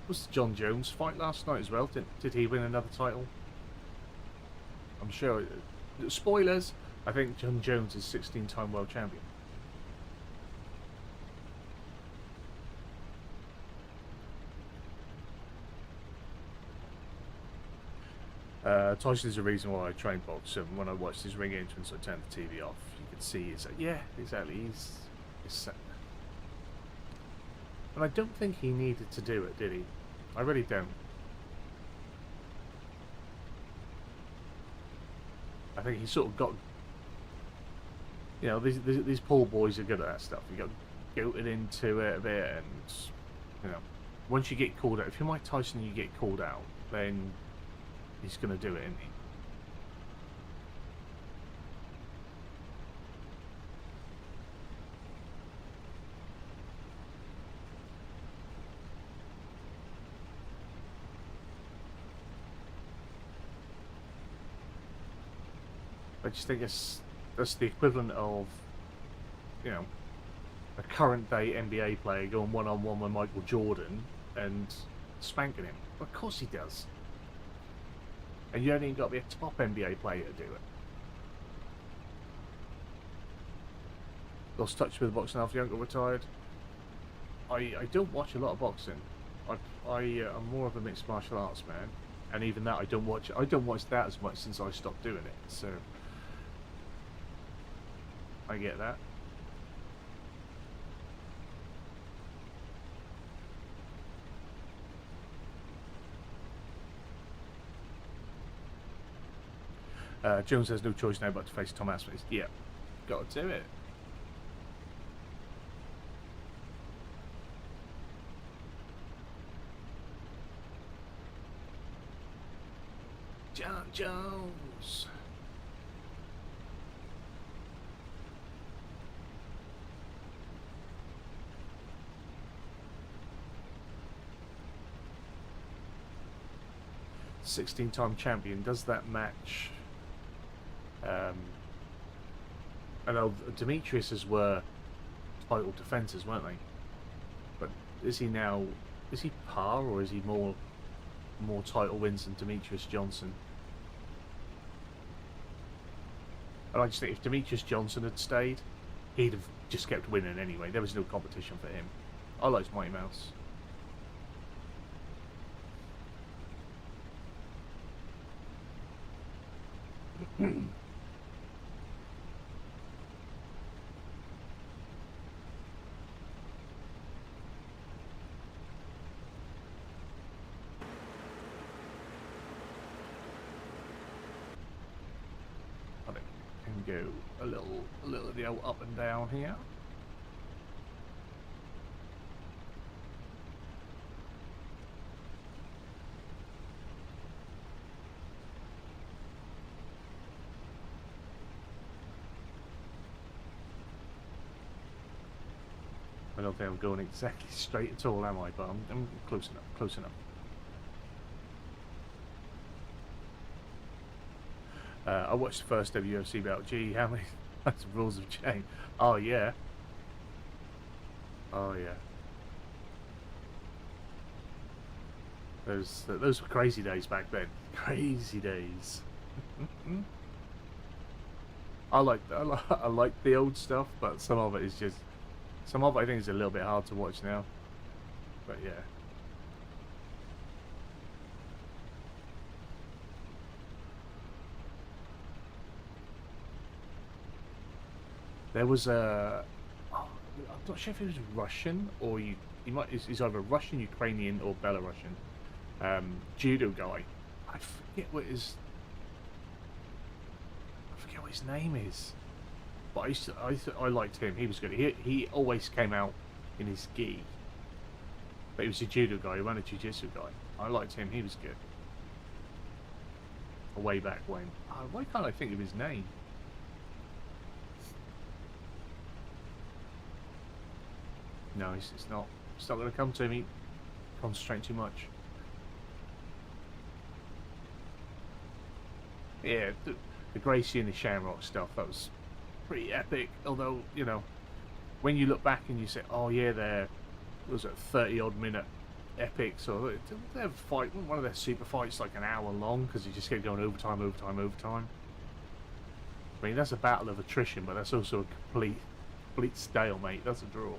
was the John Jones fight last night as well? Did he win another title? I'm sure. Spoilers. I think John Jones is 16-time world champion. Tyson is the reason why I train box, and when I watched his ring entrance, I turned the TV off. You could see, it's like, yeah, exactly. He's and I don't think he needed to do it, did he? I really don't. I think he sort of got, you know, these poor boys are good at that stuff. You got goated into it a bit, and you know, once you get called out, if you're Mike Tyson and you get called out, then he's going to do it, isn't he? I just think that's the equivalent of, you know, a current day NBA player going one-on-one with Michael Jordan and spanking him. Of course he does. And you don't even got to be a top NBA player to do it. Lost touch with boxing after Uncle retired. I don't watch a lot of boxing. I'm more of a mixed martial arts man, and even that I don't watch that as much since I stopped doing it. So I get that. Jones has no choice now but to face Tom Aspinall. Yeah, got to do it. John Jones. '16-time champion. Does that match? I know Demetrius's were title defences, weren't they? But is he now? Is he par or is he more title wins than Demetrius Johnson? And I just think if Demetrius Johnson had stayed, he'd have just kept winning anyway. There was no competition for him. I liked Mighty Mouse. go a little the old up and down here. I don't think I'm going exactly straight at all, am I? But I'm close enough, close enough. I watched the first WFC bout. Gee, how many rules have changed? Oh, yeah. Oh, yeah. Those were crazy days back then. Crazy days. I like the old stuff, but some of it is just... Some of it I think is a little bit hard to watch now. But yeah. There was a... Oh, I'm not sure if it was Russian or he's either Russian, Ukrainian or Belarusian. Judo guy. I forget what his name is. But I liked him. He was good. He always came out in his gi. But he was a judo guy. He ran a jiu-jitsu guy. I liked him. He was good. Way back when. Why can't I think of his name? No, it's not. It's not going to come to me. Concentrate too much. Yeah, the Gracie and the Shamrock stuff. That was pretty epic. Although, you know, when you look back and you say, "Oh yeah, they're was it 30-odd minute epics," or their fight, one of their super fights, like an hour long because you just kept going overtime. I mean, that's a battle of attrition, but that's also a complete stalemate. That's a draw.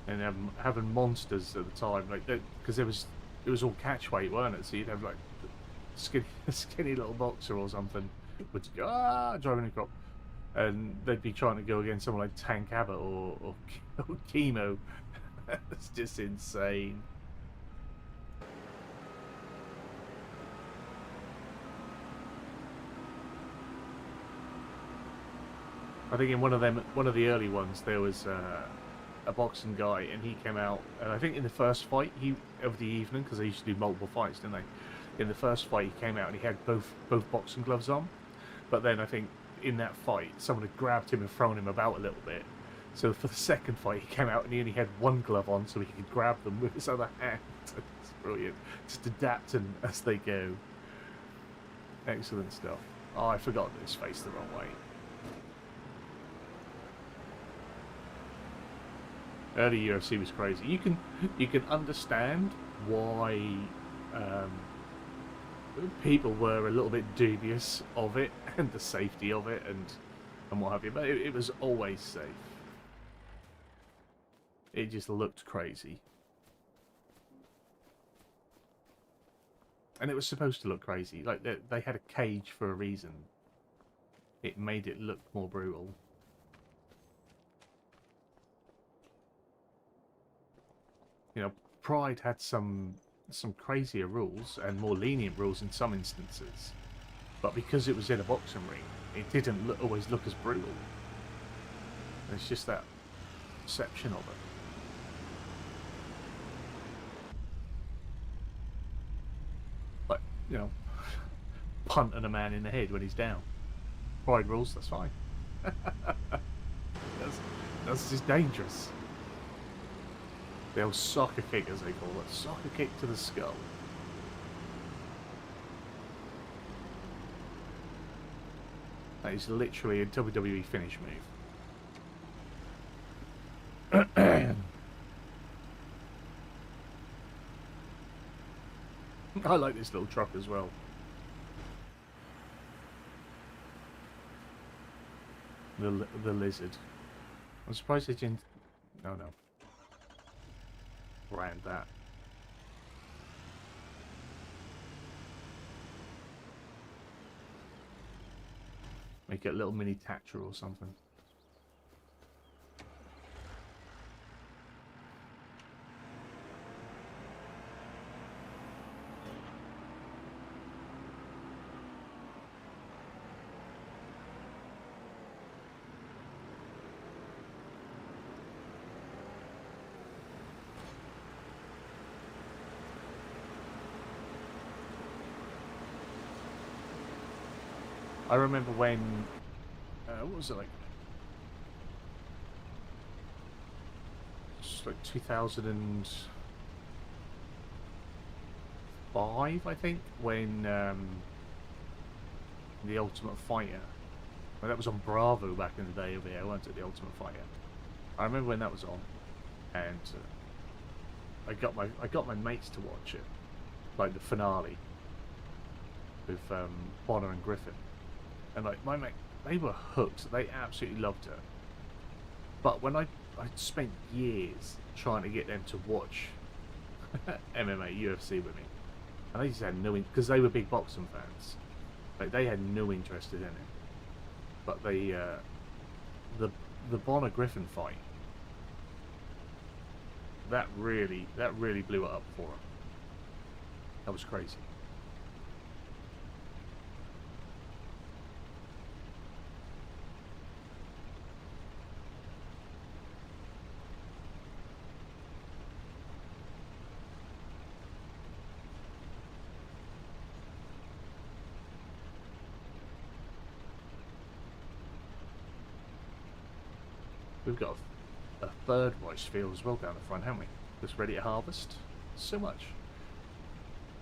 And having monsters at the time, like because it was all catch weight, weren't it? So you'd have like a skinny little boxer or something would go driving a crop, and they'd be trying to go against someone like Tank Abbott or Chemo. It's just insane. I think in one of the early ones there was a boxing guy, and he came out, and I think in the first fight of the evening, because they used to do multiple fights, didn't they? In the first fight he came out and he had both boxing gloves on, but then I think in that fight someone had grabbed him and thrown him about a little bit, so for the second fight he came out and he only had one glove on so he could grab them with his other hand. It's brilliant, just adapting as they go. Excellent stuff. Oh, I forgot this faced the wrong way. Early UFC was crazy. You can understand why people were a little bit dubious of it and the safety of it and what have you, but it was always safe. It just looked crazy, and it was supposed to look crazy. Like they had a cage for a reason. It made it look more brutal. You know, Pride had some crazier rules and more lenient rules in some instances, but because it was in a boxing ring, it didn't always look as brutal. And it's just that perception of it. But, you know, punting a man in the head when he's down. Pride rules, that's fine. That's just dangerous. The old soccer kick, as they call it. Soccer kick to the skull. That is literally a WWE finish move. I like this little truck as well. The lizard. I'm surprised they didn't... No. Ran that. Make it a little mini Thatcher or something. I remember when, what was it like? It's like 2005, I think, when the Ultimate Fighter. Well, that was on Bravo back in the day over here, wasn't it? The Ultimate Fighter. I remember when that was on, and I got my mates to watch it, like the finale with Bonner and Griffin, and like my mate, they were hooked. They absolutely loved it. But when I spent years trying to get them to watch MMA, UFC with me, and they just had no, because they were big boxing fans. Like they had no interest in it. But the Bonner Griffin fight, that really blew it up for them. That was crazy. We've got a third rice field as well down the front, haven't we? That's ready to harvest. So much.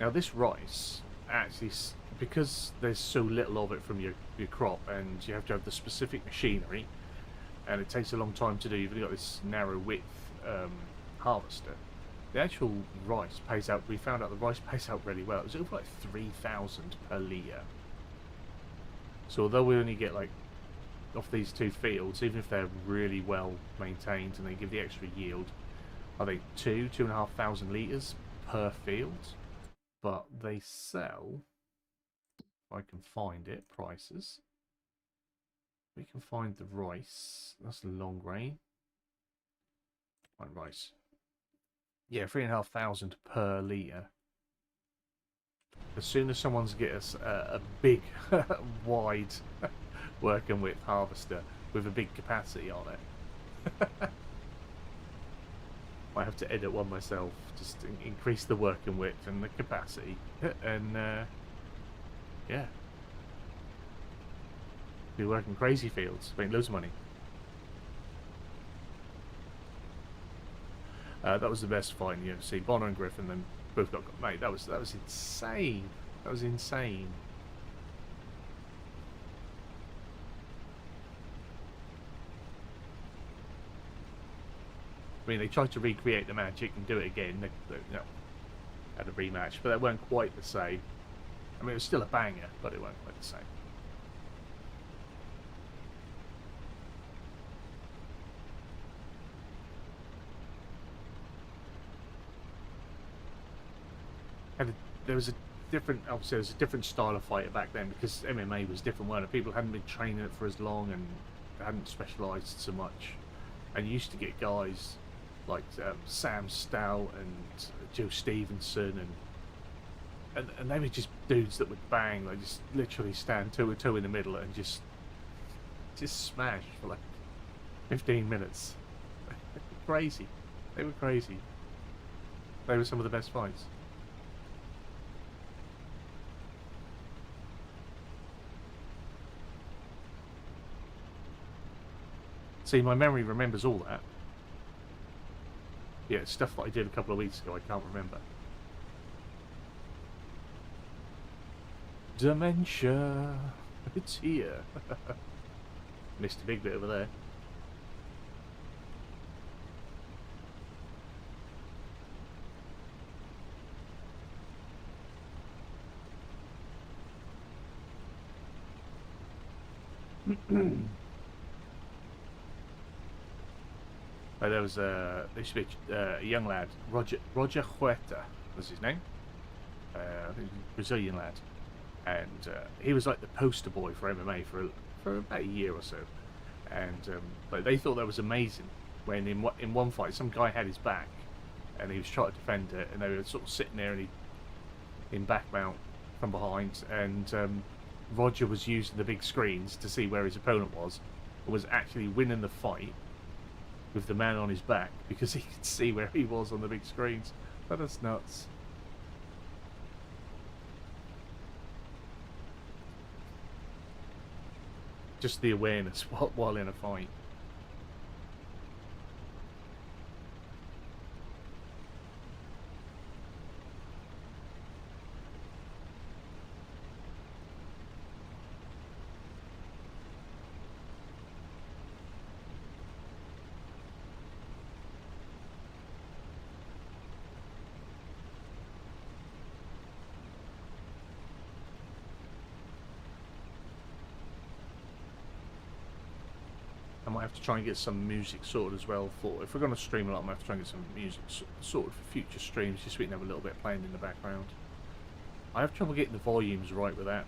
Now this rice, actually, because there's so little of it from your crop, and you have to have the specific machinery, and it takes a long time to do, you've only got this narrow width harvester. The actual rice pays out, we found out the rice pays out really well. It was over like 3,000 per litre. So although we only get like, off these two fields, even if they're really well maintained and they give the extra yield, I think 2,500 litres per field. But they sell, if I can find it, prices. We can find the rice. That's the long grain. Right, rice. Yeah, 3,500 per litre. As soon as someone's get us a big, wide working width harvester with a big capacity on it. I have to edit one myself, just to increase the working width and the capacity, and yeah, be working crazy fields, make loads of money. That was the best fight in the UFC. Bonner and Griffin then both got mate. That was insane. That was insane. I mean, they tried to recreate the magic and do it again. They had a rematch, but they weren't quite the same. I mean, it was still a banger, but it weren't quite the same. There was a different, obviously, there was a different style of fighter back then because MMA was different, weren't it? People hadn't been training it for as long and hadn't specialised so much, and you used to get guys like Sam Stout and Joe Stevenson, and they were just dudes that would bang, like just literally stand toe to toe in the middle and just smash for like 15 minutes. Crazy. They were crazy. They were some of the best fights. See, my memory remembers all that. Yeah, it's stuff that I did a couple of weeks ago, I can't remember. Dementia! It's here! Missed a big bit over there. But there was there used to be a young lad, Roger Huerta was his name. I think he was a Brazilian lad, and he was like the poster boy for MMA for about a year or so. And but they thought that was amazing when in one fight some guy had his back, and he was trying to defend it, and they were sort of sitting there and in back mount from behind, and Roger was using the big screens to see where his opponent was, and was actually winning the fight with the man on his back because he could see where he was on the big screens. That is nuts. just the awareness while in a fight. I might have to try and get some music sorted as well for, if we're going to stream a lot, I might have to try and get some music sorted for future streams, just so we can have a little bit playing in the background. I have trouble getting the volumes right with that.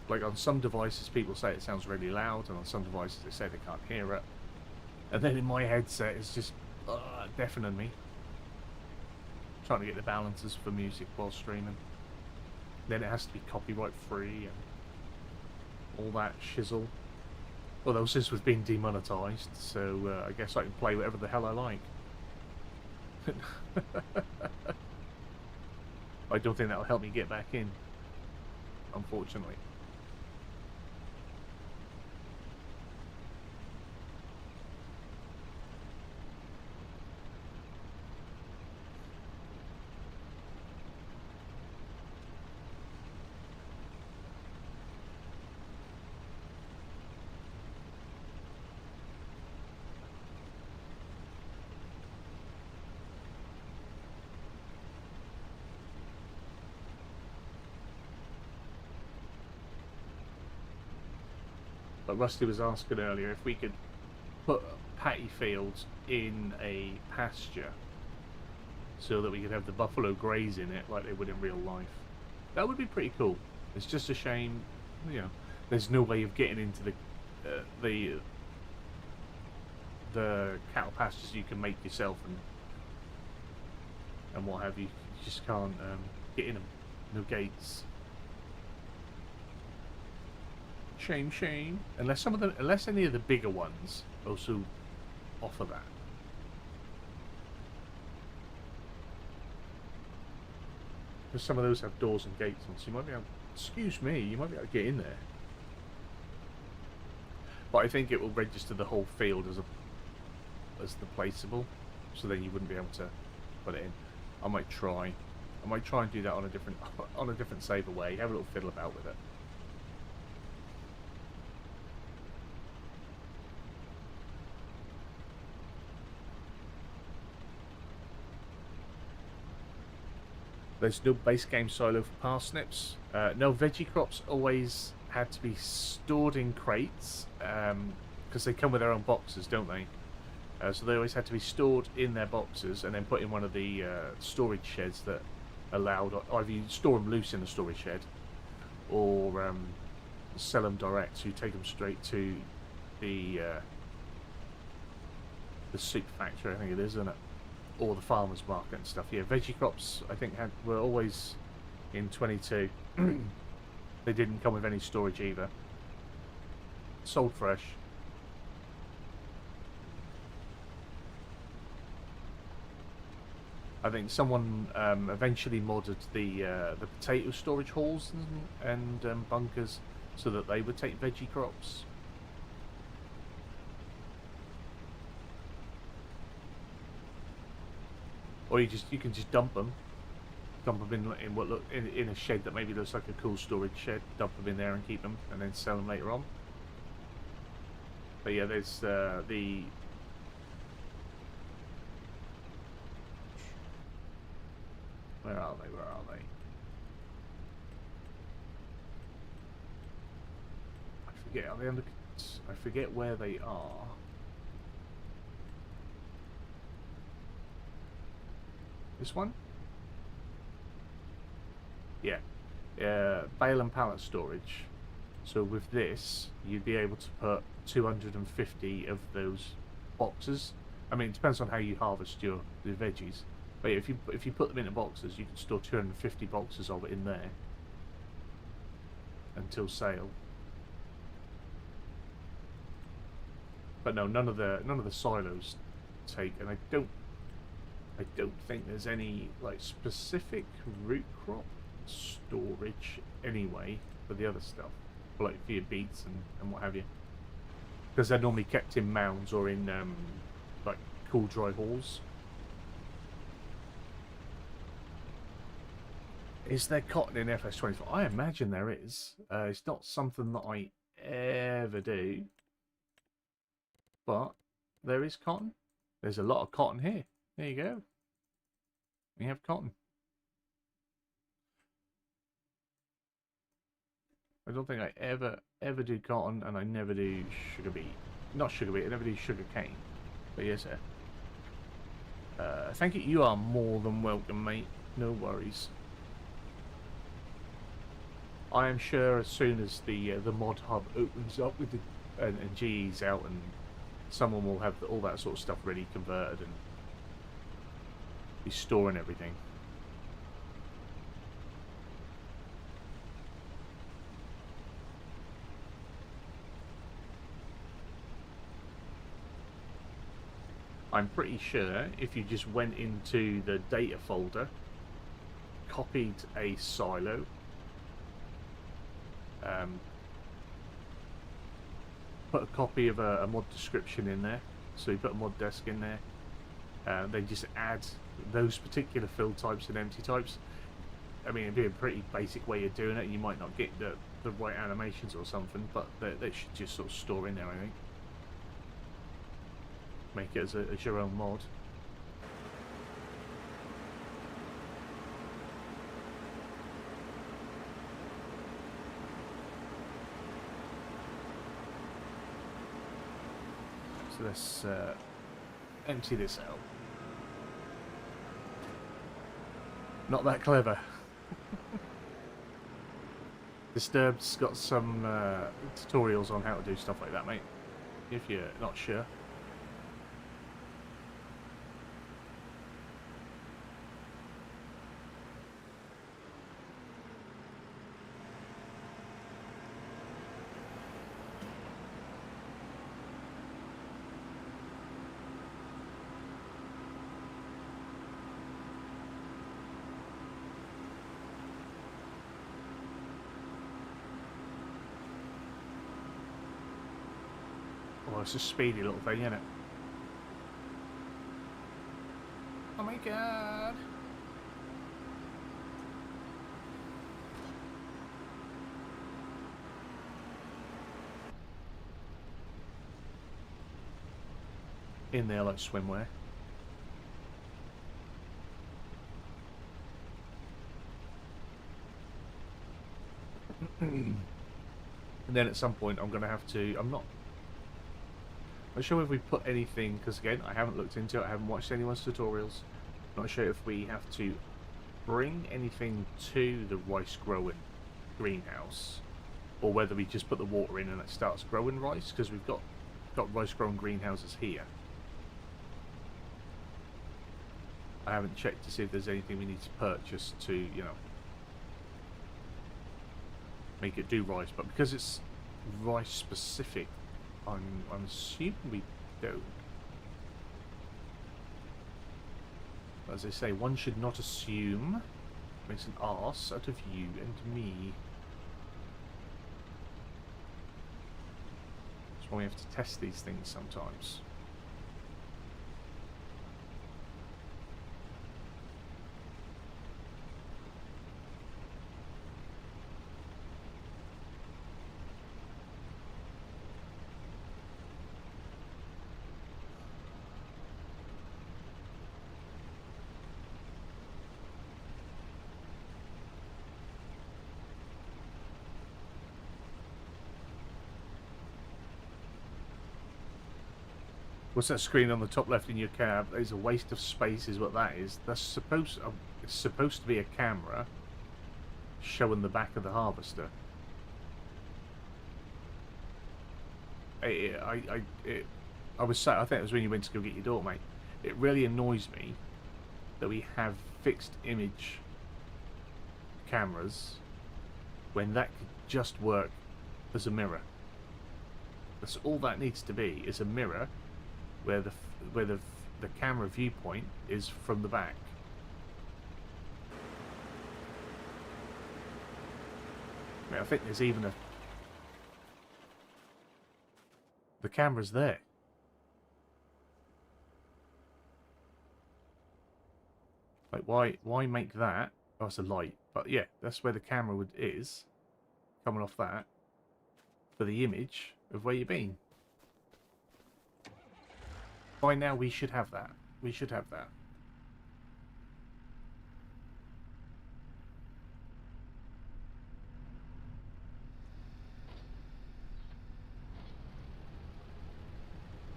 Like on some devices people say it sounds really loud, and on some devices they say they can't hear it. And then in my headset it's just deafening me. Trying to get the balances for music while streaming. Then it has to be copyright free and all that shizzle. Although since we've been demonetized, so I guess I can play whatever the hell I like. I don't think that'll help me get back in, unfortunately. But Rusty was asking earlier if we could put paddy fields in a pasture so that we could have the buffalo graze in it like they would in real life. That would be pretty cool. It's just a shame, you know, there's no way of getting into the cattle pastures you can make yourself and what have you. You just can't get in them. No gates. Shame. Unless any of the bigger ones also offer that. Because some of those have doors and gates on, so you might be able. Excuse me, you might be able to get in there. But I think it will register the whole field as the placeable, so then you wouldn't be able to put it in. I might try and do that on a different saver way. Have a little fiddle about with it. There's no base game silo for parsnips. No, veggie crops always had to be stored in crates because they come with their own boxes, don't they? So they always had to be stored in their boxes and then put in one of the storage sheds that allowed either you store them loose in the storage shed or sell them direct. So you take them straight to the soup factory, I think it is, isn't it? Or the farmers market and stuff. Yeah, veggie crops I think were always in 22. They didn't come with any storage either. Sold fresh. I think someone eventually modded the potato storage halls and bunkers so that they would take veggie crops. Or you can just dump them in a shed that maybe looks like a cool storage shed. Dump them in there and keep them, and then sell them later on. But yeah, there's the where are they? I forget. Are they under? I forget where they are. This one? Yeah. Bale and pallet storage. So with this, you'd be able to put 250 of those boxes. I mean, it depends on how you harvest the veggies. But yeah, if you put them into boxes, you can store 250 boxes of it in there until sale. But no, none of the silos take, and I don't think there's any like specific root crop storage anyway for the other stuff, like for your beets and what have you. because they're normally kept in mounds or in like cool dry halls. Is there cotton in FS25? I imagine there is. It's not something that I ever do, but there is cotton. There's a lot of cotton here. There you go. We have cotton. I don't think I ever do cotton, and I never do sugar beet. Not sugar beet, I never do sugar cane. But yes, sir. Thank you. You are more than welcome, mate. No worries. I am sure as soon as the mod hub opens up with the and GE's out, and someone will have all that sort of stuff ready, converted, and be storing everything. I'm pretty sure if you just went into the data folder, copied a silo, put a copy of a mod description in there, so you put a mod desk in there, they just add those particular fill types and empty types. I mean, it'd be a pretty basic way of doing it. You might not get the right animations or something, but they should just sort of store in there, I think. Make it as your own mod. So let's empty this out. Not that clever. Disturbed's got some tutorials on how to do stuff like that, mate, if you're not sure. Oh, it's a speedy little thing, isn't it? Oh my god! In there like swimwear. And then at some point I'm going to have to... I'm not sure if we put anything, because again, I haven't looked into it, I haven't watched anyone's tutorials. I'm not sure if we have to bring anything to the rice growing greenhouse, or whether we just put the water in and it starts growing rice, because we've got rice growing greenhouses here. I haven't checked to see if there's anything we need to purchase to, you know, make it do rice, but because it's rice specific, I'm assuming we don't. As they say, one should not assume. Makes an arse out of you and me. That's why we have to test these things sometimes. What's that screen on the top left in your cab? It's a waste of space is what that is. That's supposed it's supposed to be a camera showing the back of the harvester. I was sat, I think it was when you went to go get your daughter, mate. It really annoys me that we have fixed image cameras when that could just work as a mirror. That's all that needs to be, is a mirror where the camera viewpoint is from the back. I mean, I think there's even a... The camera's there. Like, why make that? Oh, it's a light. But yeah, that's where the camera is. Coming off that. For the image of where you've been. By now, we should have that. We should have that.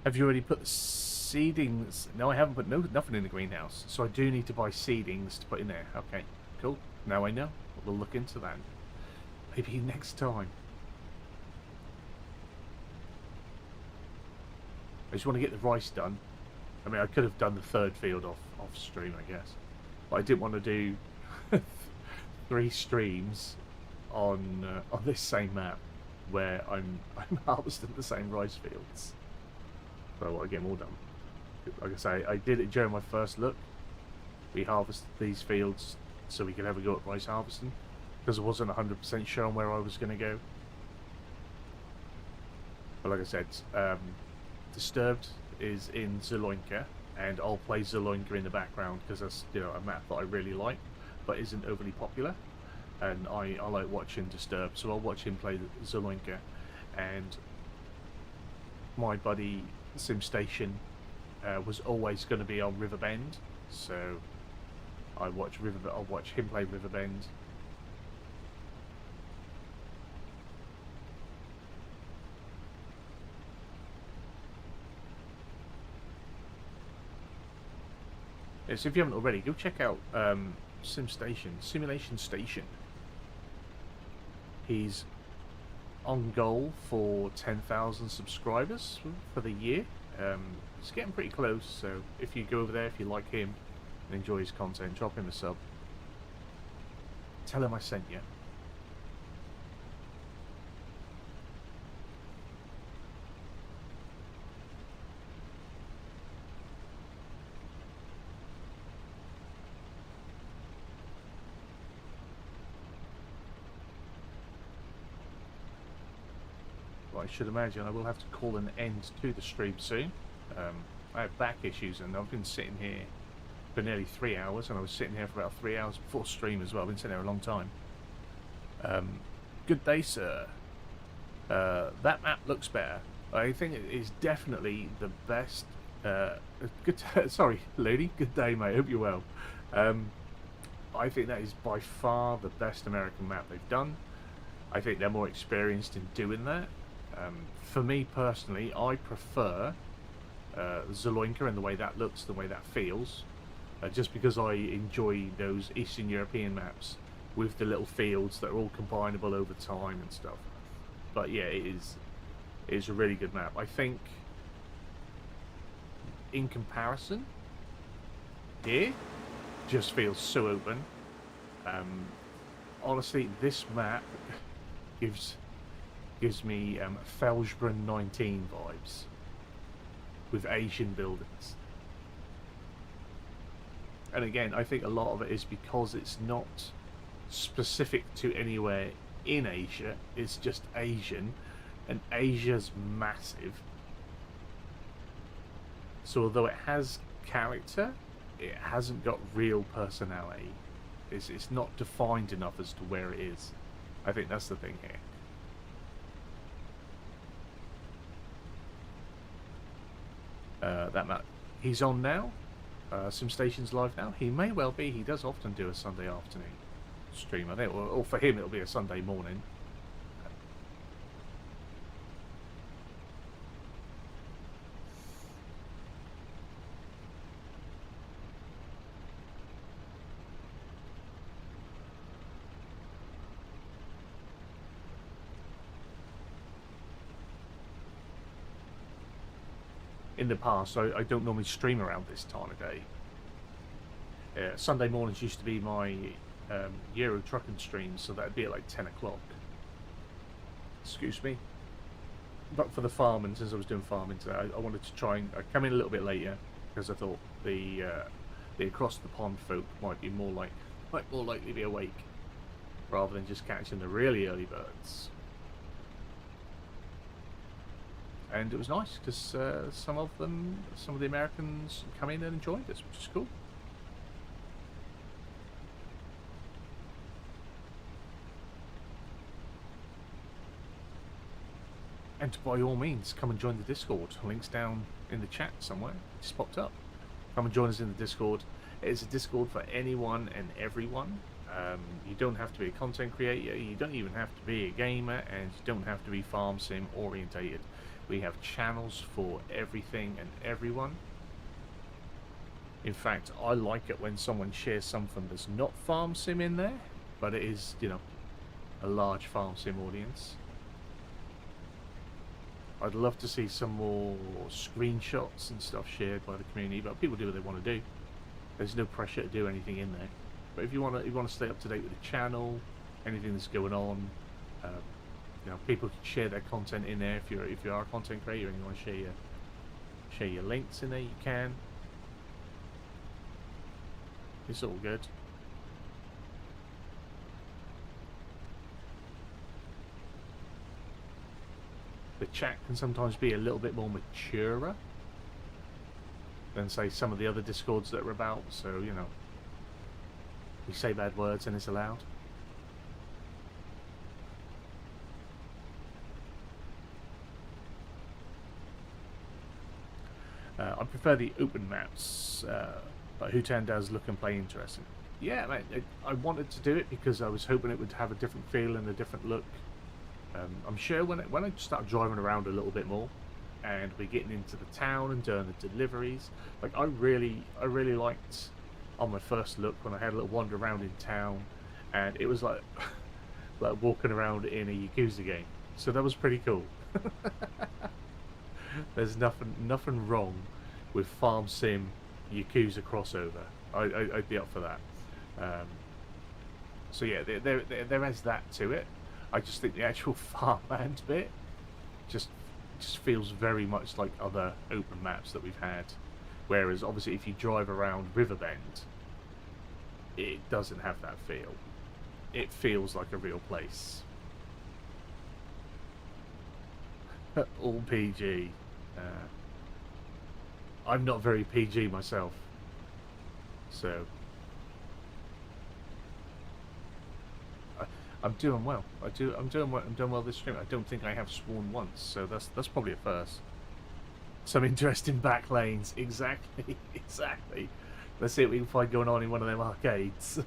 Have you already put the seedings? No, I haven't put nothing in the greenhouse. So I do need to buy seedings to put in there. Okay, cool. Now I know. We'll look into that. Maybe next time. I just want to get the rice done. I mean, I could have done the third field off stream, I guess. But I didn't want to do 3 streams on this same map where I'm harvesting the same rice fields. So I want to get them all done. Like I say, I did it during my first look. We harvested these fields so we could have a go at rice harvesting, because I wasn't 100% sure on where I was going to go. But like I said, Disturbed is in Zaloinka, and I'll play Zaloinka in the background because that's, you know, a map that I really like, but isn't overly popular. And I like watching Disturbed, so I'll watch him play Zaloinka. And my buddy SimStation was always going to be on Riverbend, so I'll watch him play Riverbend. Yeah, so if you haven't already, go check out Simulation Station. He's on goal for 10,000 subscribers for the year. It's getting pretty close, so if you go over there, if you like him and enjoy his content, drop him a sub. Tell him I sent you. I should imagine I will have to call an end to the stream soon. I have back issues and I've been sitting here for nearly 3 hours, and I was sitting here for about 3 hours before stream as well. I've been sitting there a long time. Good day, sir. That map looks better. I think it is definitely the best. Sorry, lady. Good day, mate. Hope you're well. I think that is by far the best American map they've done. I think they're more experienced in doing that. For me personally, I prefer Zaloinka and the way that looks, the way that feels, just because I enjoy those Eastern European maps with the little fields that are all combinable over time and stuff. But yeah, it is a really good map. I think in comparison, here just feels so open. Honestly, this map gives me Felsbrunn 19 vibes with Asian buildings. And again, I think a lot of it is because it's not specific to anywhere in Asia, it's just Asian, and Asia's massive. So although it has character, it hasn't got real personality. It's not defined enough as to where it is. I think that's the thing here. That map, he's on now. SimStation's live now. He may well be. He does often do a Sunday afternoon stream, I think, or for him it'll be a Sunday morning. In the past, I don't normally stream around this time of day. Sunday mornings used to be my Euro trucking streams, so that'd be at like 10 o'clock. Excuse me. But for the farming, since I was doing farming today, I wanted to try and come in a little bit later because I thought the across the pond folk might be more likely to be awake rather than just catching the really early birds. and it was nice because some of the Americans come in and joined us, which is cool. And by all means, come and join the Discord. Links down in the chat somewhere. It just popped up. Come and join us in the Discord. It's a Discord for anyone and everyone. You don't have to be a content creator. You don't even have to be a gamer, and you don't have to be farm sim orientated. We have channels for everything and everyone. In fact, I like it when someone shares something that's not farm sim in there, but it is, you know, a large farm sim audience. I'd love to see some more screenshots and stuff shared by the community, but people do what they want to do. There's no pressure to do anything in there. But if you want to stay up to date with the channel, anything that's going on, you know, people can share their content in there. If you are a content creator and you want to share your links in there, you can. It's all good. The chat can sometimes be a little bit more maturer than, say, some of the other Discords that are about, so, you know, we say bad words and it's allowed. I prefer the open maps, but Hutan does look and play interesting. Yeah, mate, I wanted to do it because I was hoping it would have a different feel and a different look. I'm sure when I start driving around a little bit more, and we're getting into the town and doing the deliveries, like I really liked on my first look when I had a little wander around in town, and it was like like walking around in a Yakuza game. So that was pretty cool. There's nothing wrong with farm sim Yakuza crossover. I'd be up for that. So yeah, there is that to it. I just think the actual farmland bit just feels very much like other open maps that we've had. Whereas obviously if you drive around Riverbend, it doesn't have that feel. It feels like a real place. All PG. I'm not very PG myself, so I'm doing well. I'm doing well this stream. I don't think I have sworn once, so that's probably a first. Some interesting back lanes. Exactly. Exactly. Let's see what we can find going on in one of them arcades.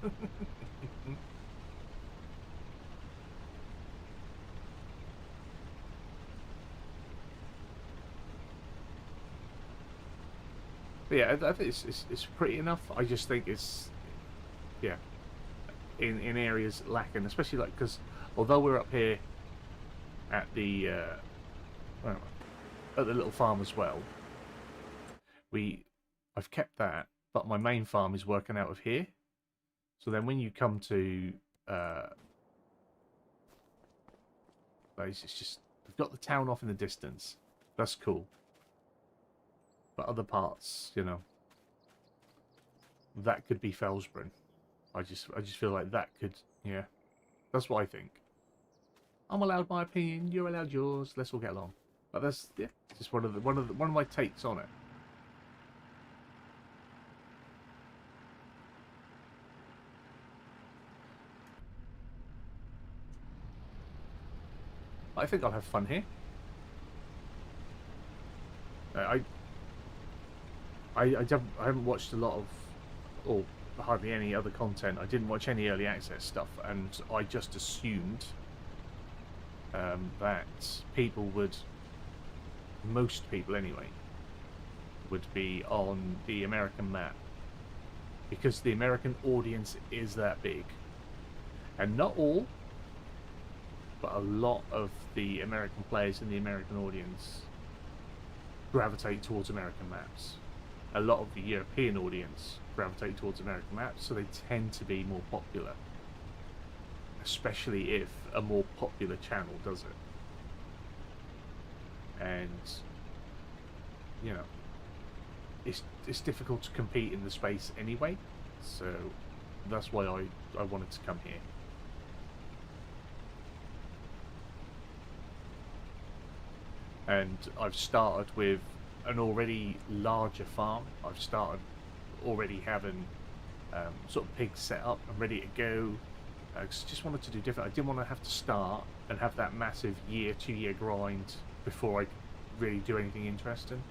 But yeah, I think it's pretty enough. I just think it's, yeah, in areas lacking, especially like, because although we're up here at the well, at the little farm as well, I've kept that, but my main farm is working out of here. So then when you come to it's just, we've got the town off in the distance. That's cool. But other parts, you know, that could be Felsbrunn. I just feel like that could, yeah. That's what I think. I'm allowed my opinion, you're allowed yours. Let's all get along. But that's, yeah, just one of my takes on it. I think I'll have fun here. I haven't watched a lot of, or hardly any other content. I didn't watch any early access stuff, and I just assumed that people would, most people anyway, would be on the American map, because the American audience is that big. And not all, but a lot of the American players in the American audience gravitate towards American maps. A lot of the European audience gravitate towards American maps, so they tend to be more popular. Especially if a more popular channel does it. And, you know, it's difficult to compete in the space anyway, so that's why I wanted to come here. And I've started with an already larger farm. I've started already having sort of pigs set up and ready to go. I just wanted to do different. I didn't want to have to start and have that massive year, 2-year grind before I could really do anything interesting.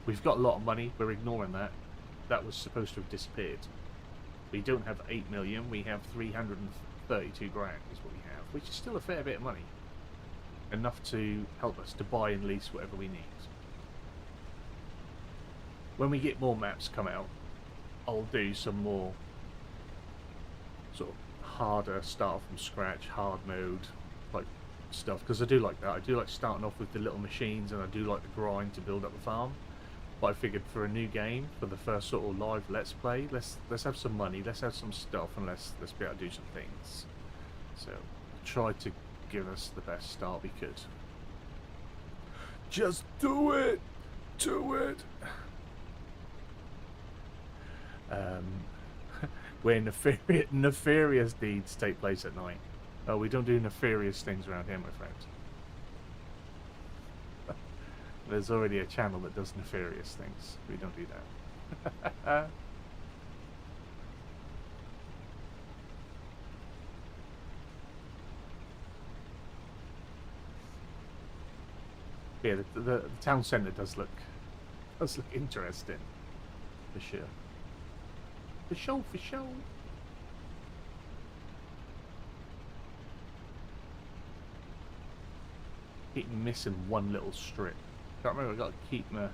We've got a lot of money. We're ignoring that. That was supposed to have disappeared. We don't have 8 million. We have 332 grand is what we have, which is still a fair bit of money. Enough to help us to buy and lease whatever we need. When we get more maps come out, I'll do some more sort of harder, start from scratch, hard mode like stuff, because I do like that. I do like starting off with the little machines, and I do like the grind to build up the farm. But I figured for a new game, for the first sort of live let's play, let's have some money, let's have some stuff, and let's be able to do some things. So try to give us the best start we could. Just do it! Do it! Where nefarious deeds take place at night. Oh, we don't do nefarious things around here, my friend. There's already a channel that does nefarious things. We don't do that. Yeah, the town centre does look interesting, for sure. For sure, for sure. Keep missing one little strip. Can't remember. I got to keep my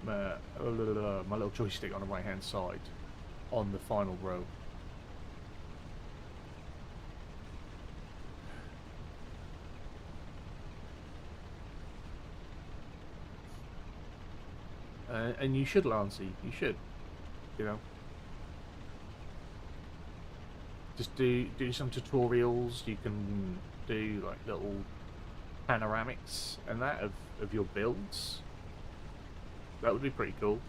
my little joystick on the right hand side on the final row. And you should, Lancey. You should. You know. Just do some tutorials. You can do like little panoramics and that of your builds. That would be pretty cool.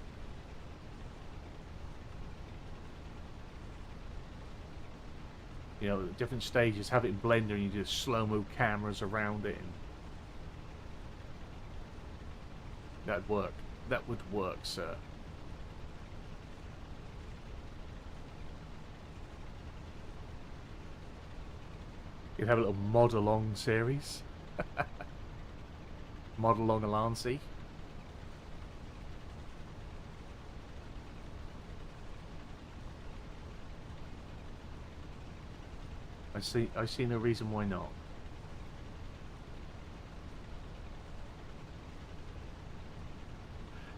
You know, different stages. Have it in Blender and you do slow-mo cameras around it, and that'd work. That would work, sir. You'd have a little mod-along series. Mod-along Alancy. I see no reason why not.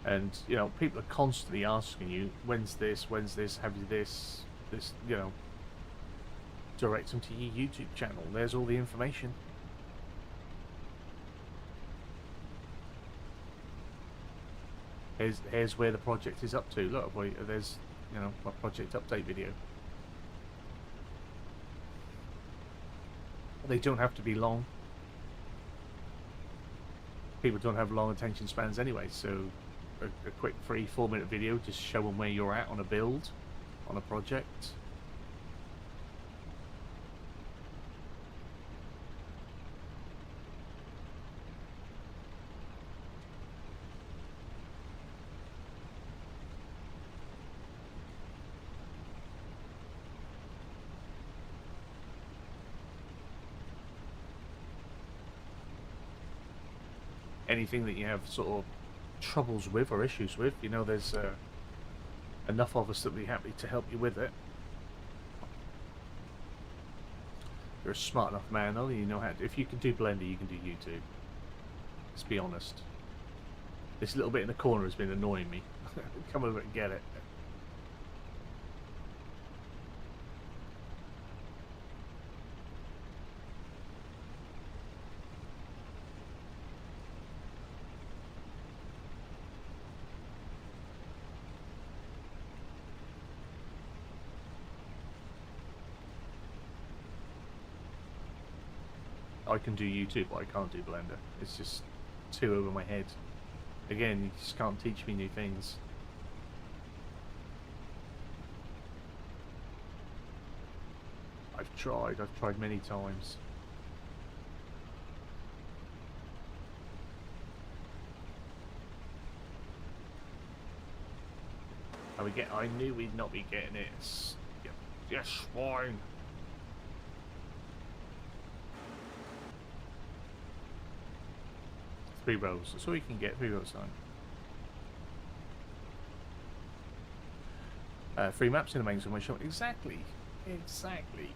And, you know, people are constantly asking you, when's this, have you this, you know. Direct them to your YouTube channel. There's all the information. Here's where the project is up to. Look, there's, you know, my project update video. They don't have to be long. People don't have long attention spans anyway, so a quick 3-4 minute video just showing where you're at on a build, on a project. Anything that you have sort of troubles with or issues with, you know, there's enough of us that we're happy to help you with it. You're a smart enough man, though. You know how to, if you can do Blender, you can do YouTube. Let's be honest. This little bit in the corner has been annoying me. Come over and get it. I can do YouTube, but I can't do Blender. It's just too over my head. Again, you just can't teach me new things. I've tried many times. And we get. I knew we'd not be getting it. Yes, swine. Three rolls. That's all you can get. 3 rolls time. 3 maps in the main zone shop. Exactly. Exactly.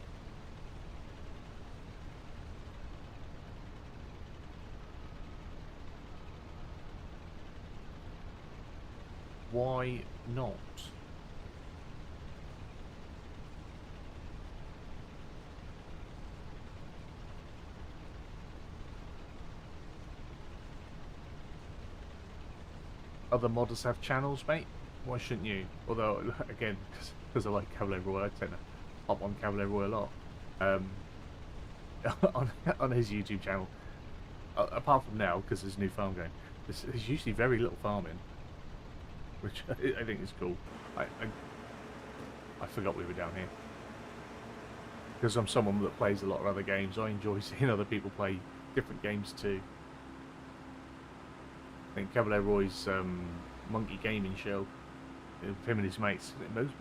Why not? Other modders have channels, mate. Why shouldn't you? Although, again, because I like Cavalier Royal, I tend to hop on Cavalier Royal a lot. On his YouTube channel. Apart from now, because there's a new farm going. There's usually very little farming. Which I think is cool. I forgot we were down here. Because I'm someone that plays a lot of other games, I enjoy seeing other people play different games too. I think Cavalier Roy's Monkey Gaming show, him and his mates,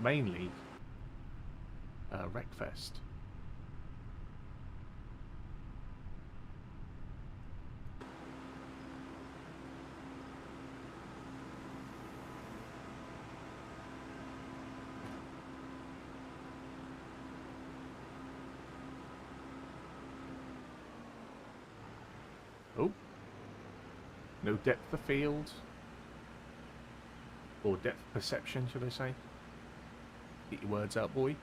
mainly Wreckfest. Oh, no depth of field, or depth perception, should I say? Get your words out, boy.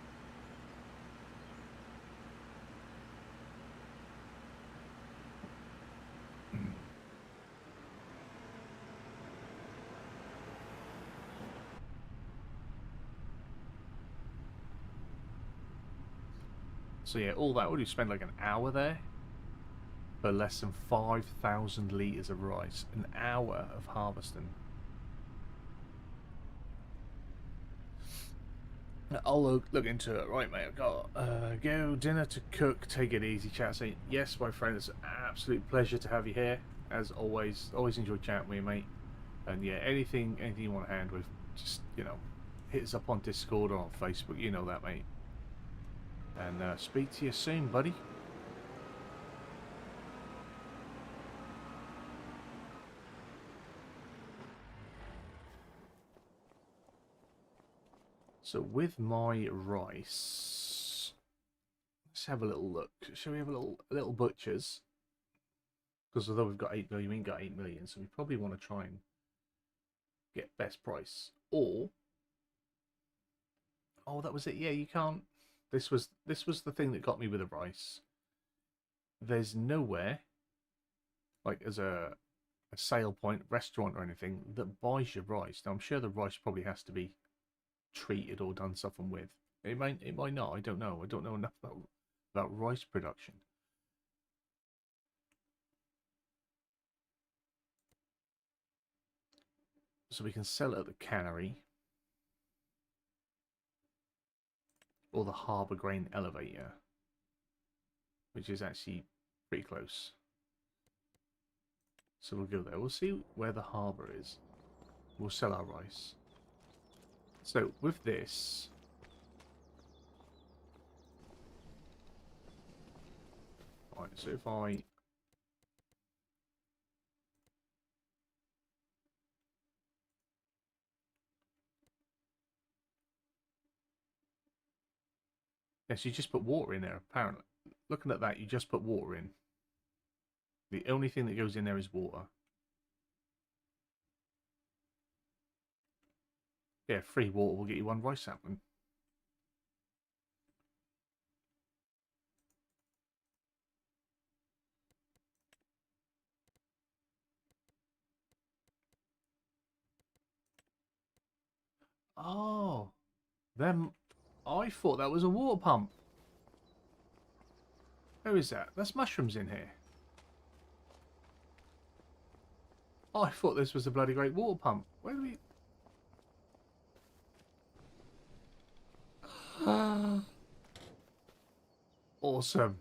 So yeah, all that, would you spend like an hour there? For less than 5,000 litres of rice. An hour of harvesting. I'll look into it. Right, mate, I've got go, dinner to cook, take it easy, chat. Say, yes, my friend, it's an absolute pleasure to have you here. As always, always enjoy chatting with you, mate. And yeah, anything you want to hand with, just, you know, hit us up on Discord or on Facebook, you know that, mate. And speak to you soon, buddy. So with my rice, let's have a little look. Shall we have a little butchers? Because although we've got 8 million, we ain't got 8 million, so we probably want to try and get best price. Or, oh, that was it. Yeah, you can't. This was the thing that got me with the rice. There's nowhere, like as a sale point, restaurant or anything, that buys your rice. Now I'm sure the rice probably has to be treated or done something with. It might not. I don't know. I don't know enough about rice production. So we can sell it at the cannery or the harbour grain elevator, which is actually pretty close. So we'll go there. We'll see where the harbour is. We'll sell our rice. So with this, right, so if I yes, you just put water in there, apparently. Looking at that, you just put water in. The only thing that goes in there is water. Yeah, free water will get you 1 rice sapling. Oh, them. I thought that was a water pump. Who is that? That's mushrooms in here. Oh, I thought this was a bloody great water pump. Where do we... Awesome.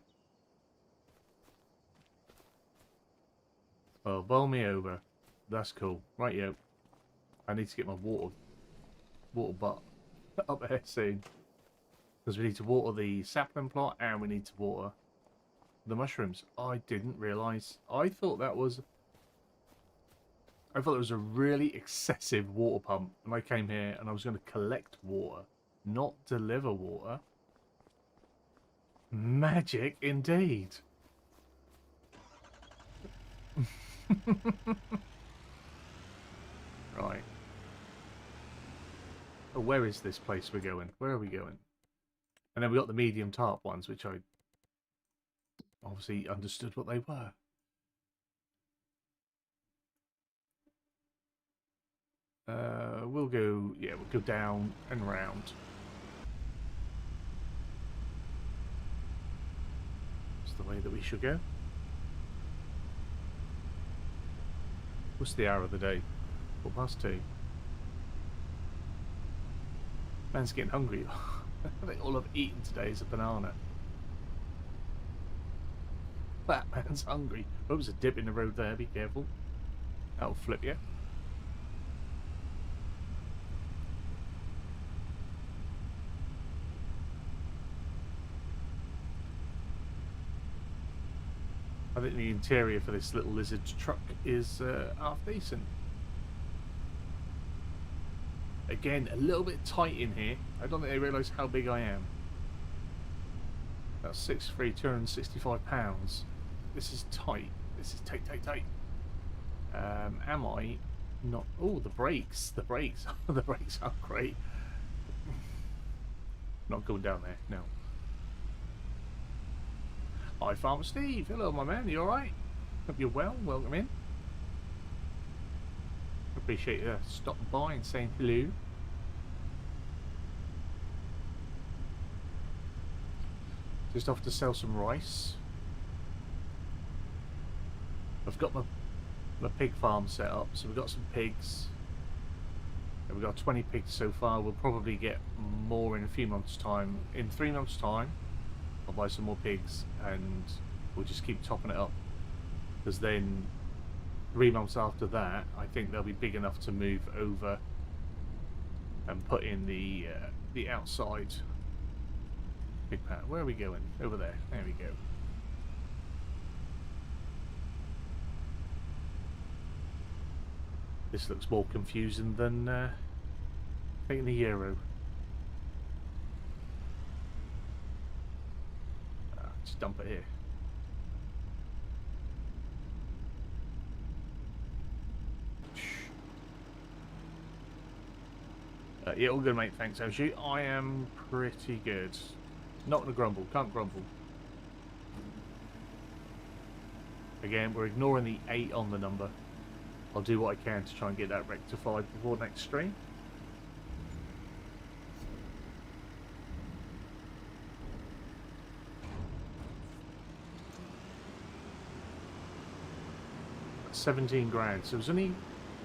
Oh, bowl me over. That's cool. Right, yo. I need to get my water water butt up there soon. Because we need to water the sapling plot and we need to water the mushrooms. I didn't realise. I thought it was a really excessive water pump. And I came here and I was going to collect water, not deliver water. Magic indeed. Right. Oh, where is this place we're going? Where are we going? And then we got the medium tarp ones, which I obviously understood what they were. We'll go down and round. It's the way that we should go. What's the hour of the day? 2:15. Man's getting hungry. They all I've eaten today is a banana. That man's hungry. Oh, there's a dip in the road there, be careful. That'll flip you. I think the interior for this little lizard truck is half decent. Again, a little bit tight in here. I don't think they realise how big I am. That's 6'3", 265 pounds. This is tight. This is tight. Am I not? Oh, the brakes. The brakes. The brakes are great. Not going down there. No. Hi, Farmer Steve. Hello, my man. You all right? Hope you're well. Welcome in. Appreciate you stopping by and saying hello. Just off to sell some rice. I've got my pig farm set up, so we've got some pigs. And we've got 20 pigs so far. We'll probably get more in a few months' time. In 3 months' time, I'll buy some more pigs and we'll just keep topping it up. Because then 3 months after that, I think they'll be big enough to move over and put in the outside pig pen. Where are we going? Over there. There we go. This looks more confusing than taking the Euro. Just dump it here. Yeah, all good, mate. Thanks, Oshi. I am pretty good. Not gonna grumble. Can't grumble. Again, we're ignoring the 8 on the number. I'll do what I can to try and get that rectified before next stream. That's 17 grand. So it was only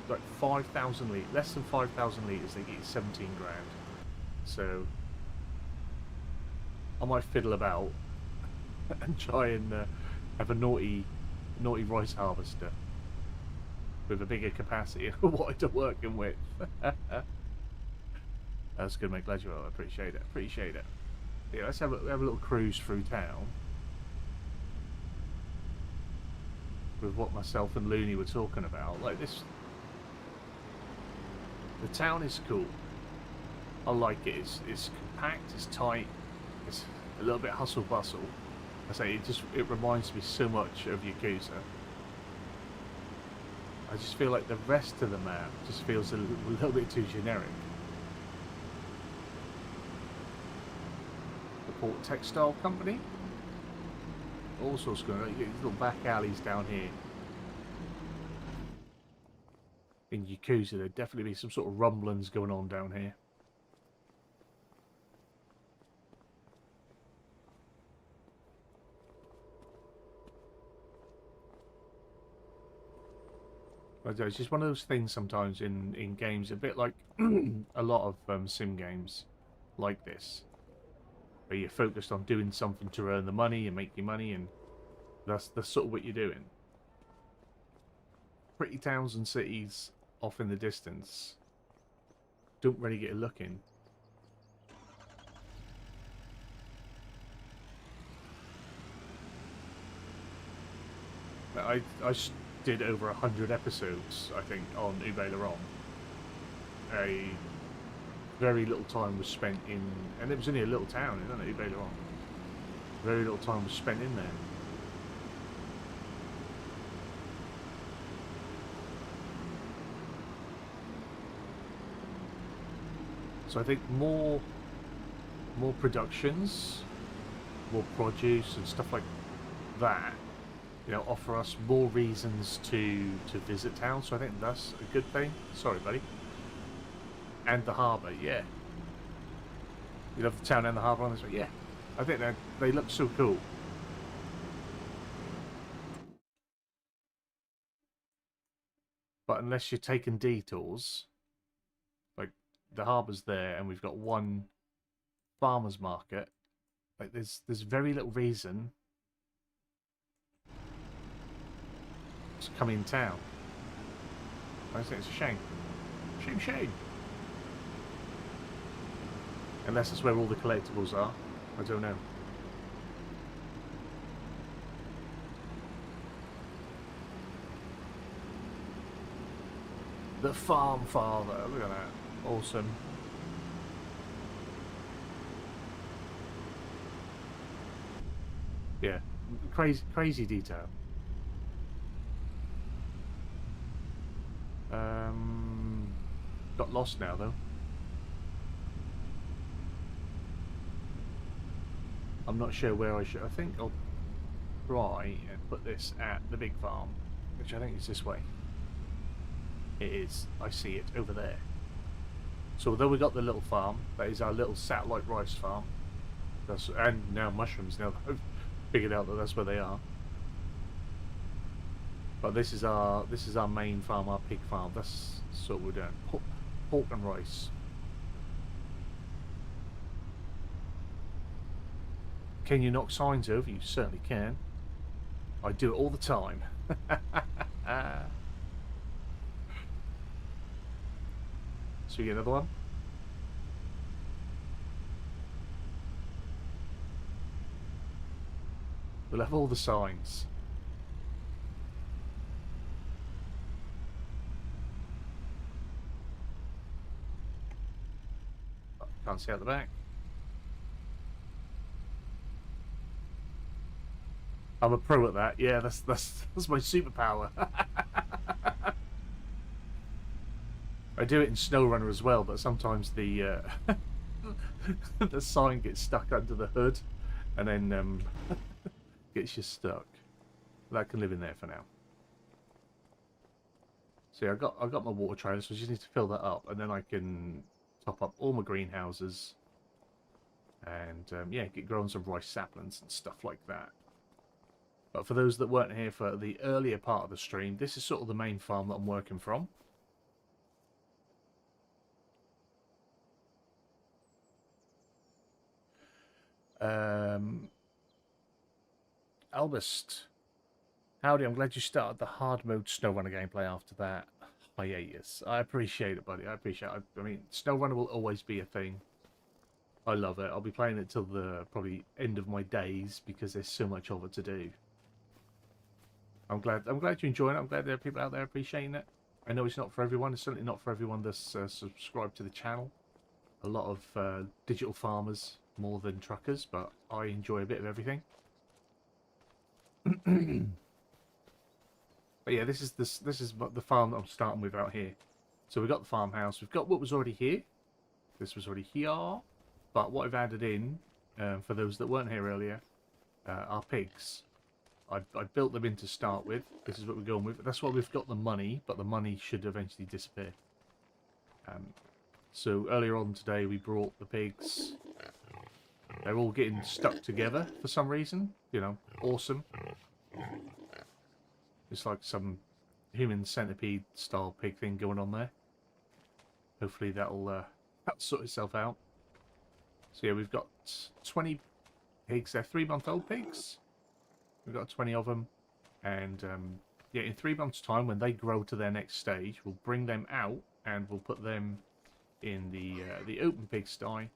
like 5,000 litres, less than 5,000 litres, they get you 17 grand. So I might fiddle about and try and have a naughty rice harvester with a bigger capacity of what I'm working with. That's good, mate. Glad you are. I appreciate it. Appreciate it. Yeah, let's have a little cruise through town with what myself and Looney were talking about. Like this. The town is cool. I like it. It's compact. It's tight. It's a little bit hustle bustle. I say it reminds me so much of Yakuza. I just feel like the rest of the map just feels a little bit too generic. The Port Textile Company. All sorts of little back alleys down here. In Yakuza, there'd definitely be some sort of rumblings going on down here. It's just one of those things sometimes in games, a bit like a lot of sim games like this, where you're focused on doing something to earn the money and make your money, and that's sort of what you're doing. Pretty towns and cities off in the distance. don't really get a look in. I did over 100 episodes, I think, on Ube-la-Ron. A very little time was spent in, and it was only a little town, isn't it, Ube-la-Ron? Very little time was spent in there. So I think more productions, more produce and stuff like that, you know, offer us more reasons to visit town. So I think that's a good thing. Sorry, buddy. And the harbour, yeah. You love the town and the harbour on this one, yeah. I think they look so cool. But unless you're taking detours, like the harbour's there, and we've got one farmer's market. Like there's very little reason to come in town. I think it's a shame. Shame. Unless it's where all the collectibles are. I don't know. The farm father. Look at that. Awesome. Yeah. Crazy detail. Got lost now though. I'm not sure where I should. I think I'll try and put this at the big farm, which I think is this way. It is. I see it over there. So although we got the little farm, that is our little satellite rice farm. And now mushrooms. Now that I've figured out that that's where they are. But this is our main farm, our pig farm. That's sort of what we're doing. Pork and rice. Can you knock signs over? You certainly can. I do it all the time. So you get another one? We'll have all the signs. Can't see out the back. I'm a pro at that. Yeah, that's my superpower. I do it in SnowRunner as well, but sometimes the the sign gets stuck under the hood, and then gets you stuck. That can live in there for now. See, I got my water trailer, so I just need to fill that up, and then I can top up all my greenhouses, and yeah, get growing some rice saplings and stuff like that. But for those that weren't here for the earlier part of the stream, this is sort of the main farm that I'm working from. Albust, howdy, I'm glad you started the hard mode SnowRunner gameplay after that hiatus. I appreciate it, buddy. I appreciate it. I mean, SnowRunner will always be a thing. I love it. I'll be playing it till the probably end of my days because there's so much of it to do. I'm glad you're enjoying it. I'm glad there are people out there appreciating it. I know it's not for everyone. It's certainly not for everyone that's subscribed to the channel. A lot of digital farmers more than truckers, but I enjoy a bit of everything. But yeah, this is the farm that I'm starting with out here. So we've got the farmhouse. We've got what was already here. This was already here. But what I've added in, for those that weren't here earlier, are pigs. I built them in to start with. This is what we're going with. That's why we've got the money, but the money should eventually disappear. So earlier on today we brought the pigs. They're all getting stuck together for some reason. You know, awesome. It's like some human centipede style pig thing going on there. Hopefully that'll sort itself out. So yeah, we've got 20 pigs. They're 3-month-old pigs. We've got 20 of them, and yeah, in 3 months' time, when they grow to their next stage, we'll bring them out and we'll put them in the open pigsty.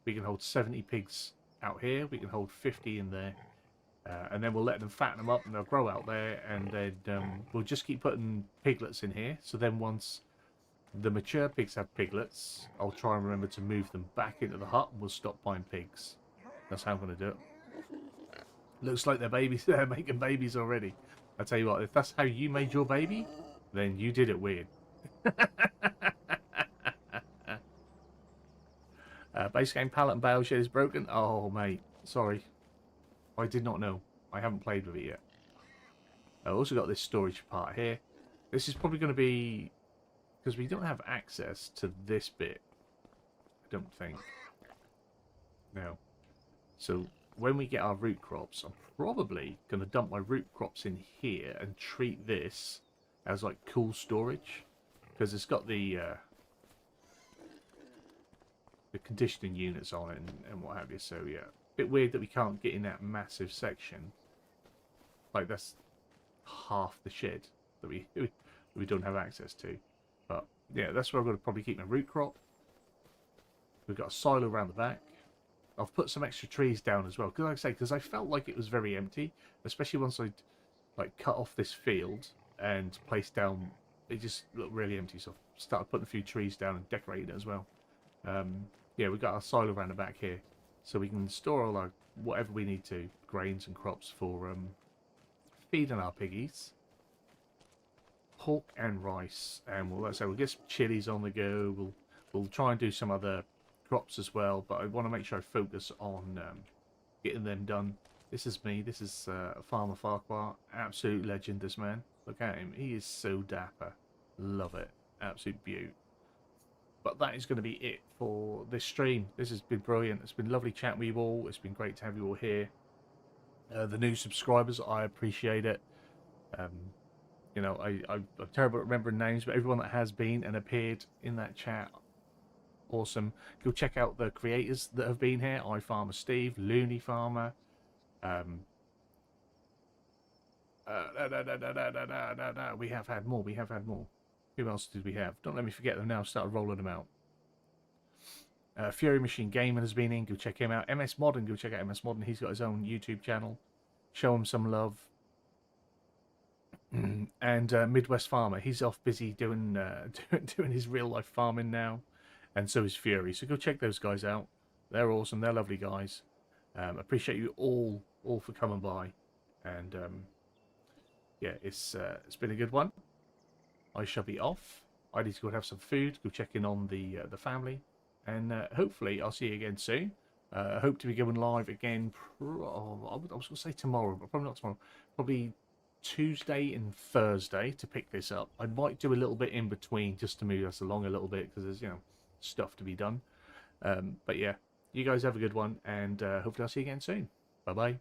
We can hold 70 pigs out here. We can hold 50 in there. And then we'll let them fatten them up and they'll grow out there. And then we'll just keep putting piglets in here. So then once the mature pigs have piglets, I'll try and remember to move them back into the hut and we'll stop buying pigs. That's how I'm going to do it. Looks like they're babies. They're making babies already. I tell you what, if that's how you made your baby, then you did it weird. Base game pallet and bale shed is broken. Oh, mate. Sorry. I did not know. I haven't played with it yet. I've also got this storage part here. This is probably going to be... because we don't have access to this bit. I don't think. No. So when we get our root crops, I'm probably going to dump my root crops in here and treat this as like cool storage. Because it's got the conditioning units on it and what have you. So yeah, bit weird that we can't get in that massive section. Like that's half the shed that we don't have access to. But yeah, that's where I'm going to probably keep my root crop. We've got a silo around the back. I've put some extra trees down as well, because like I say, because I felt like it was very empty, especially once I like cut off this field and placed down. It just looked really empty, so I started putting a few trees down and decorating it as well. Yeah, we've got our silo around the back here, so we can store all our whatever we need to, grains and crops for feeding our piggies. Pork and rice, and we'll get some chilies on the go. We'll try and do some other crops as well, but I want to make sure I focus on getting them done. This is me. This is Farmer Farquhar. Absolute legend, this man. Look at him. He is so dapper. Love it. Absolute beaut. But that is going to be it for this stream. This has been brilliant. It's been lovely chatting with you all. It's been great to have you all here. The new subscribers, I appreciate it. You know, I'm terrible at remembering names, but everyone that has been and appeared in that chat, awesome. Go check out the creators that have been here. iFarmer Steve, Looney Farmer. We have had more. We have had more. Who else did we have? Don't let me forget them now. Start rolling them out. Fury Machine Gaming has been in. Go check him out. MS Modern. Go check out MS Modern. He's got his own YouTube channel. Show him some love. And Midwest Farmer. He's off busy doing doing his real life farming now. And so is Fury. So go check those guys out. They're awesome. They're lovely guys. Appreciate you all for coming by. And yeah, it's been a good one. I shall be off. I need to go and have some food. Go check in on the family. And hopefully I'll see you again soon. I hope to be going live again. I was going to say tomorrow, but probably not tomorrow. Probably Tuesday and Thursday to pick this up. I might do a little bit in between just to move us along a little bit because there's, you know, stuff to be done. But yeah, you guys have a good one, and hopefully I'll see you again soon. Bye bye.